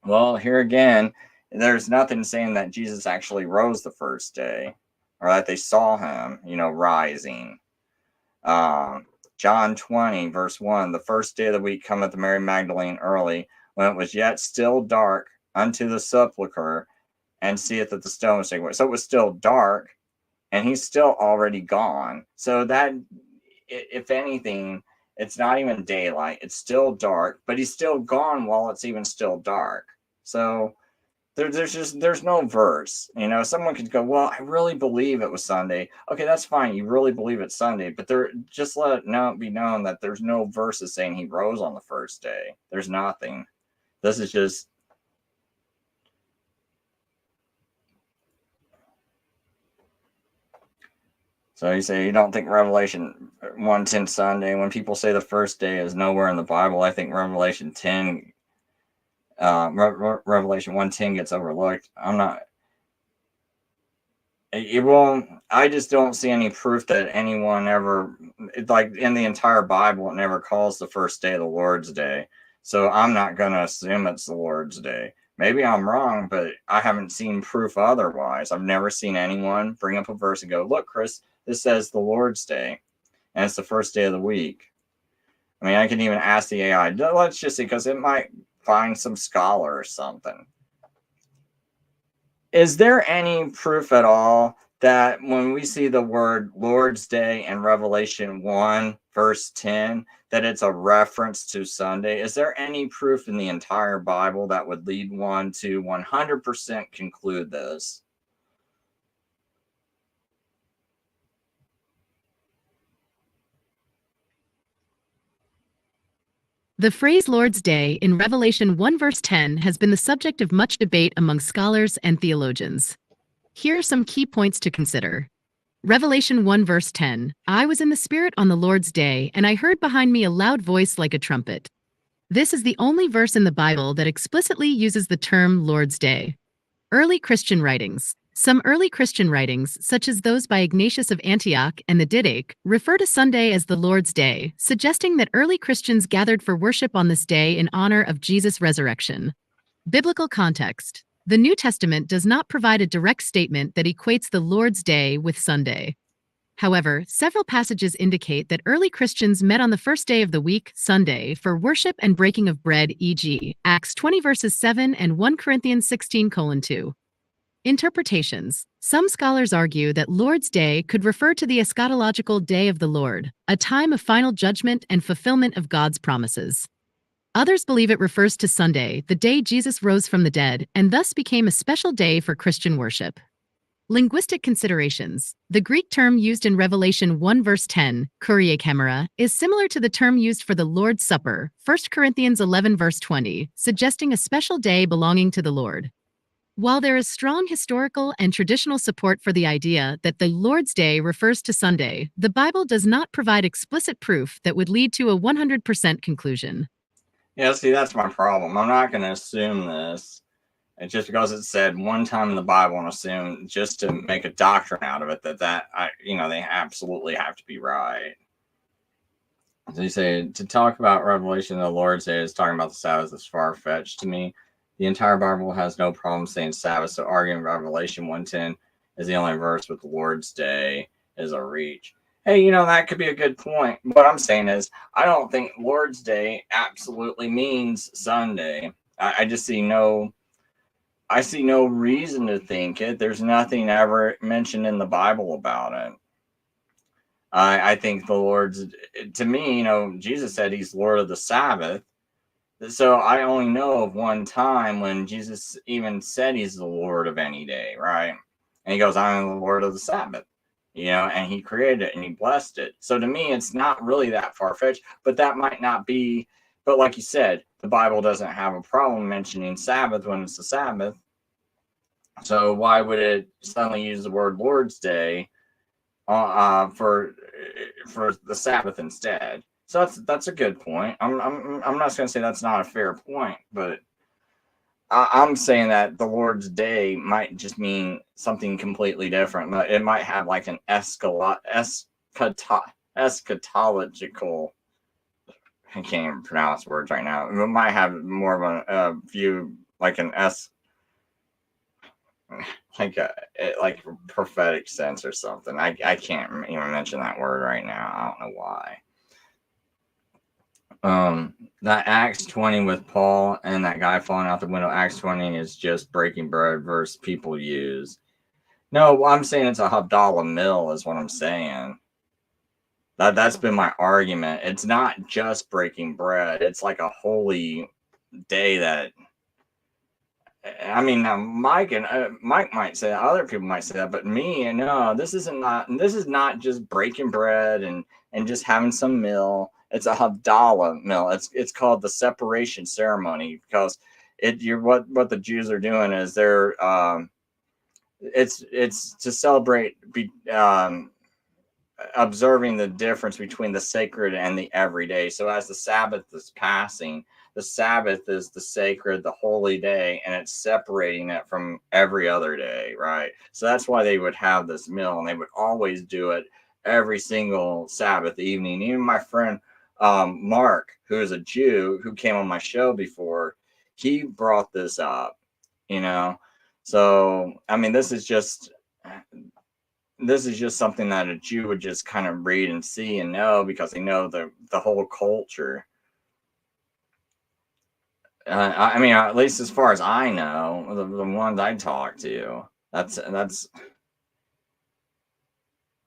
Well, here again, there's nothing saying that Jesus actually rose the first day, or that they saw him, rising. John 20, verse 1, the first day of the week cometh Mary Magdalene early, when it was yet still dark, unto the sepulchre, and seeth that the stone was taken away. So it was still dark, and he's still already gone. So that, if anything, it's not even daylight. It's still dark, but he's still gone while it's even still dark. So there's no verse. Someone could go, well, I really believe it was Sunday. Okay, that's fine. You really believe it's Sunday, but just let it be known that there's no verses saying he rose on the first day. There's nothing. This is just. So you say you don't think Revelation 1:10 Sunday. When people say the first day is nowhere in the Bible, I think Revelation 10. Revelation 1:10 gets overlooked. I just don't see any proof that anyone ever, like in the entire Bible, it never calls the first day the Lord's Day. So I'm not going to assume it's the Lord's Day. Maybe I'm wrong, but I haven't seen proof otherwise. I've never seen anyone bring up a verse and go, look, Chris, this says the Lord's Day, and it's the first day of the week. I mean, I can even ask the AI. Let's just see, because it might find some scholar or something. Is there any proof at all that when we see the word Lord's Day in Revelation 1, verse 10, that it's a reference to Sunday? Is there any proof in the entire Bible that would lead one to 100% conclude this? The phrase Lord's Day in Revelation 1 verse 10 has been the subject of much debate among scholars and theologians. Here are some key points to consider. Revelation 1 verse 10, I was in the Spirit on the Lord's day, and I heard behind me a loud voice like a trumpet. This is the only verse in the Bible that explicitly uses the term Lord's Day. Early Christian writings. Some early Christian writings, such as those by Ignatius of Antioch and the Didache, refer to Sunday as the Lord's Day, suggesting that early Christians gathered for worship on this day in honor of Jesus' resurrection. Biblical context. The New Testament does not provide a direct statement that equates the Lord's Day with Sunday. However, several passages indicate that early Christians met on the first day of the week, Sunday, for worship and breaking of bread, e.g., Acts 20 verses 7 and 1 Corinthians 16:2. Interpretations. Some scholars argue that Lord's Day could refer to the eschatological Day of the Lord, a time of final judgment and fulfillment of God's promises. Others believe it refers to Sunday, the day Jesus rose from the dead, and thus became a special day for Christian worship. Linguistic considerations. The Greek term used in Revelation 1 verse 10, Kyrie Chemera, is similar to the term used for the Lord's Supper, 1 Corinthians 11 verse 20, suggesting a special day belonging to the Lord. While there is strong historical and traditional support for the idea that the Lord's Day refers to Sunday, the Bible does not provide explicit proof that would lead to a 100% conclusion. Yeah, see, that's my problem. I'm not going to assume this. And just because it said one time in the Bible and assume just to make a doctrine out of it they absolutely have to be right. So you say to talk about Revelation, the Lord's Day is talking about the Sabbath is far fetched to me. The entire Bible has no problem saying Sabbath, so arguing Revelation 1:10 is the only verse with the Lord's Day is a reach. Hey, that could be a good point. What I'm saying is, I don't think Lord's Day absolutely means Sunday. I just see no reason to think it. There's nothing ever mentioned in the Bible about it. I think the Lord's, to me, Jesus said he's Lord of the Sabbath. So I only know of one time when Jesus even said he's the Lord of any day, right? And he goes, I'm the Lord of the Sabbath, and he created it and he blessed it. So to me, it's not really that far-fetched, but that might not be. But like you said, the Bible doesn't have a problem mentioning Sabbath when it's the Sabbath. So why would it suddenly use the word Lord's Day for the Sabbath instead? So that's a good point. I'm not going to say that's not a fair point, but I'm saying that the Lord's Day might just mean something completely different. It might have like an eschatological. I can't even pronounce words right now. It might have more of a view like an like prophetic sense or something. I can't even mention that word right now. I don't know why. That Acts 20 with Paul and that guy falling out the window, Acts 20 is just breaking bread verse people use. No, I'm saying it's a Havdalah meal is what I'm saying. That's been my argument. It's not just breaking bread. It's like a holy day that, I mean, now Mike might say that, other people might say that, but me, no, this is not just breaking bread and just having some meal. It's a Havdalah meal. It's called the separation ceremony because what the Jews are doing is they're it's to celebrate observing the difference between the sacred and the everyday. So as the Sabbath is passing, the Sabbath is the sacred, the holy day, and it's separating it from every other day, right? So that's why they would have this meal, and they would always do it every single Sabbath evening. Even my friend Mark, who is a Jew, who came on my show before, he brought this up, So, I mean, this is just something that a Jew would just kind of read and see and know because they know the whole culture. I mean, at least as far as I know, the ones I talk to, that's.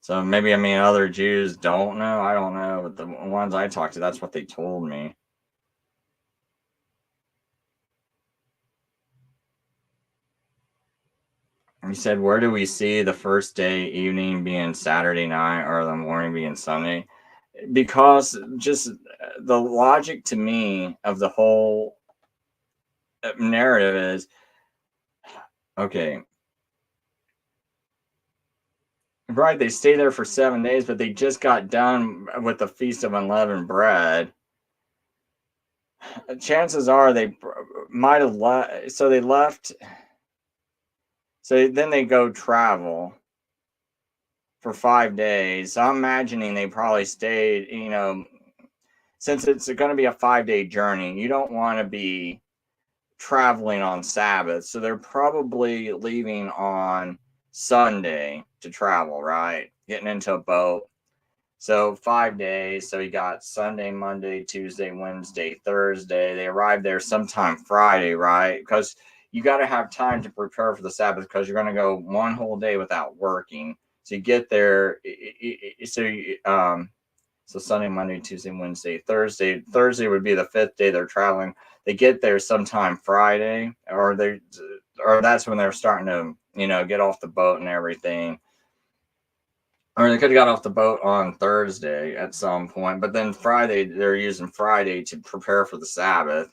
So maybe, I mean, other Jews don't know. I don't know, but the ones I talked to, that's what they told me. He said, where do we see the first day evening being Saturday night or the morning being Sunday? Because just the logic to me of the whole narrative is, okay, right, they stay there for 7 days, but they just got done with the Feast of Unleavened Bread. Chances are they might have left. So they left. So then they go travel for 5 days. So I'm imagining they probably stayed, since it's going to be a 5-day journey, you don't want to be traveling on Sabbath. So they're probably leaving on Sunday to travel, right? Getting into a boat. So 5 days. So you got Sunday, Monday, Tuesday, Wednesday, Thursday. They arrived there sometime Friday, right? Because you got to have time to prepare for the Sabbath because you're going to go one whole day without working. So you get there. So Sunday, Monday, Tuesday, Wednesday, Thursday. Thursday would be the fifth day they're traveling. They get there sometime Friday, or that's when they're starting to, get off the boat and everything. Or they could have got off the boat on Thursday at some point, but then Friday, they're using Friday to prepare for the Sabbath.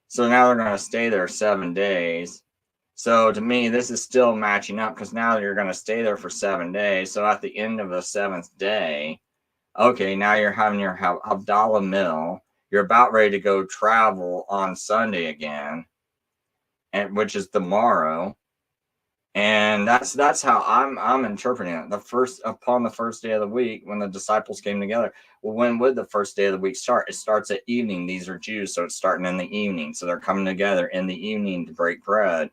So now they're going to stay there 7 days. So to me, this is still matching up because now you're going to stay there for 7 days. So at the end of the seventh day, okay, now you're having your Havdalah meal. You're about ready to go travel on Sunday again, which is tomorrow. And that's how I'm interpreting it. Upon the first day of the week, when the disciples came together. Well, when would the first day of the week start? It starts at evening. These are Jews, so it's starting in the evening. So they're coming together in the evening to break bread.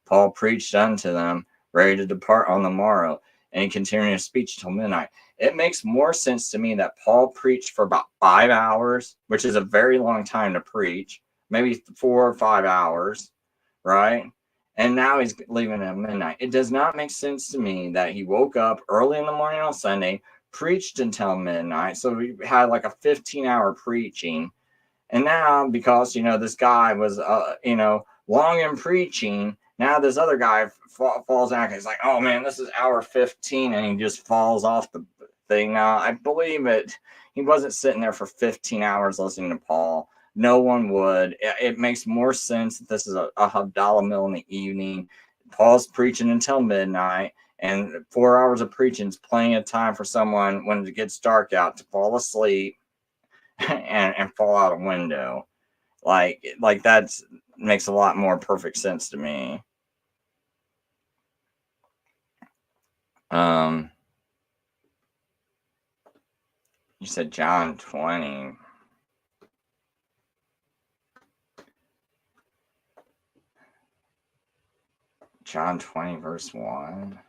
Paul preached unto them, ready to depart on the morrow, and he continued his speech till midnight. It makes more sense to me that Paul preached for about 5 hours, which is a very long time to preach, maybe 4 or 5 hours, right? And now he's leaving at midnight. It does not make sense to me that he woke up early in the morning on Sunday, preached until midnight. So we had like a 15-hour preaching. And now, because, this guy was, long in preaching, now this other guy falls out. He's like, oh, man, this is hour 15. And he just falls off the thing. Now, I believe he wasn't sitting there for 15 hours listening to Paul. No one would. It makes more sense that this is a Havdalah meal in the evening. Paul's preaching until midnight, and 4 hours of preaching is plenty of time for someone when it gets dark out to fall asleep and fall out a window. Like that makes a lot more perfect sense to me. You said John 20. John 20, verse 1.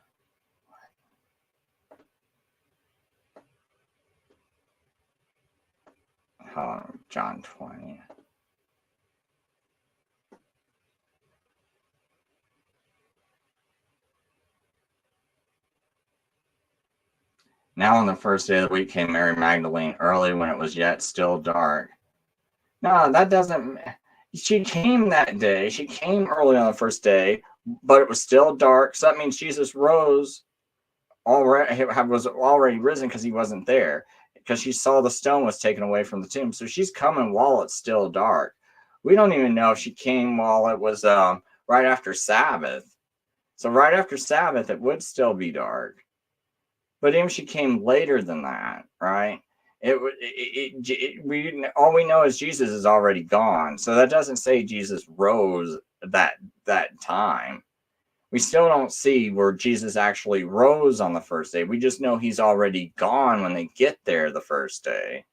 John 20. Now on the first day of the week came Mary Magdalene early when it was yet still dark. No, that doesn't. She came that day. She came early on the first day, but it was still dark. So that means Jesus rose already, was already risen because he wasn't there, because she saw the stone was taken away from the tomb. So she's coming while it's still dark. We don't even know if she came while it was right after Sabbath. So right after Sabbath, it would still be dark. But even if she came later than that, right? All we know is Jesus is already gone. So that doesn't say Jesus rose that time. We still don't see where Jesus actually rose on the first day. We just know he's already gone when they get there the first day.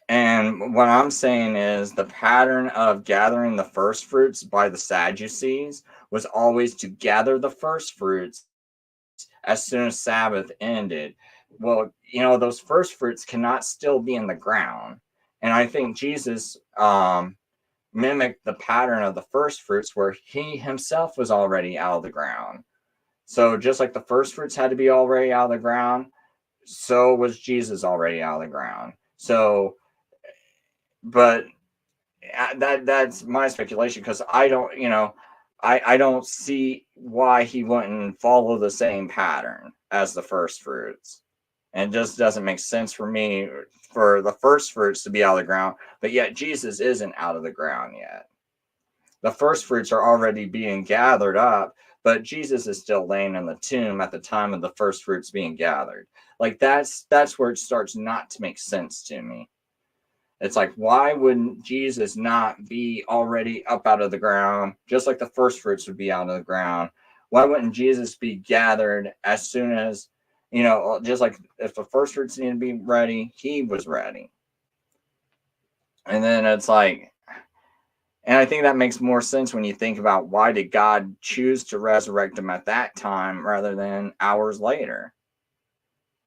And what I'm saying is the pattern of gathering the first fruits by the Sadducees was always to gather the first fruits as soon as Sabbath ended. Well, those first fruits cannot still be in the ground. And I think Jesus mimicked the pattern of the first fruits where he himself was already out of the ground. So just like the first fruits had to be already out of the ground, so was Jesus already out of the ground. So, but that's my speculation, because I don't see why he wouldn't follow the same pattern as the first fruits. And it just doesn't make sense for me for the first fruits to be out of the ground, but yet Jesus isn't out of the ground yet. The first fruits are already being gathered up, but Jesus is still laying in the tomb at the time of the first fruits being gathered. Like that's where it starts not to make sense to me. It's like, why wouldn't Jesus not be already up out of the ground, just like the first fruits would be out of the ground? Why wouldn't Jesus be gathered as soon as, just like if the first fruits needed to be ready, he was ready. And then it's like, and I think that makes more sense when you think about why did God choose to resurrect him at that time rather than hours later?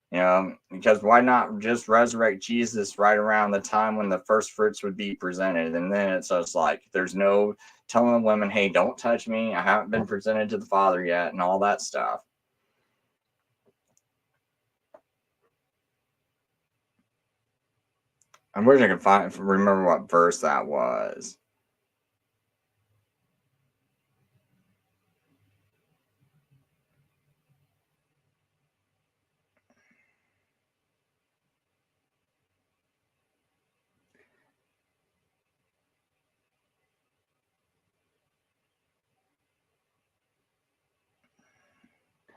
Because why not just resurrect Jesus right around the time when the first fruits would be presented? And then it's just like, there's no telling women, hey, don't touch me. I haven't been presented to the Father yet, and all that stuff. I wish I could remember what verse that was.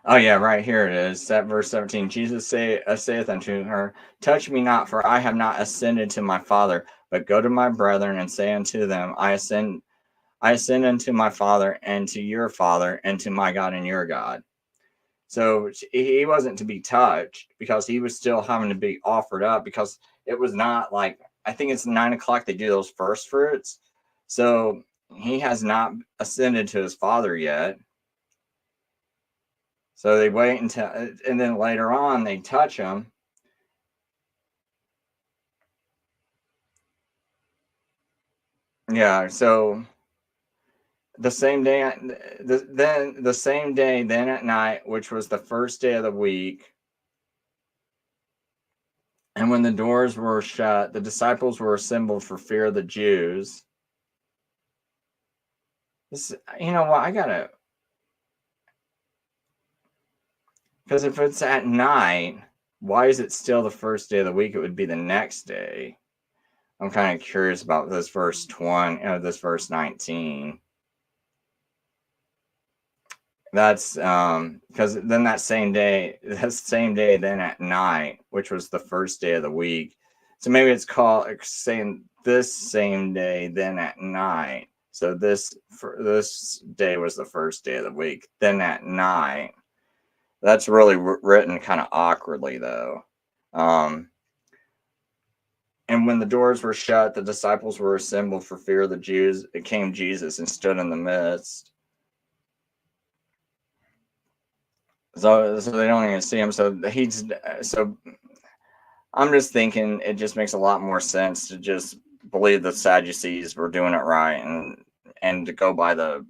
Oh yeah, right here it is. That verse 17. Jesus saith unto her, touch me not, for I have not ascended to my Father, but go to my brethren and say unto them, I ascend unto my Father and to your Father and to my God and your God. So he wasn't to be touched because he was still having to be offered up, because it was not like, I think it's 9 o'clock they do those first fruits. So he has not ascended to his Father yet. So they wait until, and then later on they touch him. Yeah. So the same day, the same day, then at night, which was the first day of the week, and when the doors were shut, the disciples were assembled for fear of the Jews. This, you know what? I gotta, because if it's at night, why is it still the first day of the week? It would be the next day. I'm kind of curious about this verse 20, this verse 19. That's because then that same day, then at night, which was the first day of the week. So maybe it's called saying this same day, then at night. So this day was the first day of the week. Then at night. That's really written kind of awkwardly, though. Um, and when the doors were shut, the disciples were assembled for fear of the Jews. It came Jesus and stood in the midst. So they don't even see him. So I'm just thinking it just makes a lot more sense to just believe the Sadducees were doing it right, and to go by the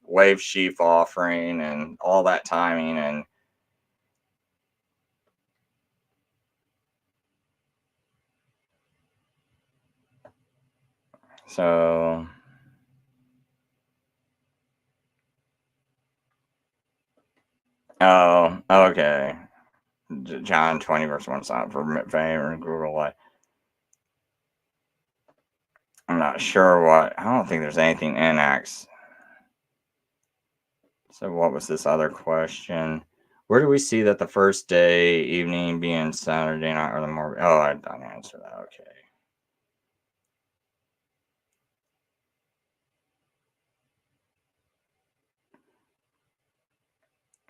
wave sheaf offering and all that timing. And so, okay. John 20 verse 1 sign for fame and Google Light. I'm not sure what. I don't think there's anything in Acts. So what was this other question? Where do we see that the first day evening being Saturday night or the morning? Oh, I didn't answer that. Okay.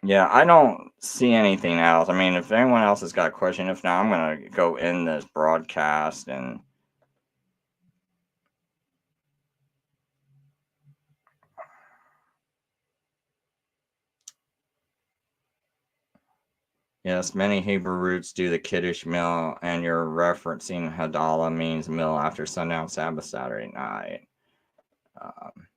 Yeah, I don't see anything else. I mean, if anyone else has got a question, if not, I'm gonna go end this broadcast. And yes, many Hebrew roots do the Kiddush meal, and you're referencing Hadallah means meal after sundown Sabbath Saturday night. Um,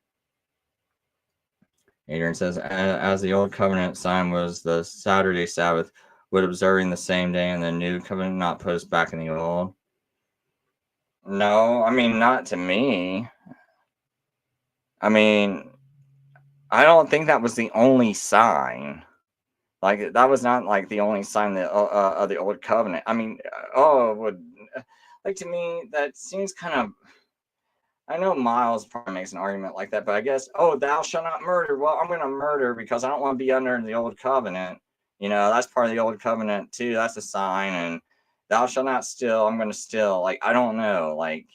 Adrian says, as the old covenant sign was the Saturday Sabbath, would observing the same day in the new covenant not put us back in the old? No, I mean, not to me. I mean, I don't think that was the only sign. Like, that was not like the only sign of the old covenant. I mean, would, like, to me, that seems kind of, I know Miles probably makes an argument like that, but I guess, thou shalt not murder. Well, I'm going to murder because I don't want to be under the old covenant. That's part of the old covenant too. That's a sign. And thou shalt not steal. I'm going to steal. Like, I don't know. Like,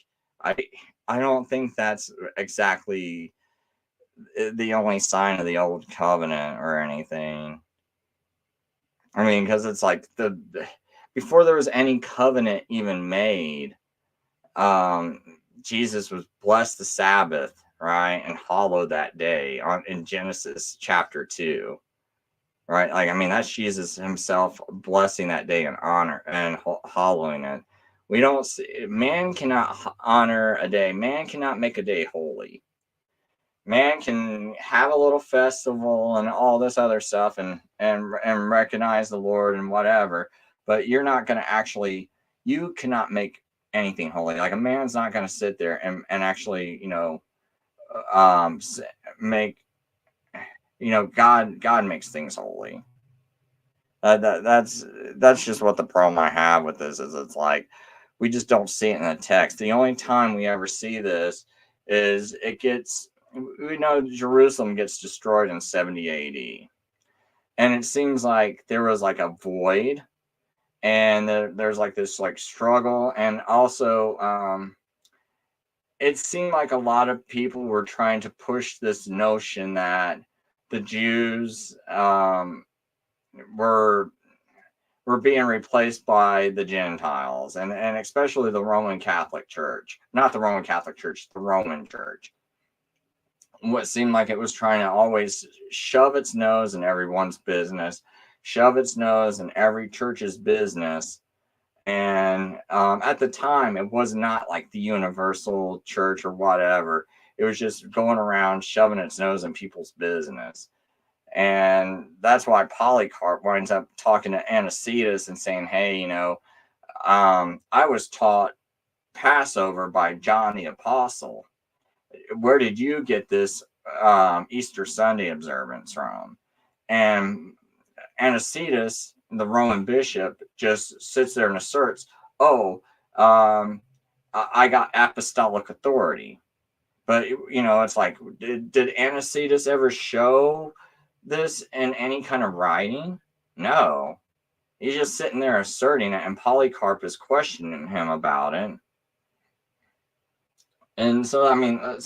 I, I don't think that's exactly the only sign of the old covenant or anything. I mean, because it's like before there was any covenant even made, um, Jesus was blessed the Sabbath, right, and hallowed that day in Genesis chapter 2. right? Like, I mean, that's Jesus himself blessing that day and honor and hallowing it. We don't see, man cannot honor a day. Man cannot make a day holy. Man can have a little festival and all this other stuff and recognize the Lord and whatever, but you're not going to actually, you cannot make anything holy. Like, a man's not going to sit there and actually, make, God makes things holy. That's just what the problem I have with this is. It's like we just don't see it in the text. The only time we ever see this is we know Jerusalem gets destroyed in 70 AD, and it seems like there was like a void, and there's like this like struggle, and also it seemed like a lot of people were trying to push this notion that the Jews were being replaced by the Gentiles, and especially the Roman Catholic Church. Not the Roman Catholic Church, the Roman Church. What seemed like it was trying to always shove its nose in everyone's business, shove its nose in every church's business. And at the time, it was not like the universal church or whatever. It was just going around shoving its nose in people's business. And that's why Polycarp winds up talking to Anicetus and saying, hey, I was taught Passover by John the Apostle. Where did you get this Easter Sunday observance from? And Anicetus, the Roman bishop, just sits there and asserts, oh, I got apostolic authority. But, it's like, did Anicetus ever show this in any kind of writing? No. He's just sitting there asserting it, and Polycarp is questioning him about it. And so, I mean, it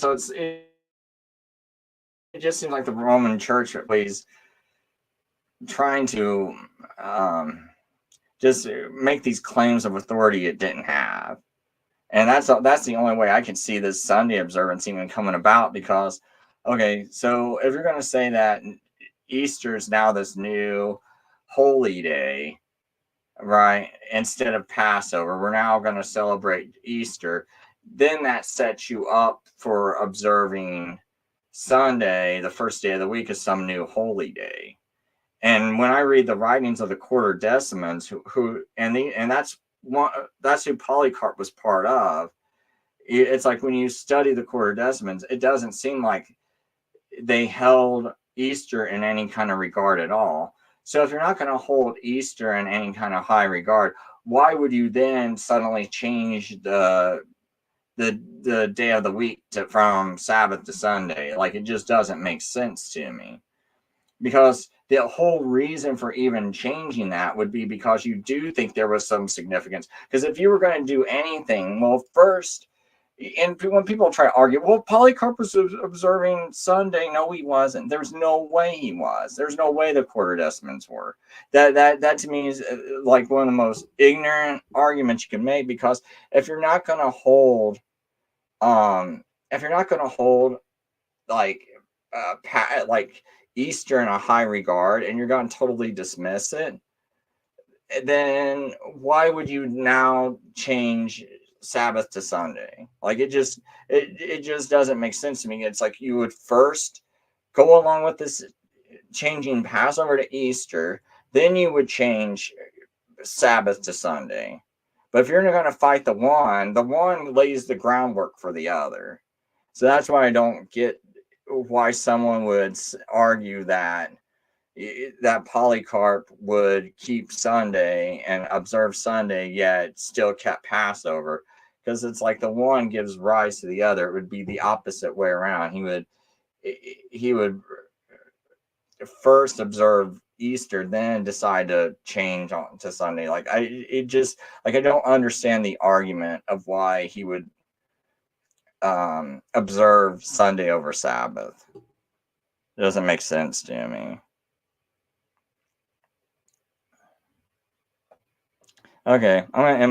just seems like the Roman Church was trying to just make these claims of authority it didn't have. And that's the only way I can see this Sunday observance even coming about, because, okay, so if you're going to say that Easter is now this new holy day, right, instead of Passover, we're now going to celebrate Easter, then that sets you up for observing Sunday, the first day of the week, as some new holy day. And when I read the writings of the Quartodecimans, and that's who Polycarp was part of. It's like when you study the Quartodecimans, it doesn't seem like they held Easter in any kind of regard at all. So if you're not going to hold Easter in any kind of high regard, why would you then suddenly change the day of the week from Sabbath to Sunday? Like, it just doesn't make sense to me. Because the whole reason for even changing that would be because you do think there was some significance. Because if you were going to do anything, well, first, and when people try to argue, well, Polycarp was observing Sunday. No, he wasn't. There's no way he was. There's no way the Quartodecimans were. That to me is like one of the most ignorant arguments you can make, because if you're not going to hold, like Easter in a high regard, and you're going to totally dismiss it, then why would you now change Sabbath to Sunday? Like, it just doesn't make sense to me. It's like you would first go along with this changing Passover to Easter, then you would change Sabbath to Sunday. But if you're not going to fight the one lays the groundwork for the other. So that's why I don't get why someone would argue that Polycarp would keep Sunday and observe Sunday, yet still kept Passover, because it's like the one gives rise to the other. It would be the opposite way around. He would first observe Easter, then decide to change on to Sunday. I don't understand the argument of why he would observe Sunday over Sabbath. It doesn't make sense to me. Okay, I'm gonna end